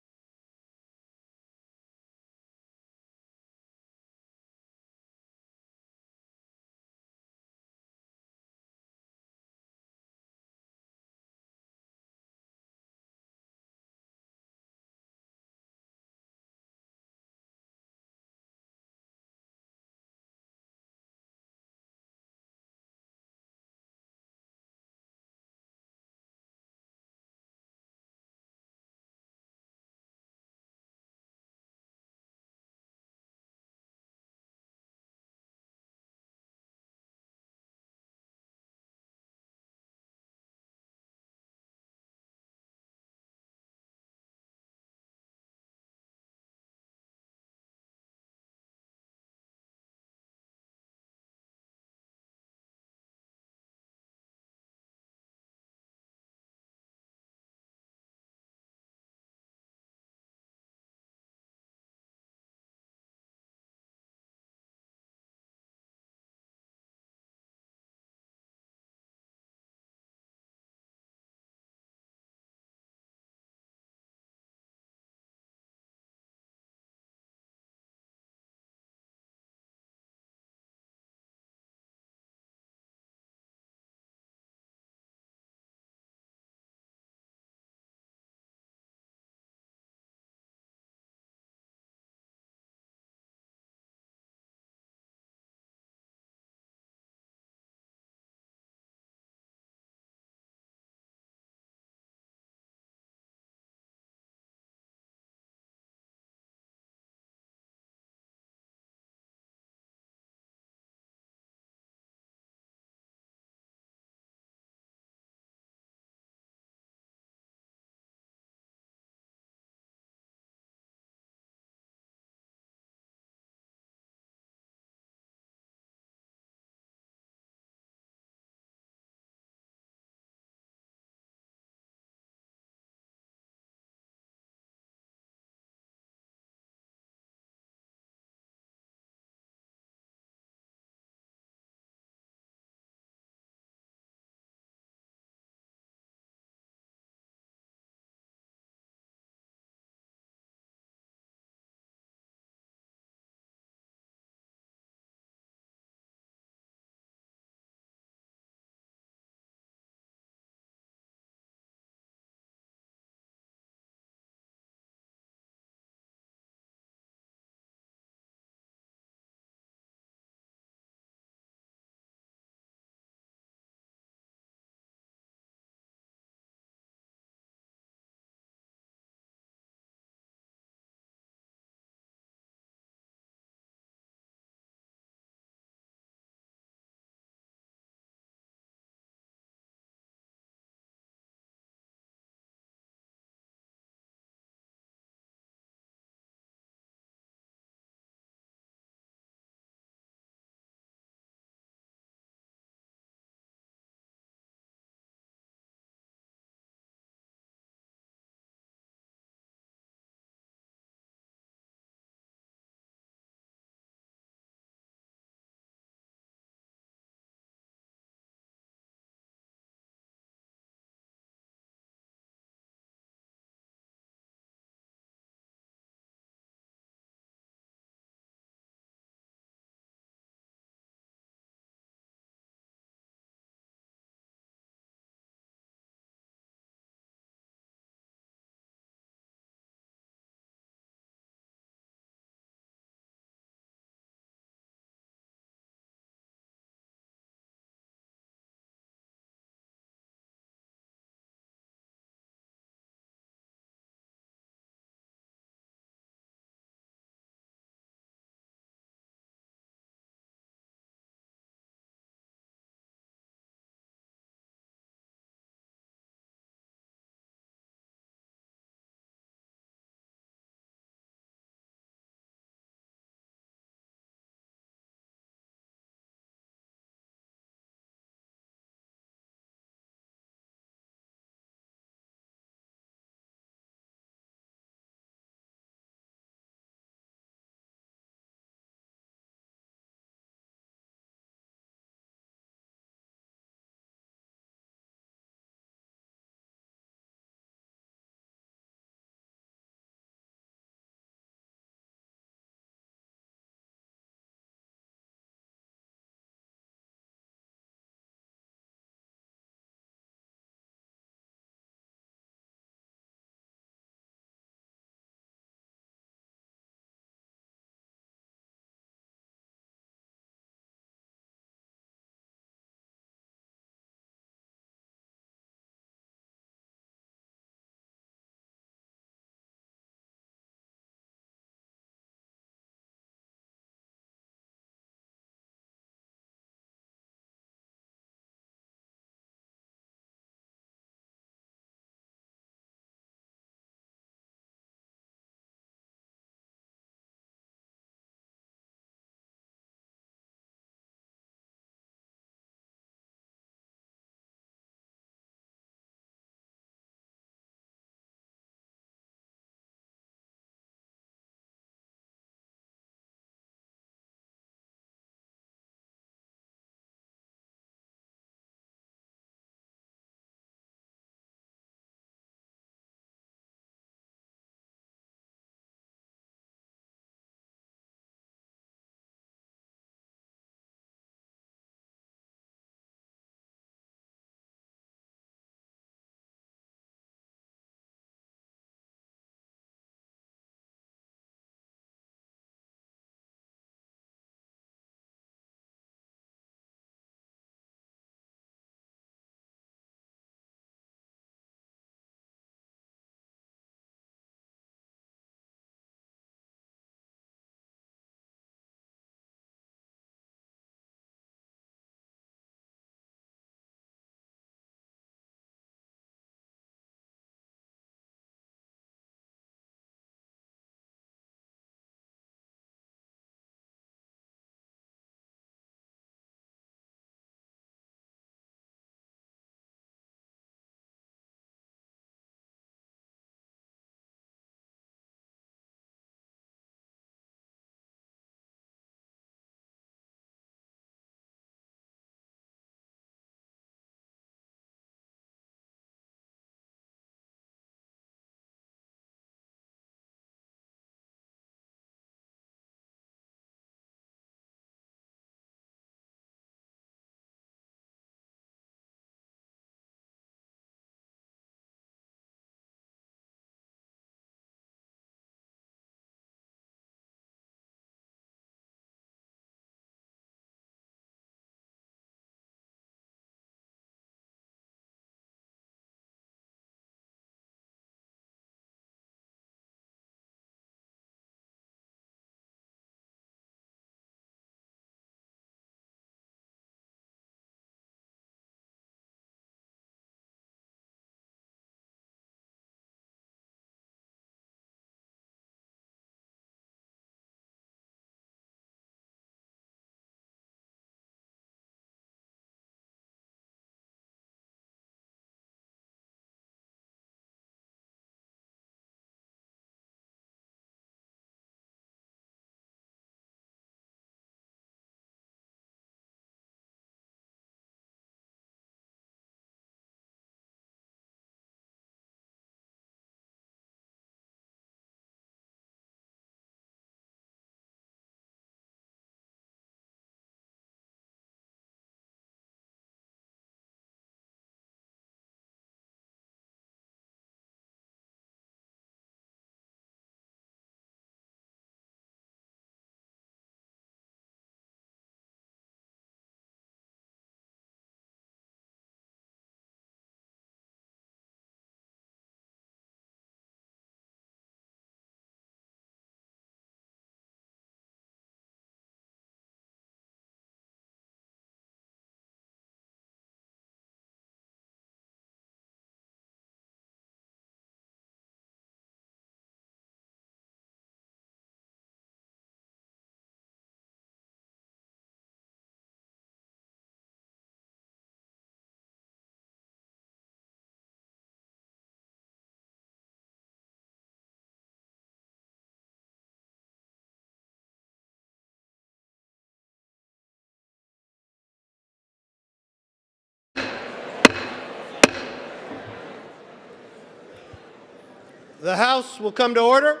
The House will come to order.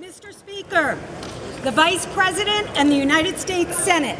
Mr. Speaker, the Vice President and the United States Senate.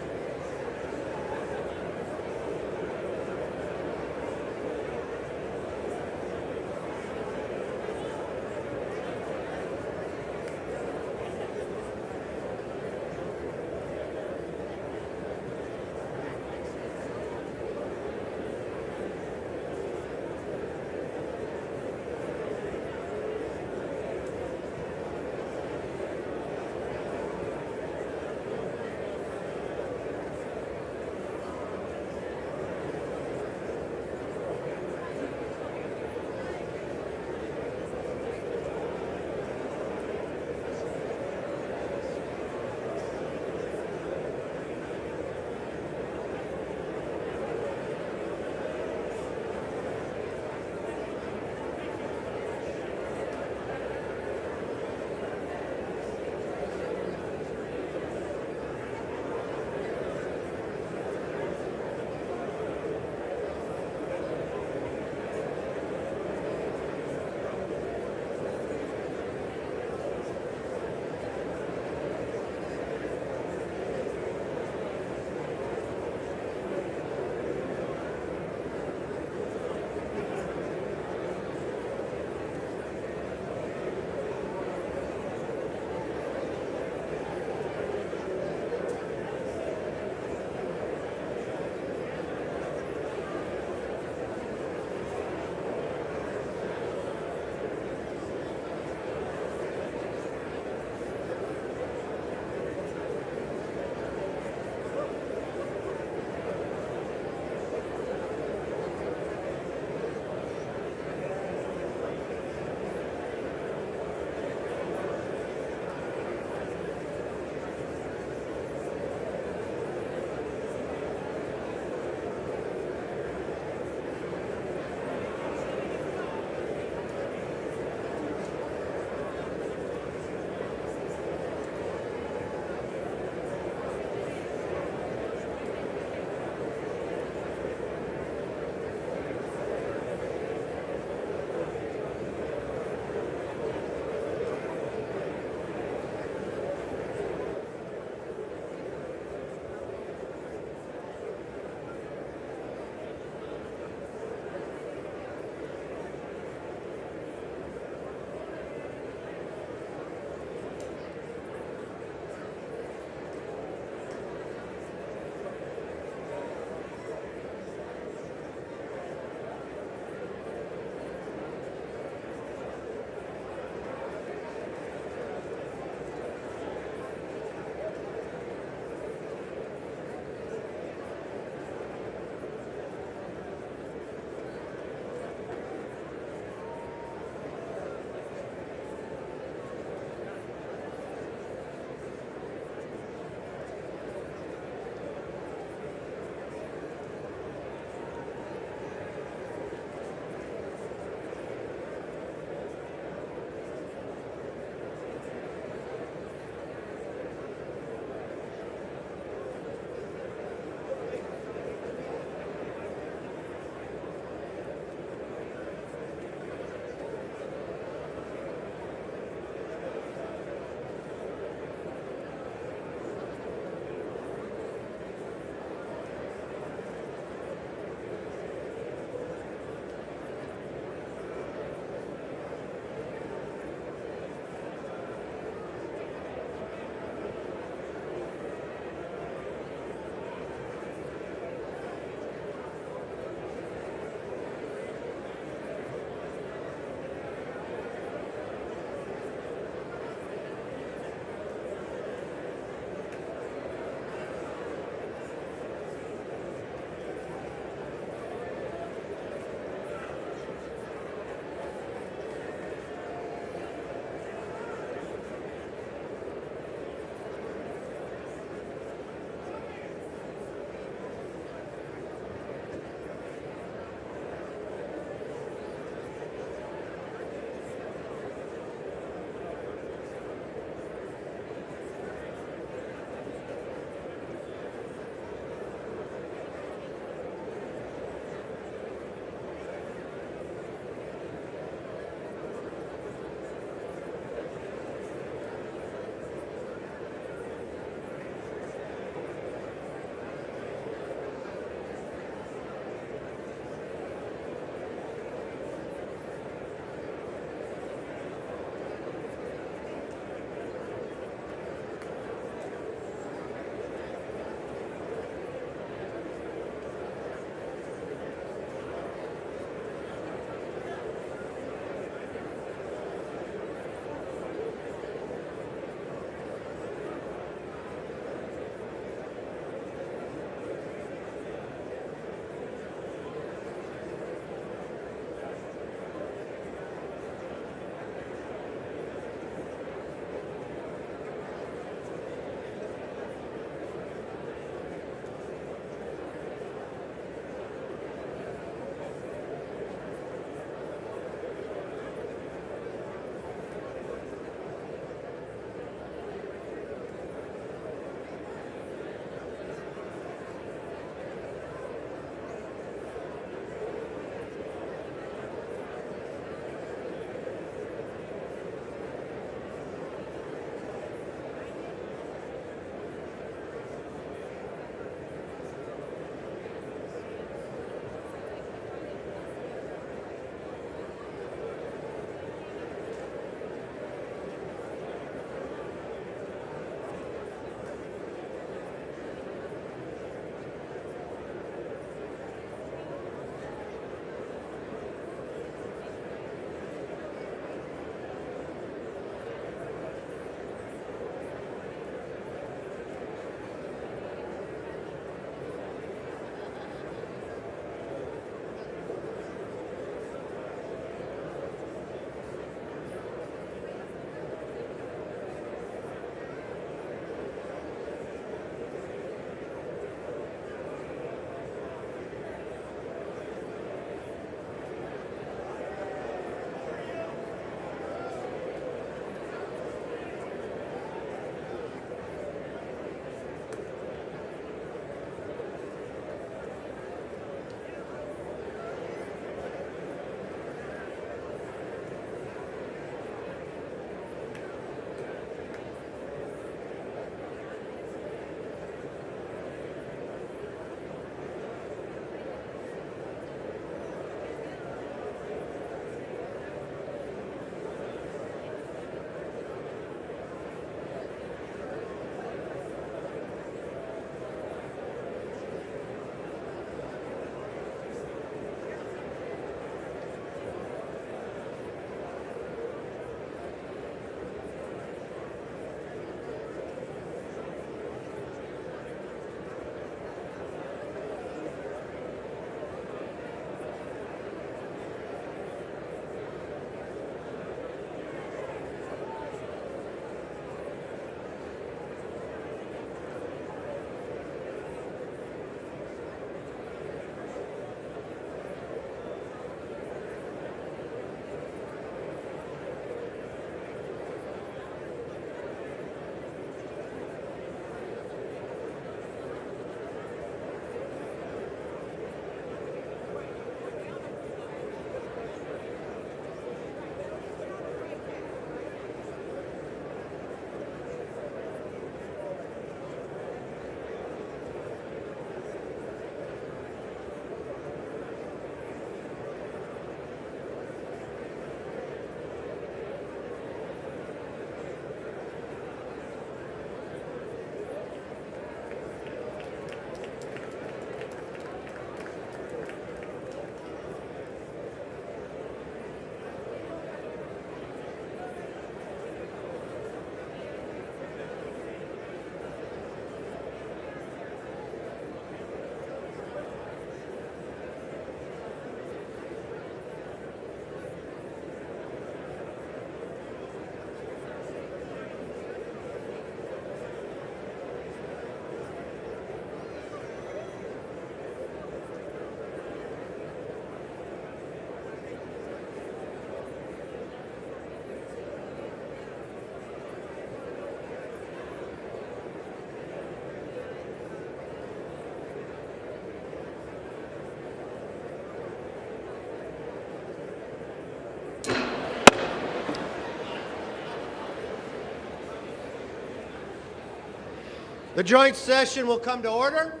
The joint session will come to order.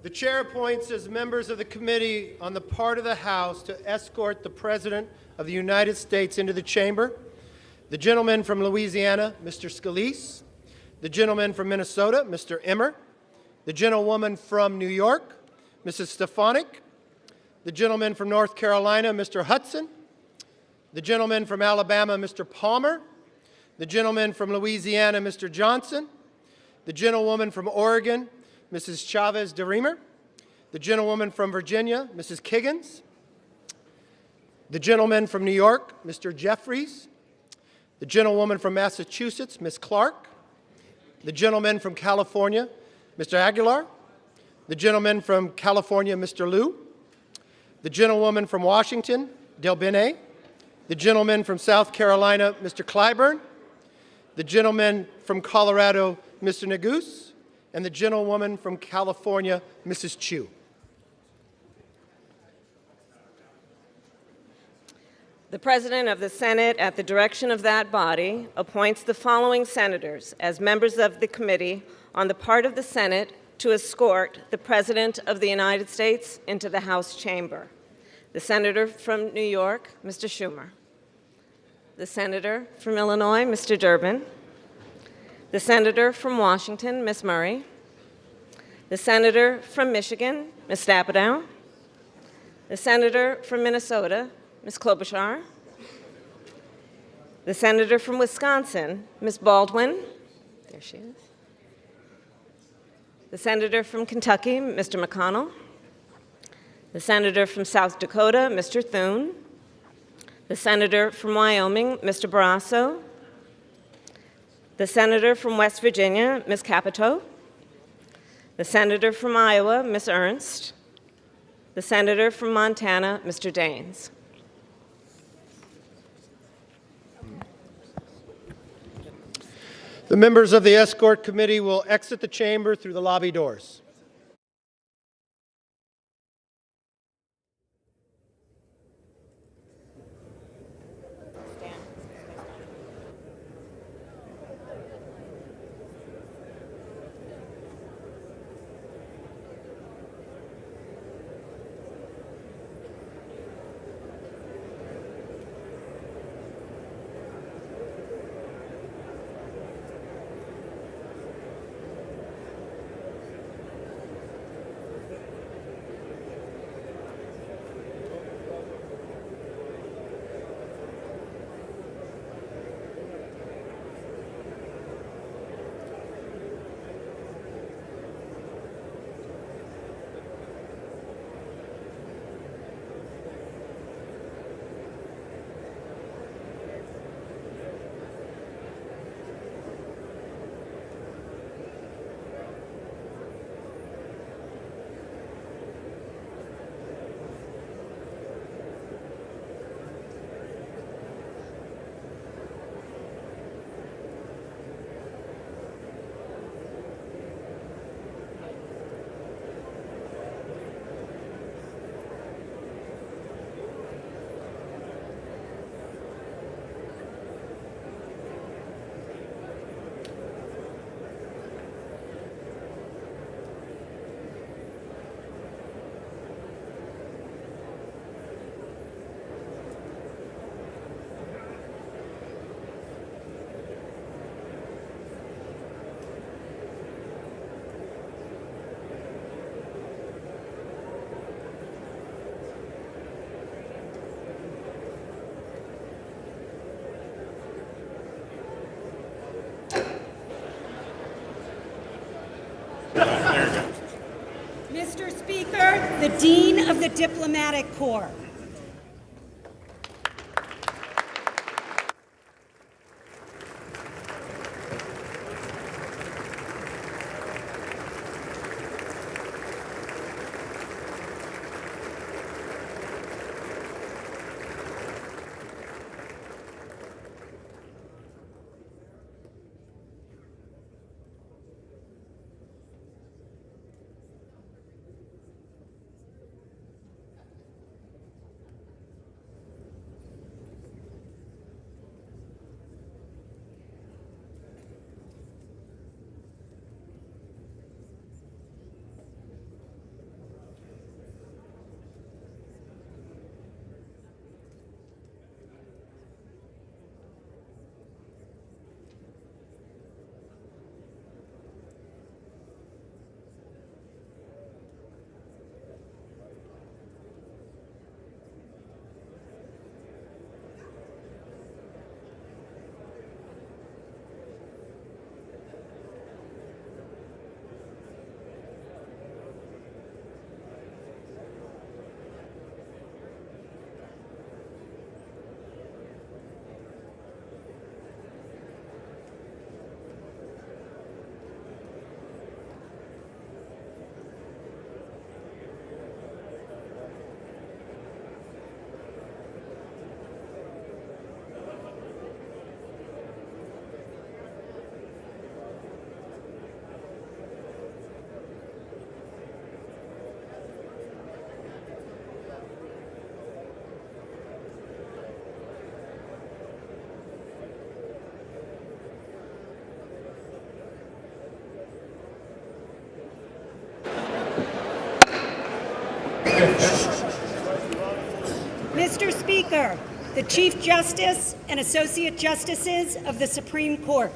The chair appoints as members of the committee on the part of the House to escort the President of the United States into the chamber the gentleman from Louisiana, Mr. Scalise, the gentleman from Minnesota, Mr. Emmer, the gentlewoman from New York, Mrs. Stefanik, the gentleman from North Carolina, Mr. Hudson, the gentleman from Alabama, Mr. Palmer, the gentleman from Louisiana, Mr. Johnson, the gentlewoman from Oregon, Mrs. Chavez DeReamer, the gentlewoman from Virginia, Mrs. Kiggins, the gentleman from New York, Mr. Jeffries, the gentlewoman from Massachusetts, Ms. Clark, the gentleman from California, Mr. Aguilar, the gentleman from California, Mr. Liu, the gentlewoman from Washington, Del Bene, the gentleman from South Carolina, Mr. Clyburn, the gentleman from Colorado, Mr. Neguse, and the gentlewoman from California, Mrs. Chu. The President of the Senate, at the direction of that body, appoints the following senators as members of the committee on the part of the Senate to escort the President of the United States into the House chamber. The Senator from New York, Mr. Schumer. The Senator from Illinois, Mr. Durbin. The Senator from Washington, Ms. Murray. The Senator from Michigan, Ms. Stapadow. The Senator from Minnesota, Ms. Klobuchar. The Senator from Wisconsin, Ms. Baldwin. There she is. The Senator from Kentucky, Mr. McConnell. The Senator from South Dakota, Mr. Thune. The Senator from Wyoming, Mr. Barrasso. The Senator from West Virginia, Ms. Capito. The Senator from Iowa, Ms. Ernst. The Senator from Montana, Mr. Daines. The members of the escort committee will exit the chamber through the lobby doors. Mr. Speaker, the Dean of the Diplomatic Corps. Mr. Speaker, the Chief Justice and Associate Justices of the Supreme Court.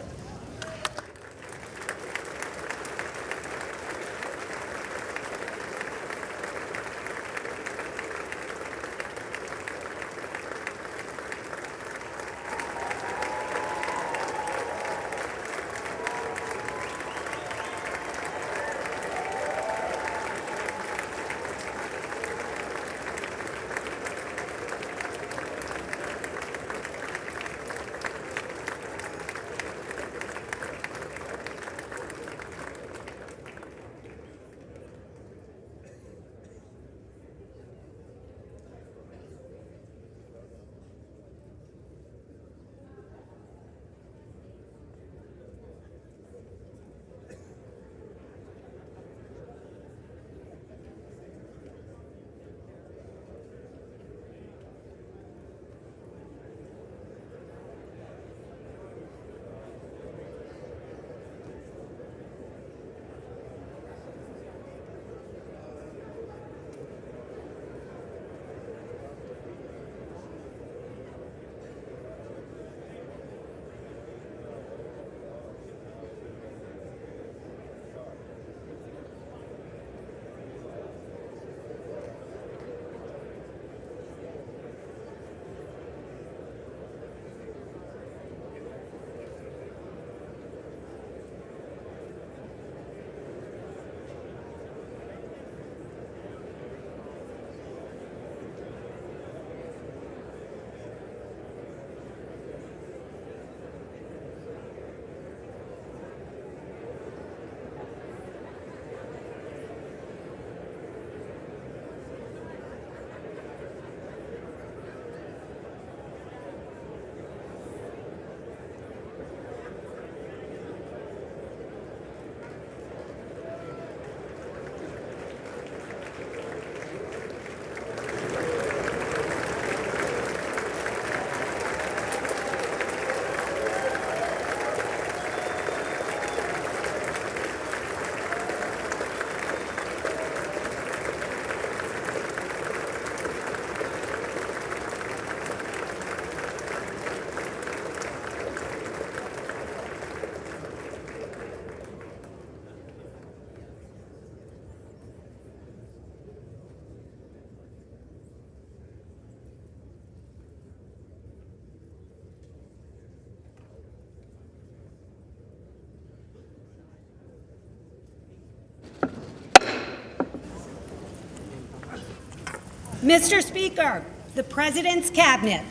Mr. Speaker, the President's Cabinet.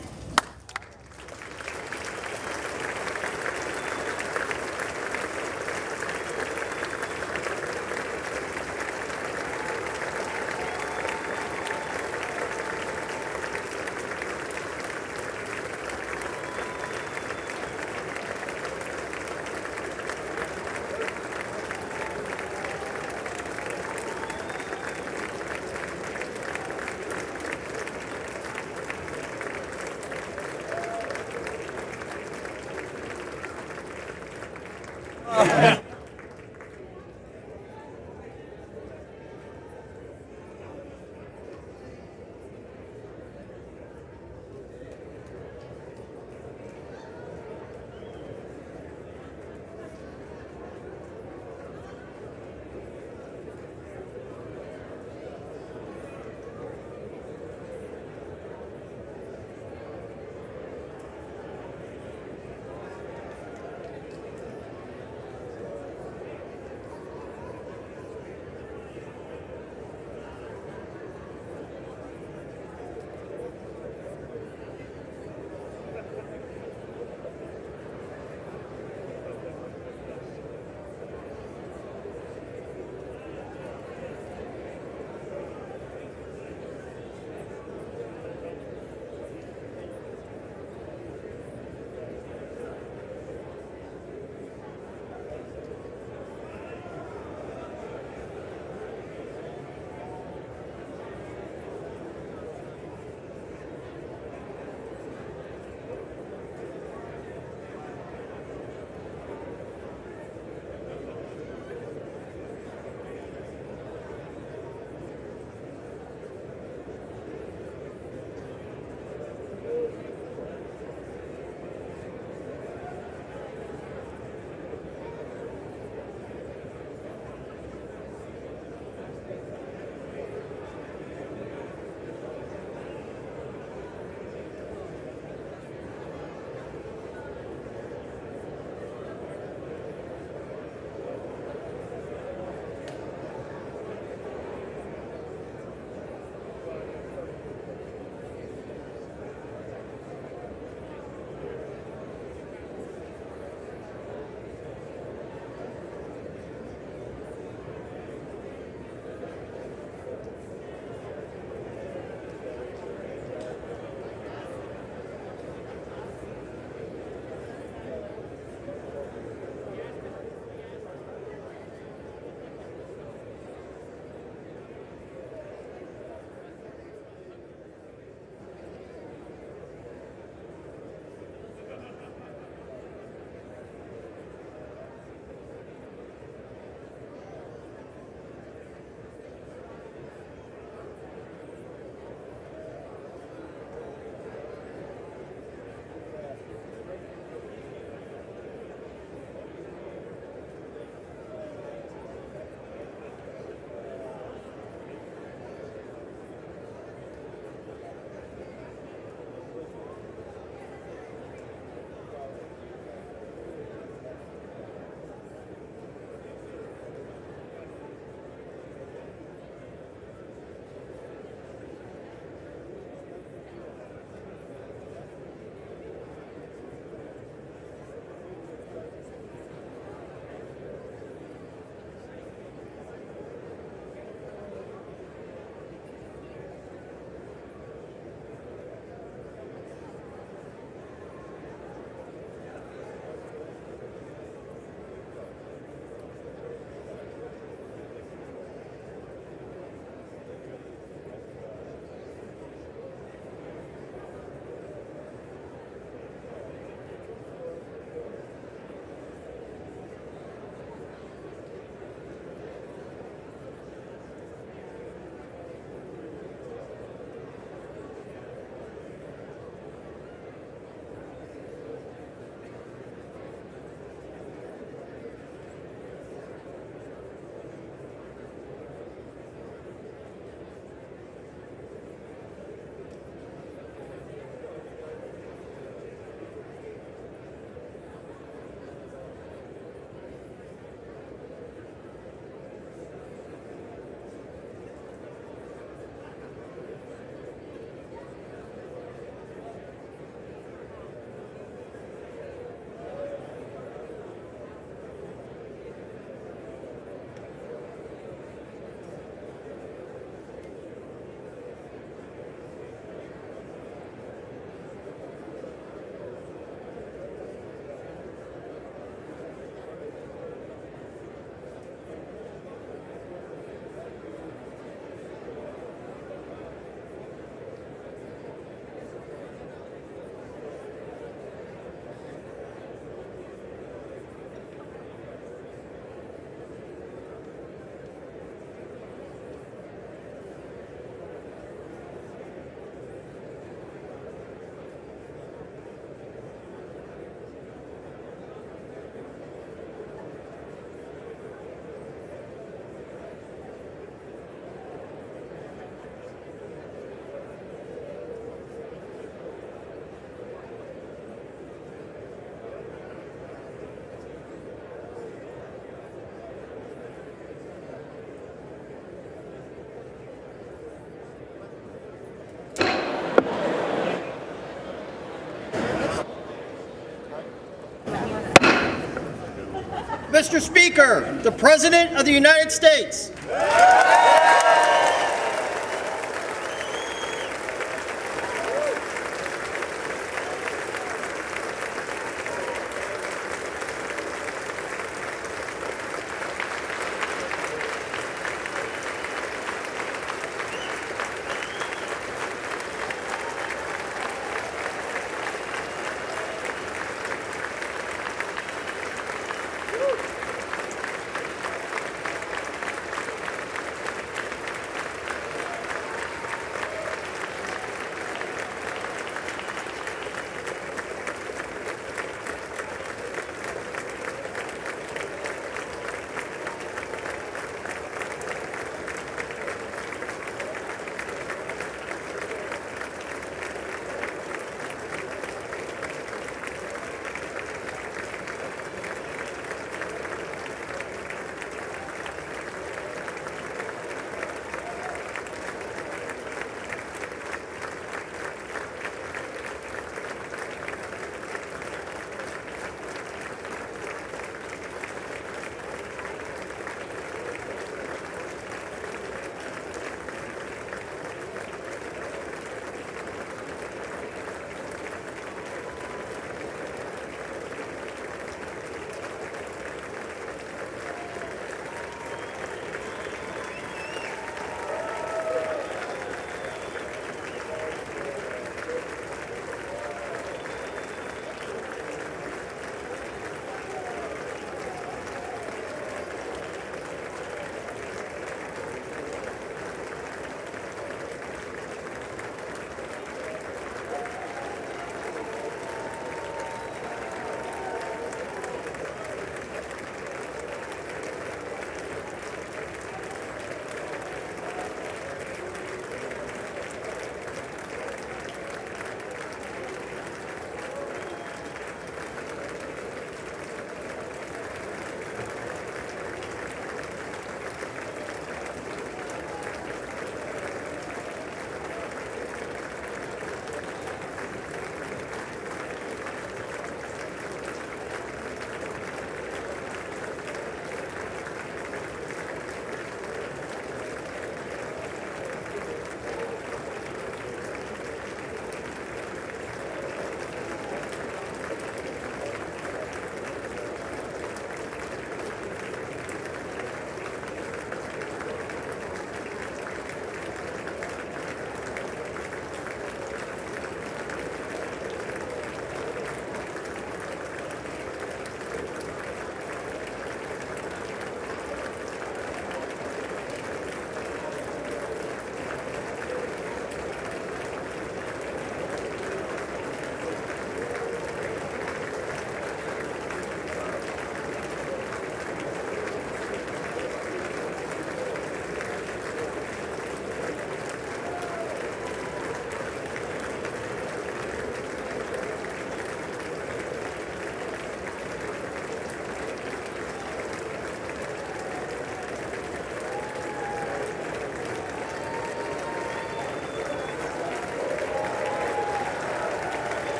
Mr. Speaker, the President of the United States.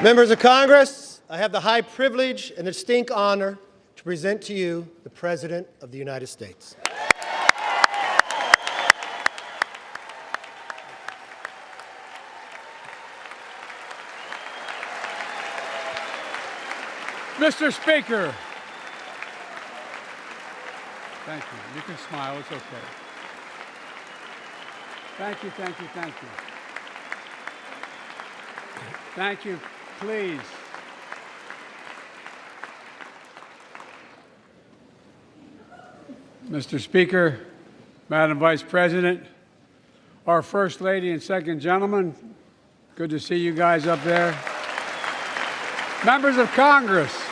Members of Congress, I have the high privilege and the distinct honor to present to you the President of the United States. Mr. Speaker. Thank you. You can smile. It's okay. Thank you, thank you, thank you. Thank you. Please. Mr. Speaker, Madam Vice President, our First Lady and Second Gentleman, good to see you guys up there. Members of Congress,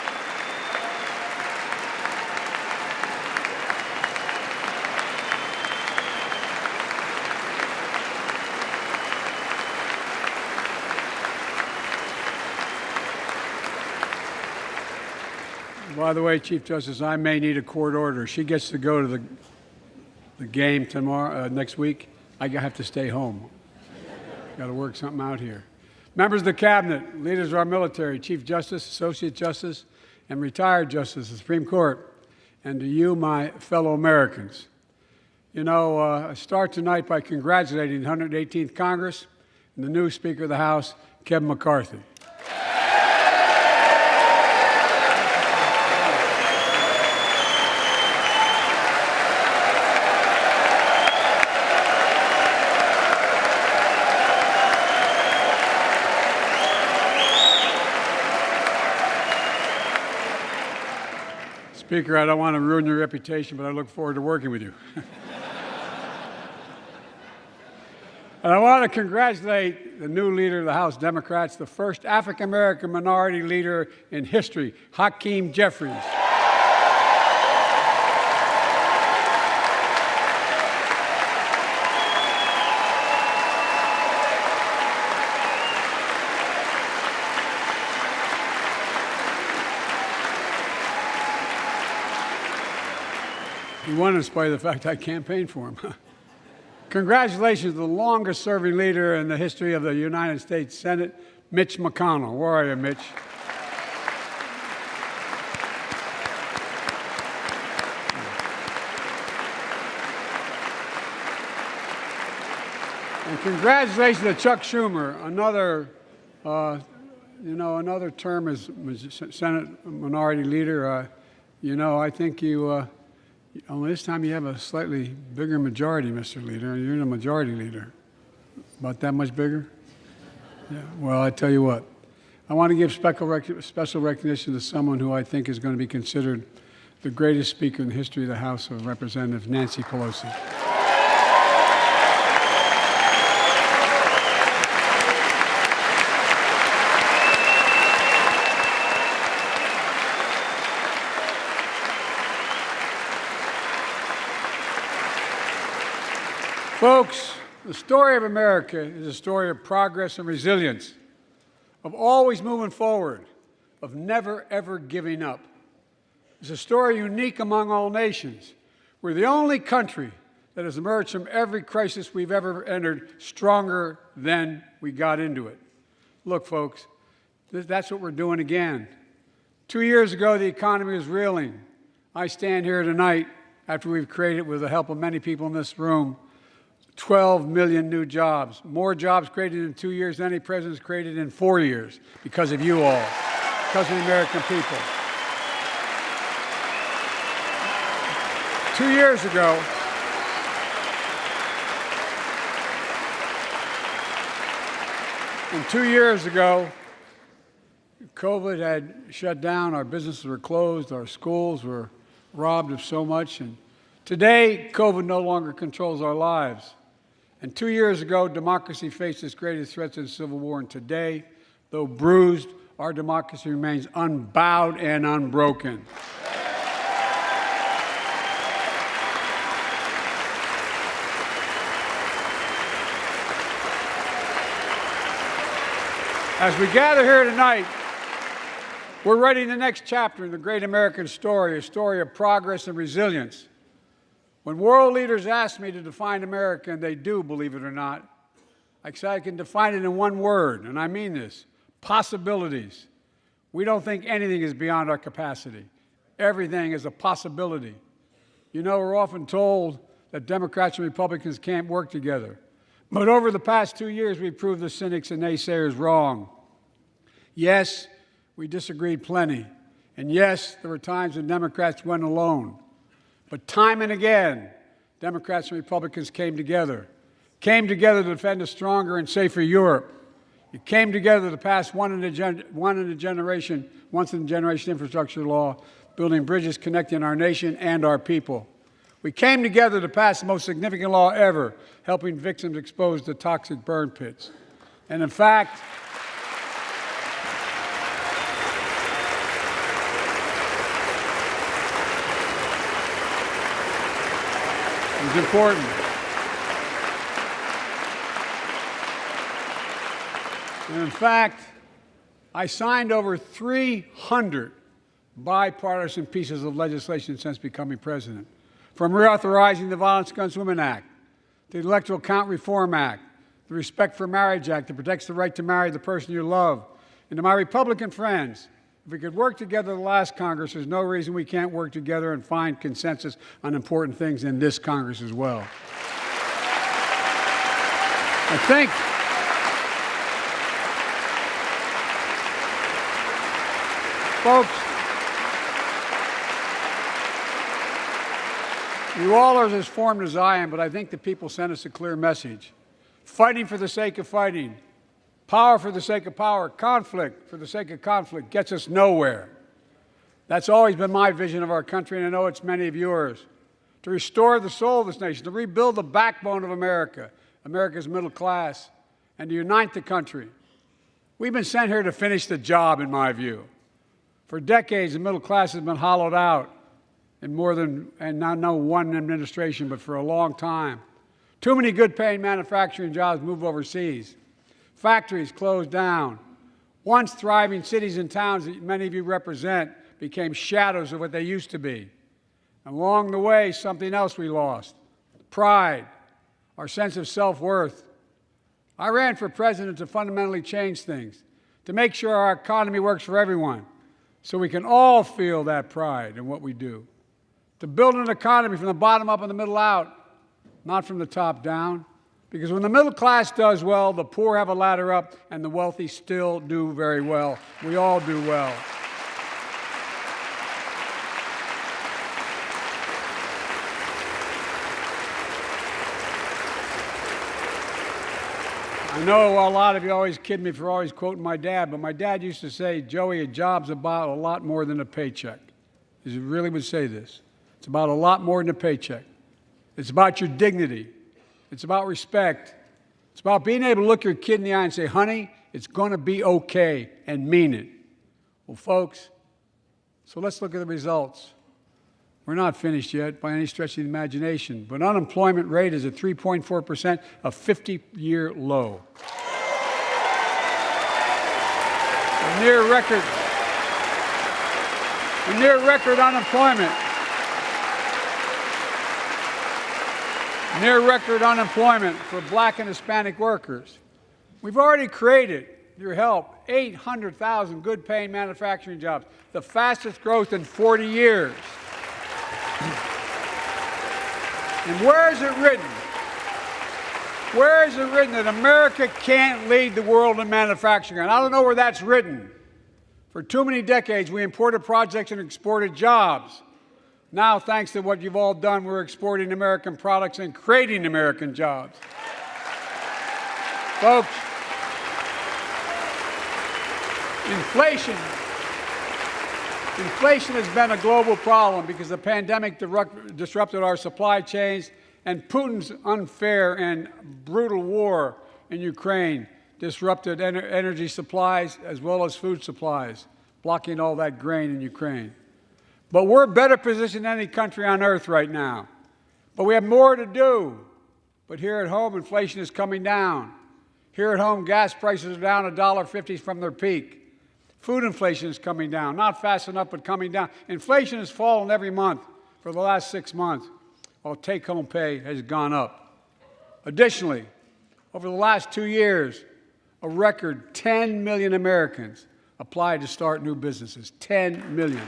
by the way, Chief Justice, I may need a court order. She gets to go to the game tomorrow, next week. I have to stay home. Got to work something out here. Members of the Cabinet, leaders of our military, Chief Justice, Associate Justice, and retired Justice of the Supreme Court, and to you, my fellow Americans. You know, I start tonight by congratulating the 118th Congress and the new Speaker of the House, Kevin McCarthy. Speaker, I don't want to ruin your reputation, but I look forward to working with you. And I want to congratulate the new leader of the House Democrats, the first African-American minority leader in history, Hakeem Jeffries. He won in spite of the fact I campaigned for him. Congratulations to the longest-serving leader in the history of the United States Senate, Mitch McConnell. Where are you, Mitch? And congratulations to Chuck Schumer, another term as Senate Minority Leader. I think you. Only this time you have a slightly bigger majority, Mr. Leader. You're in a majority leader. About that much bigger? Yeah. Well, I tell you what. I want to give special recognition to someone who I think is going to be considered the greatest speaker in the history of the House of Representatives, Nancy Pelosi. Folks, the story of America is a story of progress and resilience, of always moving forward, of never, ever giving up. It's a story unique among all nations. We're the only country that has emerged from every crisis we've ever entered stronger than we got into it. Look, folks, that's what we're doing again. 2 years ago, the economy was reeling. I stand here tonight after we've created, with the help of many people in this room, 12 million new jobs, more jobs created in 2 years than any president's created in 4 years, because of you all, because of the American people. 2 years ago, COVID had shut down, our businesses were closed, our schools were robbed of so much, and today, COVID no longer controls our lives. And 2 years ago, democracy faced its greatest threat since the Civil War, and today, though bruised, our democracy remains unbowed and unbroken. As we gather here tonight, we're writing the next chapter in the great American story, a story of progress and resilience. When world leaders ask me to define America, and they do, believe it or not, I say I can define it in one word, and I mean this: possibilities. We don't think anything is beyond our capacity. Everything is a possibility. You know, we're often told that Democrats and Republicans can't work together. But over the past 2 years, we've proved the cynics and naysayers wrong. Yes, we disagreed plenty. And yes, there were times when Democrats went alone. But time and again, Democrats and Republicans came together to defend a stronger and safer Europe. It came together to pass once in a generation infrastructure law, building bridges connecting our nation and our people. We came together to pass the most significant law ever, helping victims exposed to toxic burn pits. And in fact, it was important. And in fact, I signed over 300 bipartisan pieces of legislation since becoming president, from reauthorizing the Violence Against Women Act, the Electoral Count Reform Act, the Respect for Marriage Act that protects the right to marry the person you love. And to my Republican friends, if we could work together the last Congress, there's no reason we can't work together and find consensus on important things in this Congress as well. I think folks, you all are as informed as I am, but I think the people sent us a clear message. Fighting for the sake of fighting, power for the sake of power, conflict for the sake of conflict gets us nowhere. That's always been my vision of our country, and I know it's many of yours. To restore the soul of this nation, to rebuild the backbone of America, America's middle class, and to unite the country. We've been sent here to finish the job, in my view. For decades, the middle class has been hollowed out in more than, and not no one administration, but for a long time. Too many good-paying manufacturing jobs move overseas. Factories closed down. Once thriving cities and towns that many of you represent became shadows of what they used to be. And along the way, something else we lost: pride, our sense of self-worth. I ran for president to fundamentally change things, to make sure our economy works for everyone, so we can all feel that pride in what we do. To build an economy from the bottom up and the middle out, not from the top down. Because when the middle class does well, the poor have a ladder up, and the wealthy still do very well. We all do well. I know a lot of you always kid me for always quoting my dad, but my dad used to say, Joey, a job's about a lot more than a paycheck. He really would say this. It's about a lot more than a paycheck. It's about your dignity. It's about respect. It's about being able to look your kid in the eye and say, honey, it's going to be okay, and mean it. Well, folks, so let's look at the results. We're not finished yet by any stretch of the imagination, but unemployment rate is at 3.4%, a 50-year low. A near record unemployment. Near record unemployment for Black and Hispanic workers. We've already created, with your help, 800,000 good-paying manufacturing jobs, the fastest growth in 40 years. And where is it written? Where is it written that America can't lead the world in manufacturing? And I don't know where that's written. For too many decades, we imported projects and exported jobs. Now, thanks to what you've all done, we're exporting American products and creating American jobs. Folks, Inflation has been a global problem because the pandemic disrupted our supply chains, and Putin's unfair and brutal war in Ukraine disrupted energy supplies as well as food supplies, blocking all that grain in Ukraine. But we're better positioned than any country on earth right now. But we have more to do. But here at home, inflation is coming down. Here at home, gas prices are down $1.50 from their peak. Food inflation is coming down, not fast enough, but coming down. Inflation has fallen every month for the last 6 months, while take-home pay has gone up. Additionally, over the last 2 years, A record 10 million Americans applied to start new businesses. 10 million.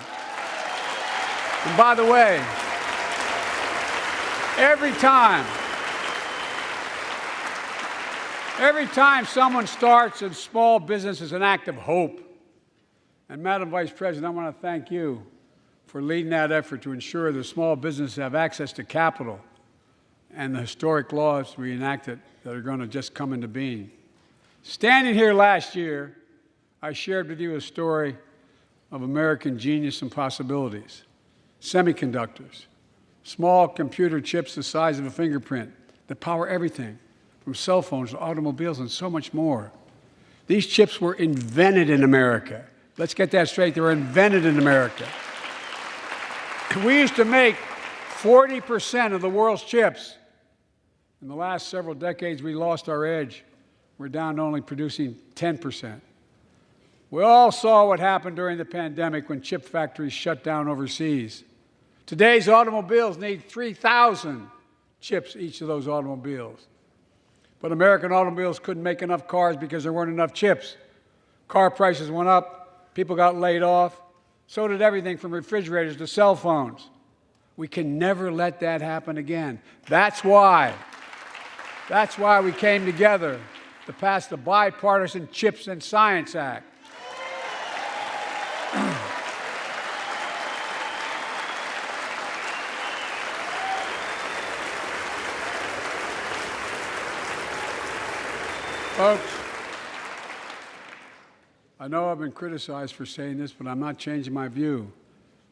And by the way, every time someone starts a small business is an act of hope. And Madam Vice President, I want to thank you for leading that effort to ensure that small businesses have access to capital and the historic laws we enacted that are going to just come into being. Standing here last year, I shared with you a story of American genius and possibilities. Semiconductors, small computer chips the size of a fingerprint that power everything, from cell phones to automobiles and so much more. These chips were invented in America. Let's get that straight. They were invented in America. We used to make 40% of the world's chips. In the last several decades, we lost our edge. We're down to only producing 10%. We all saw what happened during the pandemic when chip factories shut down overseas. Today's automobiles need 3,000 chips, each of those automobiles. But American automobiles couldn't make enough cars because there weren't enough chips. Car prices went up, people got laid off, so did everything from refrigerators to cell phones. We can never let that happen again. That's why we came together to pass the Bipartisan Chips and Science Act. Folks, I know I've been criticized for saying this, but I'm not changing my view.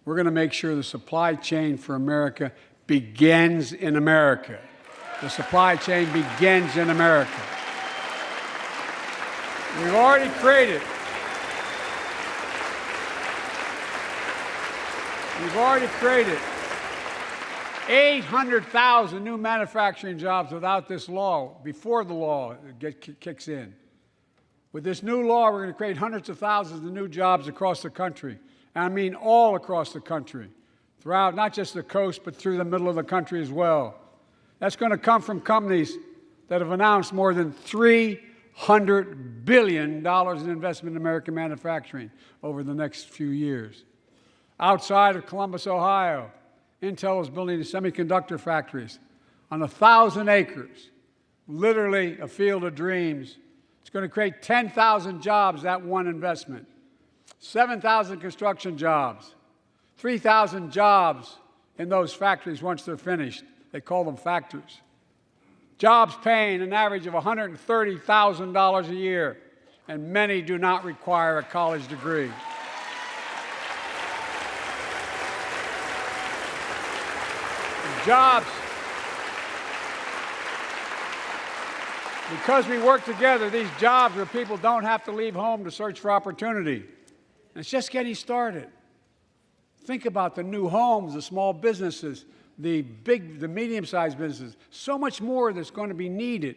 We're going to make sure the supply chain for America begins in America. The supply chain begins in America. We've already created 800,000 new manufacturing jobs without this law, before the law kicks in. With this new law, we're going to create hundreds of thousands of new jobs across the country. And I mean all across the country, throughout not just the coast, but through the middle of the country as well. That's going to come from companies that have announced more than $300 billion in investment in American manufacturing over the next few years. Outside of Columbus, Ohio, Intel is building semiconductor factories on 1,000 acres, literally a field of dreams. It's going to create 10,000 jobs, that one investment, 7,000 construction jobs, 3,000 jobs in those factories once they're finished. They call them factories. Jobs paying an average of $130,000 a year, and many do not require a college degree. Jobs. Because we work together, these jobs where people don't have to leave home to search for opportunity. And it's just getting started. Think about the new homes, the small businesses, the medium-sized businesses. So much more that's going to be needed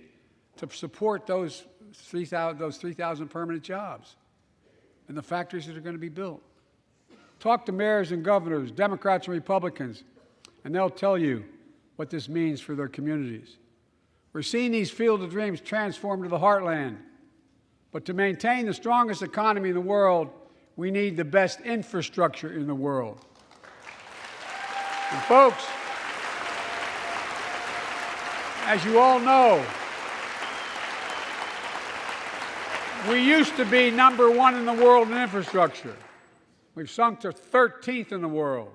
to support those 3,000 permanent jobs and the factories that are going to be built. Talk to mayors and governors, Democrats and Republicans, and they'll tell you what this means for their communities. We're seeing these field of dreams transform to the heartland. But to maintain the strongest economy in the world, we need the best infrastructure in the world. And folks, as you all know, we used to be #1 in the world in infrastructure. We've sunk to 13th in the world.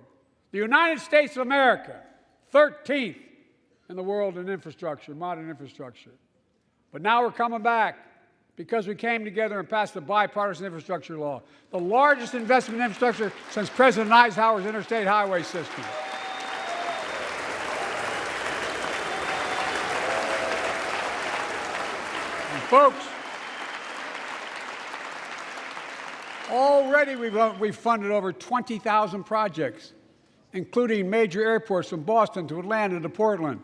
The United States of America, 13th in the world in infrastructure, modern infrastructure. But now we're coming back because we came together and passed the bipartisan infrastructure law, the largest investment in infrastructure since President Eisenhower's interstate highway system. And folks, already we've funded over 20,000 projects, including major airports from Boston to Atlanta to Portland.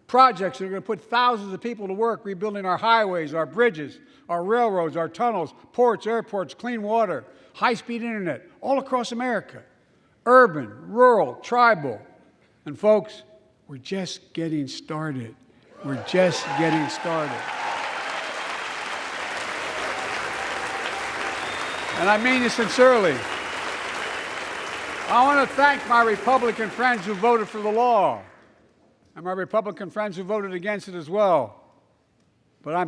Projects that are going to put thousands of people to work rebuilding our highways, our bridges, our railroads, our tunnels, ports, airports, clean water, high-speed internet, all across America. Urban, rural, tribal. And folks, we're just getting started. We're just getting started. and I mean this sincerely. I want to thank my Republican friends who voted for the law, and my Republican friends who voted against it as well. But I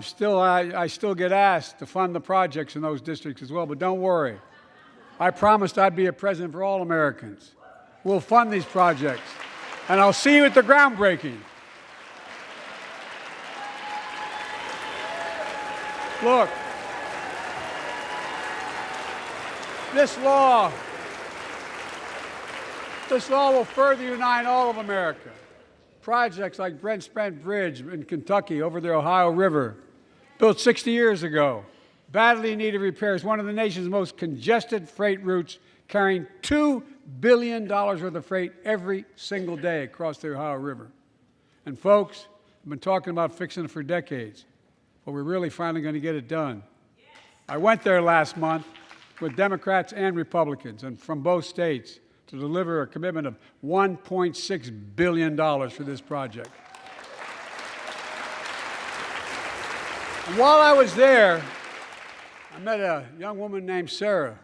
still get asked to fund the projects in those districts as well. But don't worry. I promised I'd be a president for all Americans. We'll fund these projects. And I'll see you at the groundbreaking. Look, this law will further unite all of America. Projects like Brent Spence Bridge in Kentucky over the Ohio River, built 60 years ago, badly needed repairs, one of the nation's most congested freight routes, carrying $2 billion worth of freight every single day across the Ohio River. And folks, I've been talking about fixing it for decades, but we're really finally going to get it done. I went there last month with Democrats and Republicans and from both states to deliver a commitment of $1.6 billion for this project. And while I was there, I met a young woman named Sarah,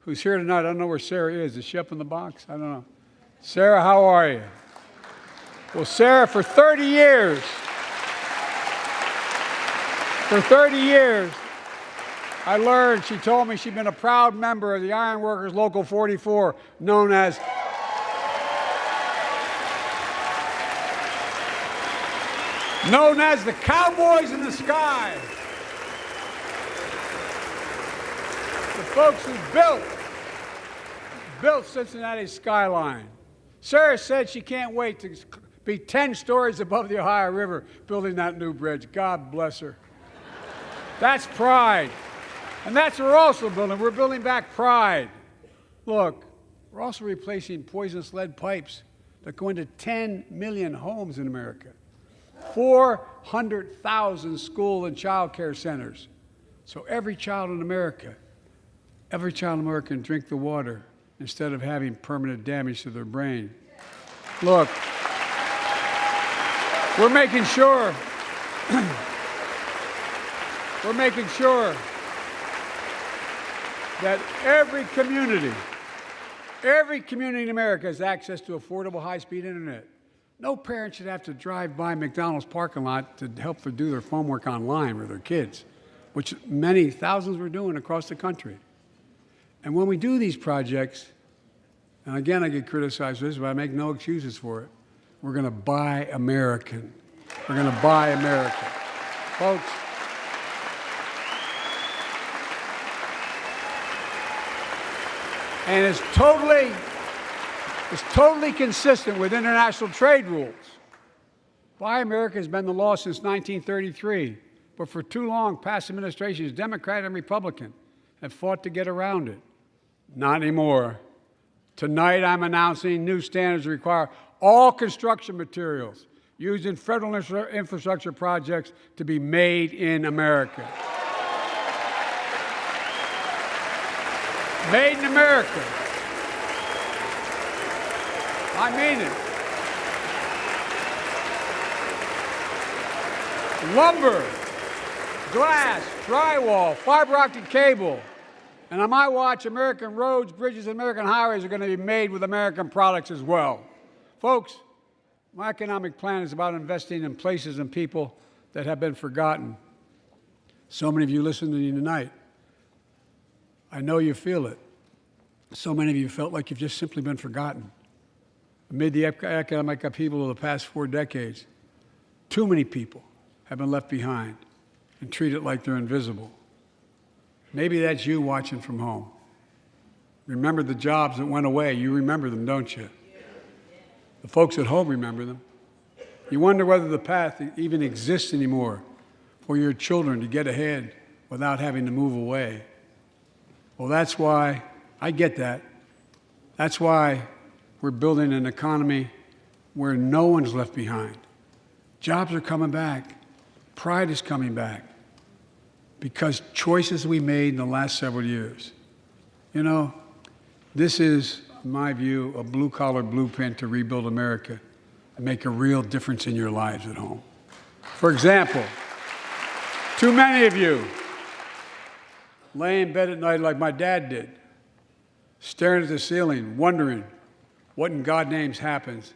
who's here tonight. I don't know where Sarah is. Is she up in the box? I don't know. Sarah, how are you? Well, Sarah, for 30 years, I learned, she told me she'd been a proud member of the Iron Workers Local 44, known as the Cowboys in the Sky. The folks who built Cincinnati's skyline. Sarah said she can't wait to be 10 stories above the Ohio River building that new bridge. God bless her. That's pride. And that's what we're also building. We're building back pride. Look, we're also replacing poisonous lead pipes that go into 10 million homes in America, 400,000 school and child care centers. So every child in America can drink the water instead of having permanent damage to their brain. Look, we're making sure that every community in America has access to affordable high-speed internet. No parent should have to drive by McDonald's parking lot to help them do their homework online with their kids, which many thousands were doing across the country. And when we do these projects, and again I get criticized for this, but I make no excuses for it, we're going to buy American. We're going to buy American. Folks, and it's totally consistent with international trade rules. Buy America has been the law since 1933, but for too long, past administrations, Democrat and Republican, have fought to get around it. Not anymore. Tonight, I'm announcing new standards that require all construction materials used in federal infrastructure projects to be made in America. Made in America. I mean it. Lumber, glass, drywall, fiber optic cable. And on my watch, American roads, bridges, and American highways are going to be made with American products as well. Folks, my economic plan is about investing in places and people that have been forgotten. So many of you listening to me tonight, I know you feel it. So many of you felt like you've just simply been forgotten. Amid the economic upheaval of the past 4 decades, too many people have been left behind and treated like they're invisible. Maybe that's you watching from home. Remember the jobs that went away. You remember them, don't you? The folks at home remember them. You wonder whether the path even exists anymore for your children to get ahead without having to move away. Well, that's why I get that. That's why we're building an economy where no one's left behind. Jobs are coming back. Pride is coming back. Because choices we made in the last several years. You know, this is, in my view, a blue-collar blueprint to rebuild America and make a real difference in your lives at home. For example, too many of you lay in bed at night like my dad did, staring at the ceiling, wondering what in God's name happens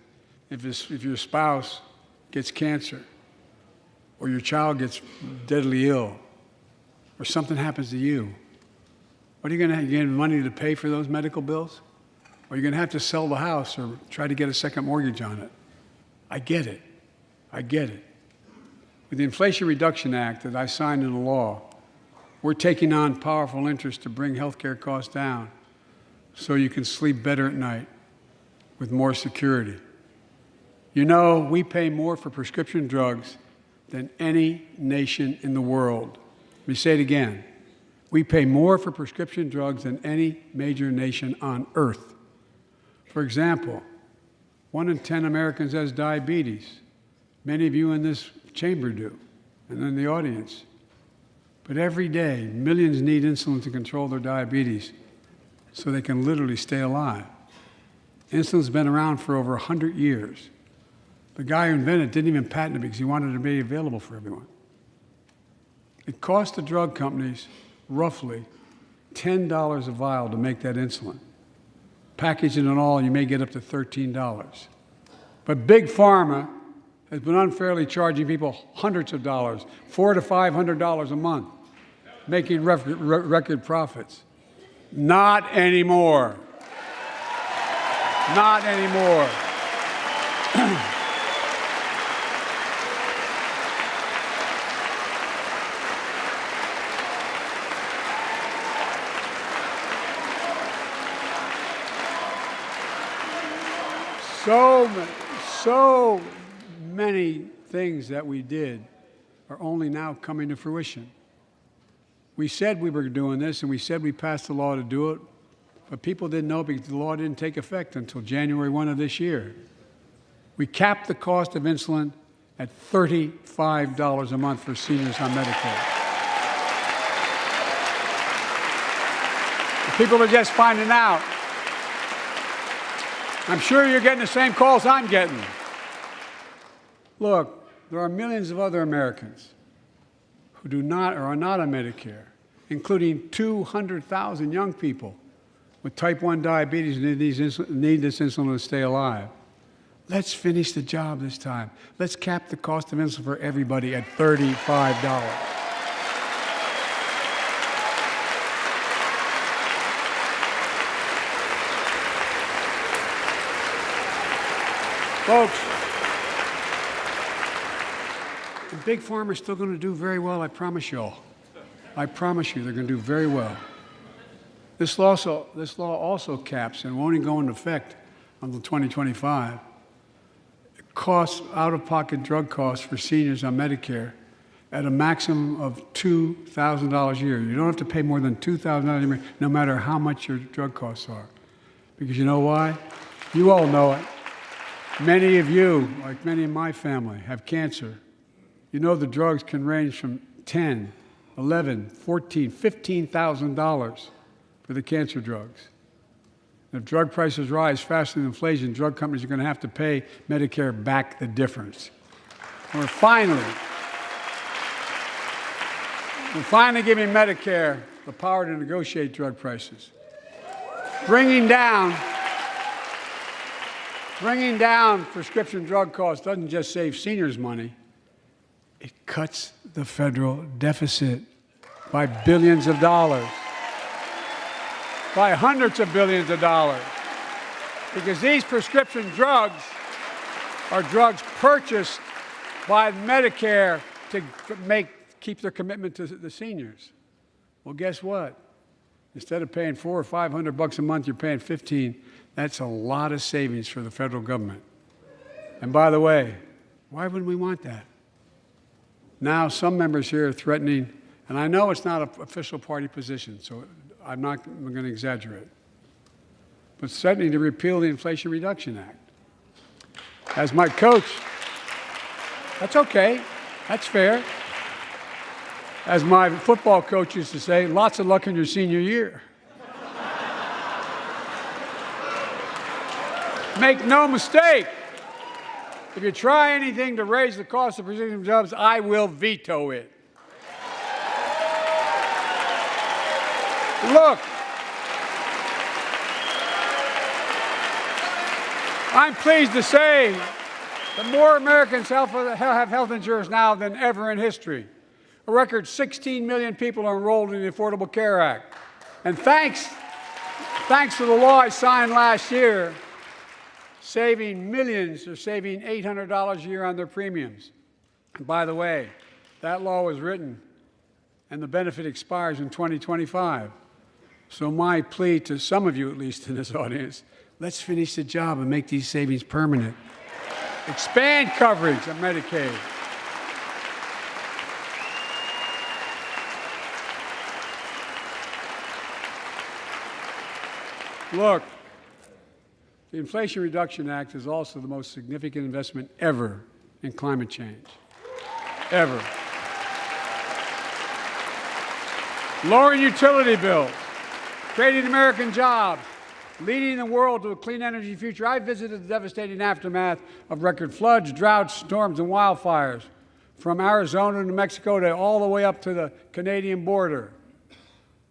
if your spouse gets cancer, or your child gets deadly ill, or something happens to you. What are you going to have? You get money to pay for those medical bills? Or you're going to have to sell the house or try to get a second mortgage on it. I get it. I get it. With the Inflation Reduction Act that I signed into law, we're taking on powerful interests to bring health care costs down so you can sleep better at night with more security. You know, we pay more for prescription drugs than any nation in the world. Let me say it again. We pay more for prescription drugs than any major nation on earth. For example, 1 in 10 Americans has diabetes. Many of you in this chamber do, and in the audience. But every day, millions need insulin to control their diabetes so they can literally stay alive. Insulin's been around for over 100 years. The guy who invented it didn't even patent it because he wanted it to be available for everyone. It cost the drug companies roughly $10 a vial to make that insulin. Packaging and all, you may get up to $13. But Big Pharma has been unfairly charging people hundreds of dollars, $400 to $500 a month, making record profits. Not anymore. Not anymore. So many things that we did are only now coming to fruition. We said we were doing this, and we said we passed the law to do it, but people didn't know because the law didn't take effect until January 1 of this year. We capped the cost of insulin at $35 a month for seniors on Medicare. People are just finding out. I'm sure you're getting the same calls I'm getting. Look, there are millions of other Americans who do not or are not on Medicare, including 200,000 young people with type 1 diabetes who need this insulin to stay alive. Let's finish the job this time. Let's cap the cost of insulin for everybody at $35. Folks, the Big Pharma is still going to do very well, I promise you all. I promise you they're going to do very well. This law also caps and won't even go into effect until 2025. It costs out-of-pocket drug costs for seniors on Medicare at a maximum of $2,000 a year. You don't have to pay more than $2,000 a year, no matter how much your drug costs are. Because you know why? You all know it. Many of you, like many in my family, have cancer. You know the drugs can range from $10,000, $11,000, $14,000, $15,000 for the cancer drugs. And if drug prices rise faster than inflation, drug companies are going to have to pay Medicare back the difference. We're finally giving Medicare the power to negotiate drug prices. Bringing down prescription drug costs doesn't just save seniors money, it cuts the federal deficit by billions of dollars, by hundreds of billions of dollars. Because these prescription drugs are drugs purchased by Medicare to keep their commitment to the seniors. Well, guess what? Instead of paying $400 or $500 a month, you're paying $15. That's a lot of savings for the federal government. And by the way, why wouldn't we want that? Now, some members here are threatening, and I know it's not an official party position, so I'm going to exaggerate, but threatening to repeal the Inflation Reduction Act. As my coach, that's okay, that's fair. As my football coach used to say, lots of luck in your senior year. Make no mistake, if you try anything to raise the cost of prescription drugs, I will veto it. Look, I'm pleased to say that more Americans have health insurance now than ever in history. A record 16 million people are enrolled in the Affordable Care Act. And thanks to the law I signed last year, saving millions are saving $800 a year on their premiums. And by the way, that law was written and the benefit expires in 2025. So my plea to some of you, at least in this audience, let's finish the job and make these savings permanent. Expand coverage of Medicaid. Look, the Inflation Reduction Act is also the most significant investment ever in climate change. Ever. Lowering utility bills, creating American jobs, leading the world to a clean energy future. I visited the devastating aftermath of record floods, droughts, storms, and wildfires from Arizona to Mexico to all the way up to the Canadian border.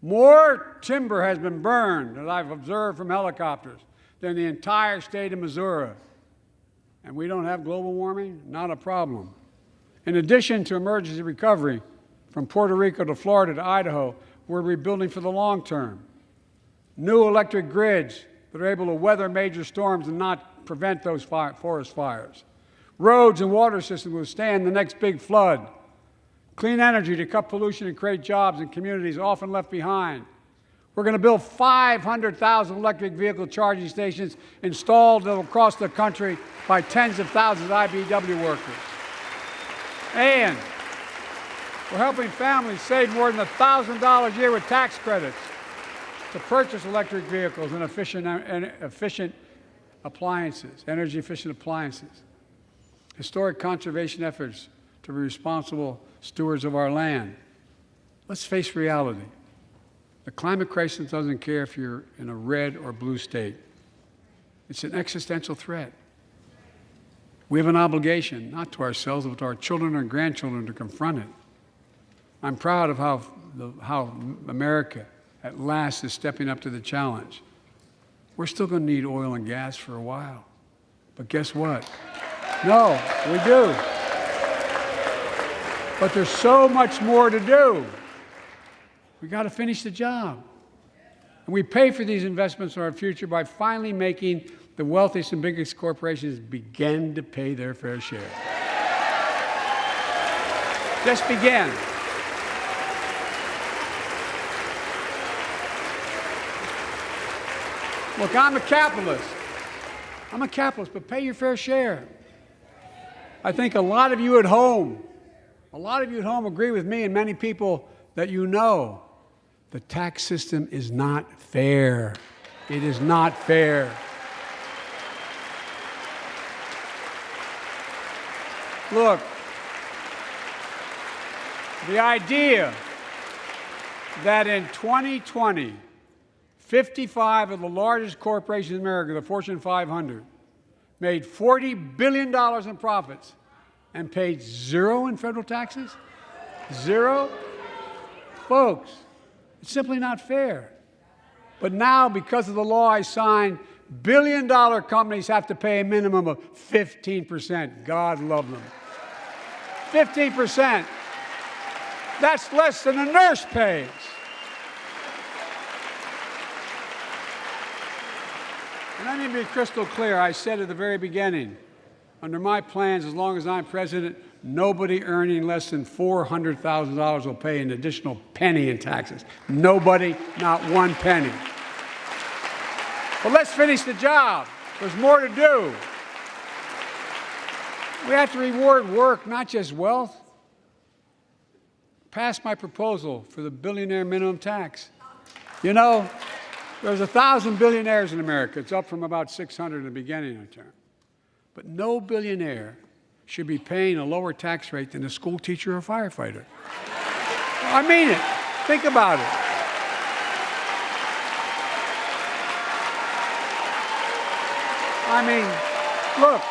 More timber has been burned, as I've observed from helicopters, than the entire state of Missouri. And we don't have global warming? Not a problem. In addition to emergency recovery, from Puerto Rico to Florida to Idaho, we're rebuilding for the long term. New electric grids that are able to weather major storms and not prevent those forest fires. Roads and water systems withstand the next big flood. Clean energy to cut pollution and create jobs in communities often left behind. We're going to build 500,000 electric vehicle charging stations installed across the country by tens of thousands of IBEW workers. And we're helping families save more than $1,000 a year with tax credits to purchase electric vehicles and efficient appliances, energy-efficient appliances. Historic conservation efforts to be responsible stewards of our land. Let's face reality. The climate crisis doesn't care if you're in a red or blue state. It's an existential threat. We have an obligation, not to ourselves, but to our children and grandchildren to confront it. I'm proud of how America, at last, is stepping up to the challenge. We're still going to need oil and gas for a while. But guess what? No, we do. But there's so much more to do. We got to finish the job. And we pay for these investments in our future by finally making the wealthiest and biggest corporations begin to pay their fair share. Just begin. Look, I'm a capitalist. But pay your fair share. I think a lot of you at home agree with me and many people that you know. The tax system is not fair. It is not fair. Look, the idea that in 2020, 55 of the largest corporations in America, the Fortune 500, made $40 billion in profits and paid zero in federal taxes? Zero? Folks, it's simply not fair. But now, because of the law I signed, billion-dollar companies have to pay a minimum of 15%. God love them. 15%. That's less than a nurse pays. And let me be crystal clear. I said at the very beginning, under my plans, as long as I'm president, nobody earning less than $400,000 will pay an additional penny in taxes. Nobody, not one penny. But let's finish the job. There's more to do. We have to reward work, not just wealth. Pass my proposal for the billionaire minimum tax. You know, there's 1,000 billionaires in America. It's up from about 600 in the beginning of the term. But no billionaire should be paying a lower tax rate than a school teacher or firefighter. I mean it. Think about it. I mean, look.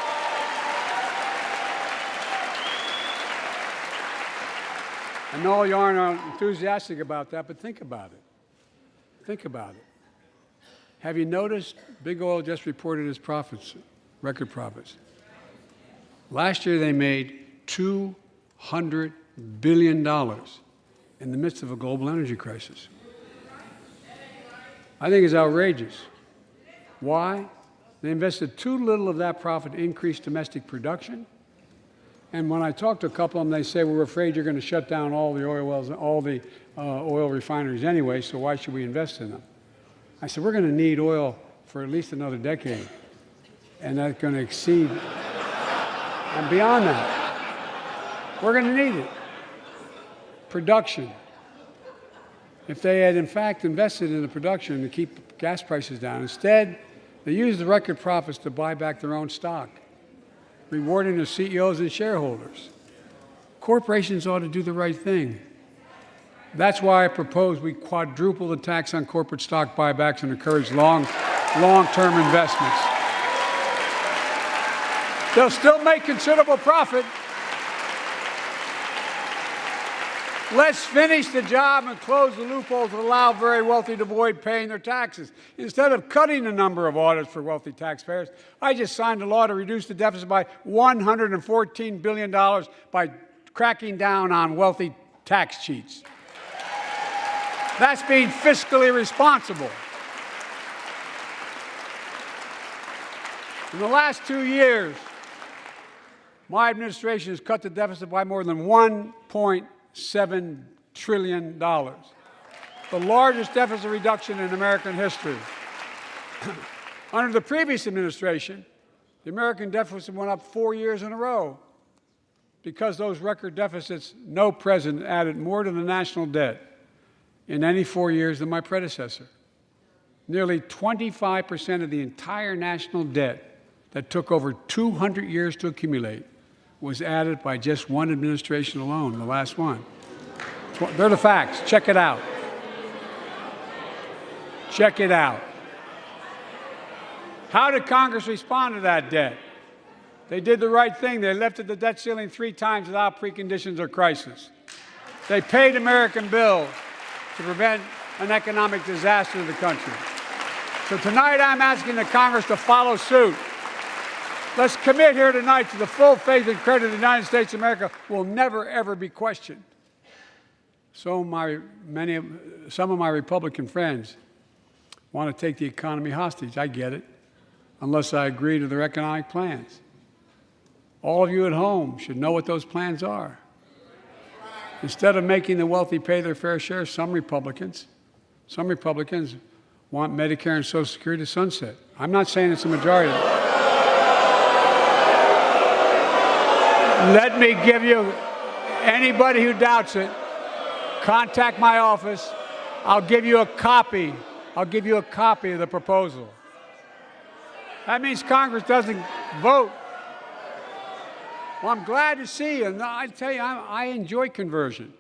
I know you aren't enthusiastic about that, but think about it. Think about it. Have you noticed Big Oil just reported its profits, record profits? Last year they made $200 billion in the midst of a global energy crisis. I think it's outrageous. Why? They invested too little of that profit to increase domestic production. And when I talk to a couple of them, they say, we're afraid you're going to shut down all the oil wells, all the oil refineries anyway, so why should we invest in them? I said, we're going to need oil for at least another decade. And that's going to exceed, and beyond that, we're going to need it. Production. If they had, in fact, invested in the production to keep gas prices down, instead, they used the record profits to buy back their own stock, rewarding the CEOs and shareholders. Corporations ought to do the right thing. That's why I propose we quadruple the tax on corporate stock buybacks and encourage long-term investments. They'll still make considerable profit. Let's finish the job and close the loopholes that allow very wealthy to avoid paying their taxes. Instead of cutting the number of audits for wealthy taxpayers, I just signed a law to reduce the deficit by $114 billion by cracking down on wealthy tax cheats. That's being fiscally responsible. In the last 2 years, my administration has cut the deficit by more than $1.7 trillion, the largest deficit reduction in American history. Under the previous administration, the American deficit went up 4 years in a row. Because those record deficits, no president added more to the national debt in any 4 years than my predecessor. Nearly 25% of the entire national debt that took over 200 years to accumulate was added by just one administration alone, the last one. They're the facts. Check it out. Check it out. How did Congress respond to that debt? They did the right thing. They lifted the debt ceiling 3 times without preconditions or crisis. They paid American bills to prevent an economic disaster in the country. So tonight I'm asking the Congress to follow suit. Let's commit here tonight to the full faith and credit of the United States of America will never, ever be questioned. Some of my Republican friends want to take the economy hostage. I get it, unless I agree to their economic plans. All of you at home should know what those plans are. Instead of making the wealthy pay their fair share, some Republicans want Medicare and Social Security to sunset. I'm not saying it's a majority. Let me give you, anybody who doubts it, contact my office. I'll give you a copy. I'll give you a copy of the proposal. That means Congress doesn't vote. Well, I'm glad to see you. No, I tell you, I enjoy conversion.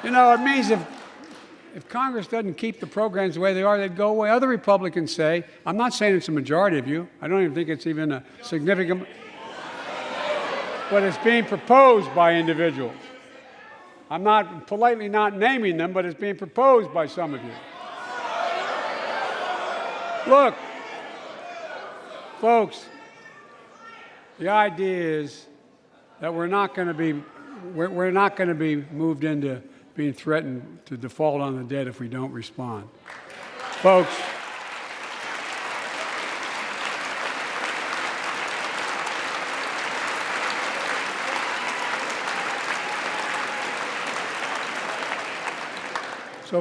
You know, it means if Congress doesn't keep the programs the way they are, they'd go away. Other Republicans say, I'm not saying it's a majority of you. I don't even think it's even a significant, but it's being proposed by individuals. I'm not politely not naming them, but it's being proposed by some of you. Look, folks, the idea is that we're not going to be moved into being threatened to default on the debt if we don't respond.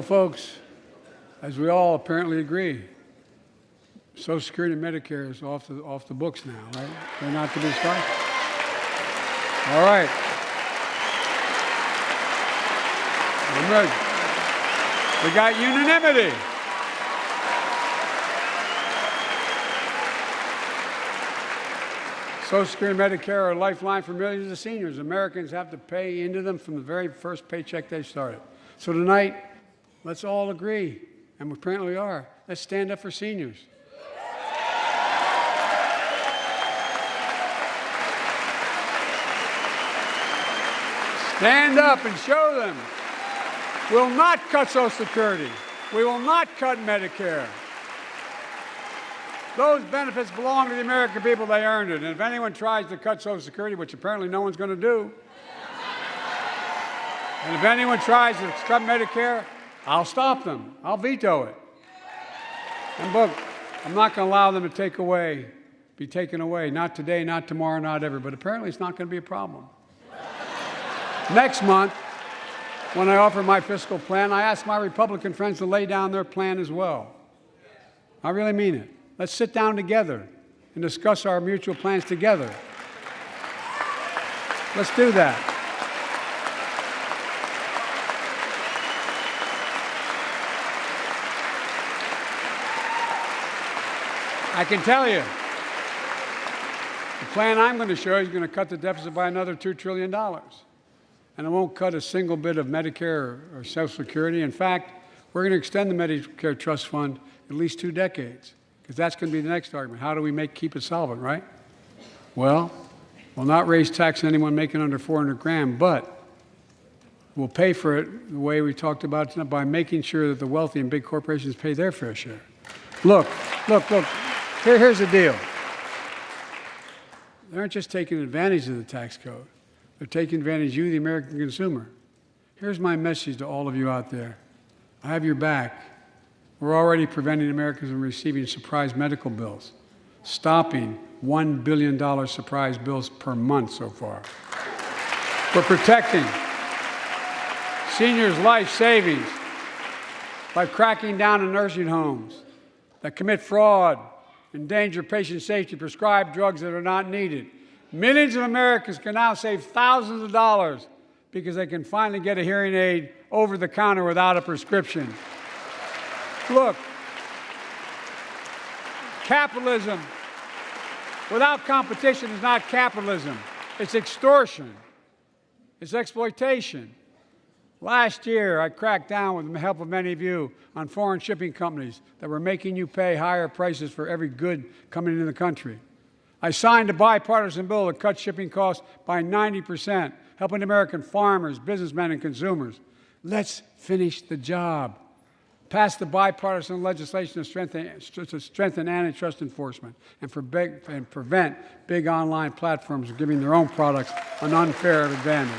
Folks, as we all apparently agree, Social Security and Medicare is off the books now, right? They're not to be started. All right. I'm ready. We got unanimity. Social Security and Medicare are a lifeline for millions of seniors. Americans have to pay into them from the very first paycheck they started. So tonight, let's all agree, and we apparently are. Let's stand up for seniors. Stand up and show them. We'll not cut Social Security. We will not cut Medicare. Those benefits belong to the American people. They earned it. And if anyone tries to cut Social Security, which apparently no one's going to do, and if anyone tries to cut Medicare, I'll stop them. I'll veto it. And look, I'm not going to allow them to be taken away. Not today, not tomorrow, not ever. But apparently it's not going to be a problem. Next month, when I offer my fiscal plan, I ask my Republican friends to lay down their plan as well. I really mean it. Let's sit down together and discuss our mutual plans together. Let's do that. I can tell you, the plan I'm going to show you is going to cut the deficit by another $2 trillion. And it won't cut a single bit of Medicare or Social Security. In fact, we're going to extend the Medicare Trust Fund at least 2 decades, because that's going to be the next argument. How do we keep it solvent, right? Well, we'll not raise tax on anyone making under 400 grand, but we'll pay for it the way we talked about tonight, by making sure that the wealthy and big corporations pay their fair share. Look. Here's the deal. They aren't just taking advantage of the tax code. They're taking advantage of you, the American consumer. Here's my message to all of you out there. I have your back. We're already preventing Americans from receiving surprise medical bills, stopping $1 billion surprise bills per month so far. We're protecting seniors' life savings by cracking down on nursing homes that commit fraud, endanger patient safety, prescribe drugs that are not needed. Millions of Americans can now save thousands of dollars because they can finally get a hearing aid over the counter without a prescription. Look, capitalism without competition is not capitalism. It's extortion. It's exploitation. Last year, I cracked down with the help of many of you on foreign shipping companies that were making you pay higher prices for every good coming into the country. I signed a bipartisan bill that cut shipping costs by 90%, helping American farmers, businessmen, and consumers. Let's finish the job. Pass the bipartisan legislation to strengthen antitrust enforcement and prevent big online platforms from giving their own products an unfair advantage.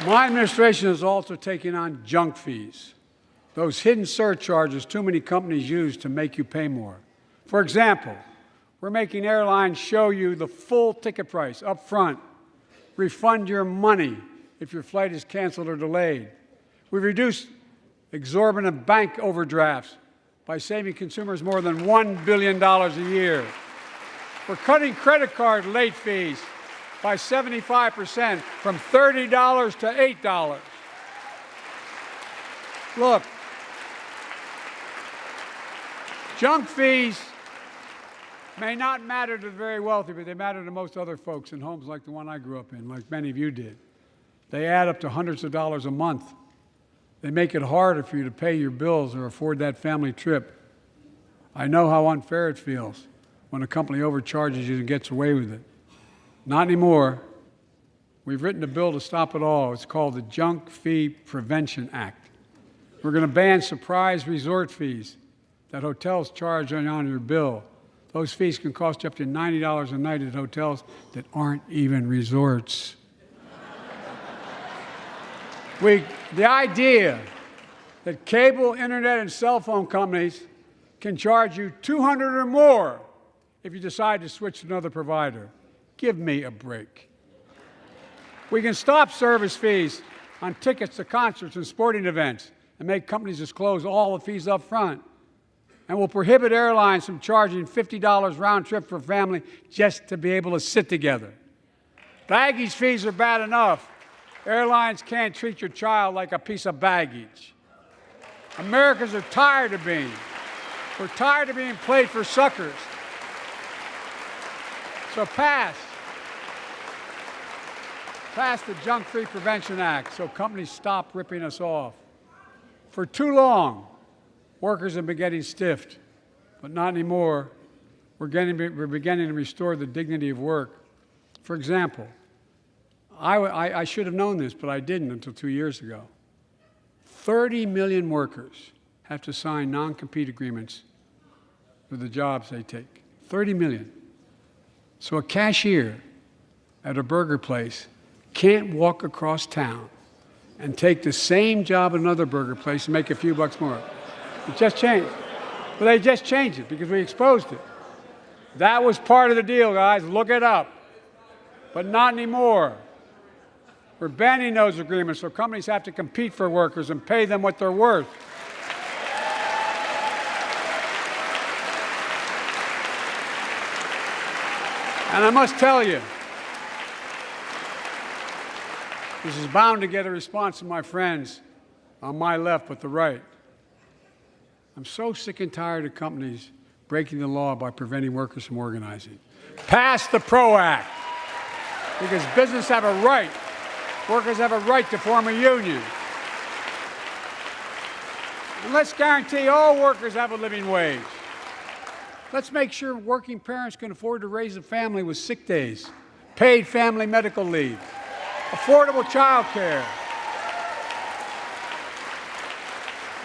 My administration is also taking on junk fees, those hidden surcharges too many companies use to make you pay more. For example, we're making airlines show you the full ticket price up front, refund your money if your flight is canceled or delayed. We've reduced exorbitant bank overdrafts by saving consumers more than $1 billion a year. We're cutting credit card late fees by 75%, from $30 to $8. Look, junk fees may not matter to the very wealthy, but they matter to most other folks in homes like the one I grew up in, like many of you did. They add up to hundreds of dollars a month. They make it harder for you to pay your bills or afford that family trip. I know how unfair it feels when a company overcharges you and gets away with it. Not anymore. We've written a bill to stop it all. It's called the Junk Fee Prevention Act. We're going to ban surprise resort fees that hotels charge on your bill. Those fees can cost you up to $90 a night at hotels that aren't even resorts. The idea that cable, internet, and cell phone companies can charge you $200 or more if you decide to switch to another provider. Give me a break. We can stop service fees on tickets to concerts and sporting events and make companies disclose all the fees up front. And we'll prohibit airlines from charging $50 round trip for a family just to be able to sit together. Baggage fees are bad enough. Airlines can't treat your child like a piece of baggage. Americans are tired of being. We're tired of being played for suckers. So pass the Junk Fee Prevention Act so companies stop ripping us off. For too long, workers have been getting stiffed, but not anymore. We're beginning to restore the dignity of work. For example, I should have known this, but I didn't until 2 years ago. 30 million workers have to sign non-compete agreements for the jobs they take. 30 million. So a cashier at a burger place can't walk across town and take the same job at another burger place and make a few bucks more. It just changed. But they just changed it because we exposed it. That was part of the deal, guys. Look it up. But not anymore. We're banning those agreements, so companies have to compete for workers and pay them what they're worth. And I must tell you, this is bound to get a response from my friends on my left but the right. I'm so sick and tired of companies breaking the law by preventing workers from organizing. Pass the PRO Act, because business have a right. Workers have a right to form a union. And let's guarantee all workers have a living wage. Let's make sure working parents can afford to raise a family with sick days, paid family medical leave, affordable child care.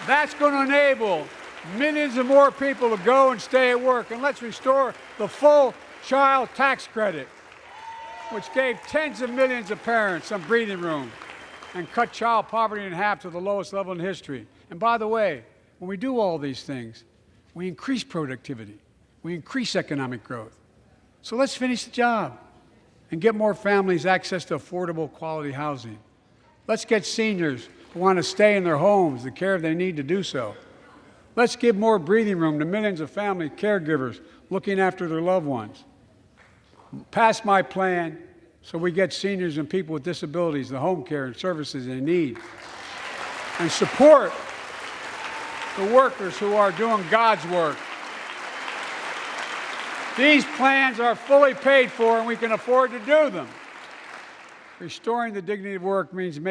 That's going to enable millions of more people to go and stay at work. And let's restore the full child tax credit, which gave tens of millions of parents some breathing room and cut child poverty in half to the lowest level in history. And by the way, when we do all these things, we increase productivity, we increase economic growth. So let's finish the job and get more families access to affordable, quality housing. Let's get seniors who want to stay in their homes the care they need to do so. Let's give more breathing room to millions of family caregivers looking after their loved ones. Pass my plan so we get seniors and people with disabilities the home care and services they need. And support the workers who are doing God's work. These plans are fully paid for and we can afford to do them. Restoring the dignity of work means making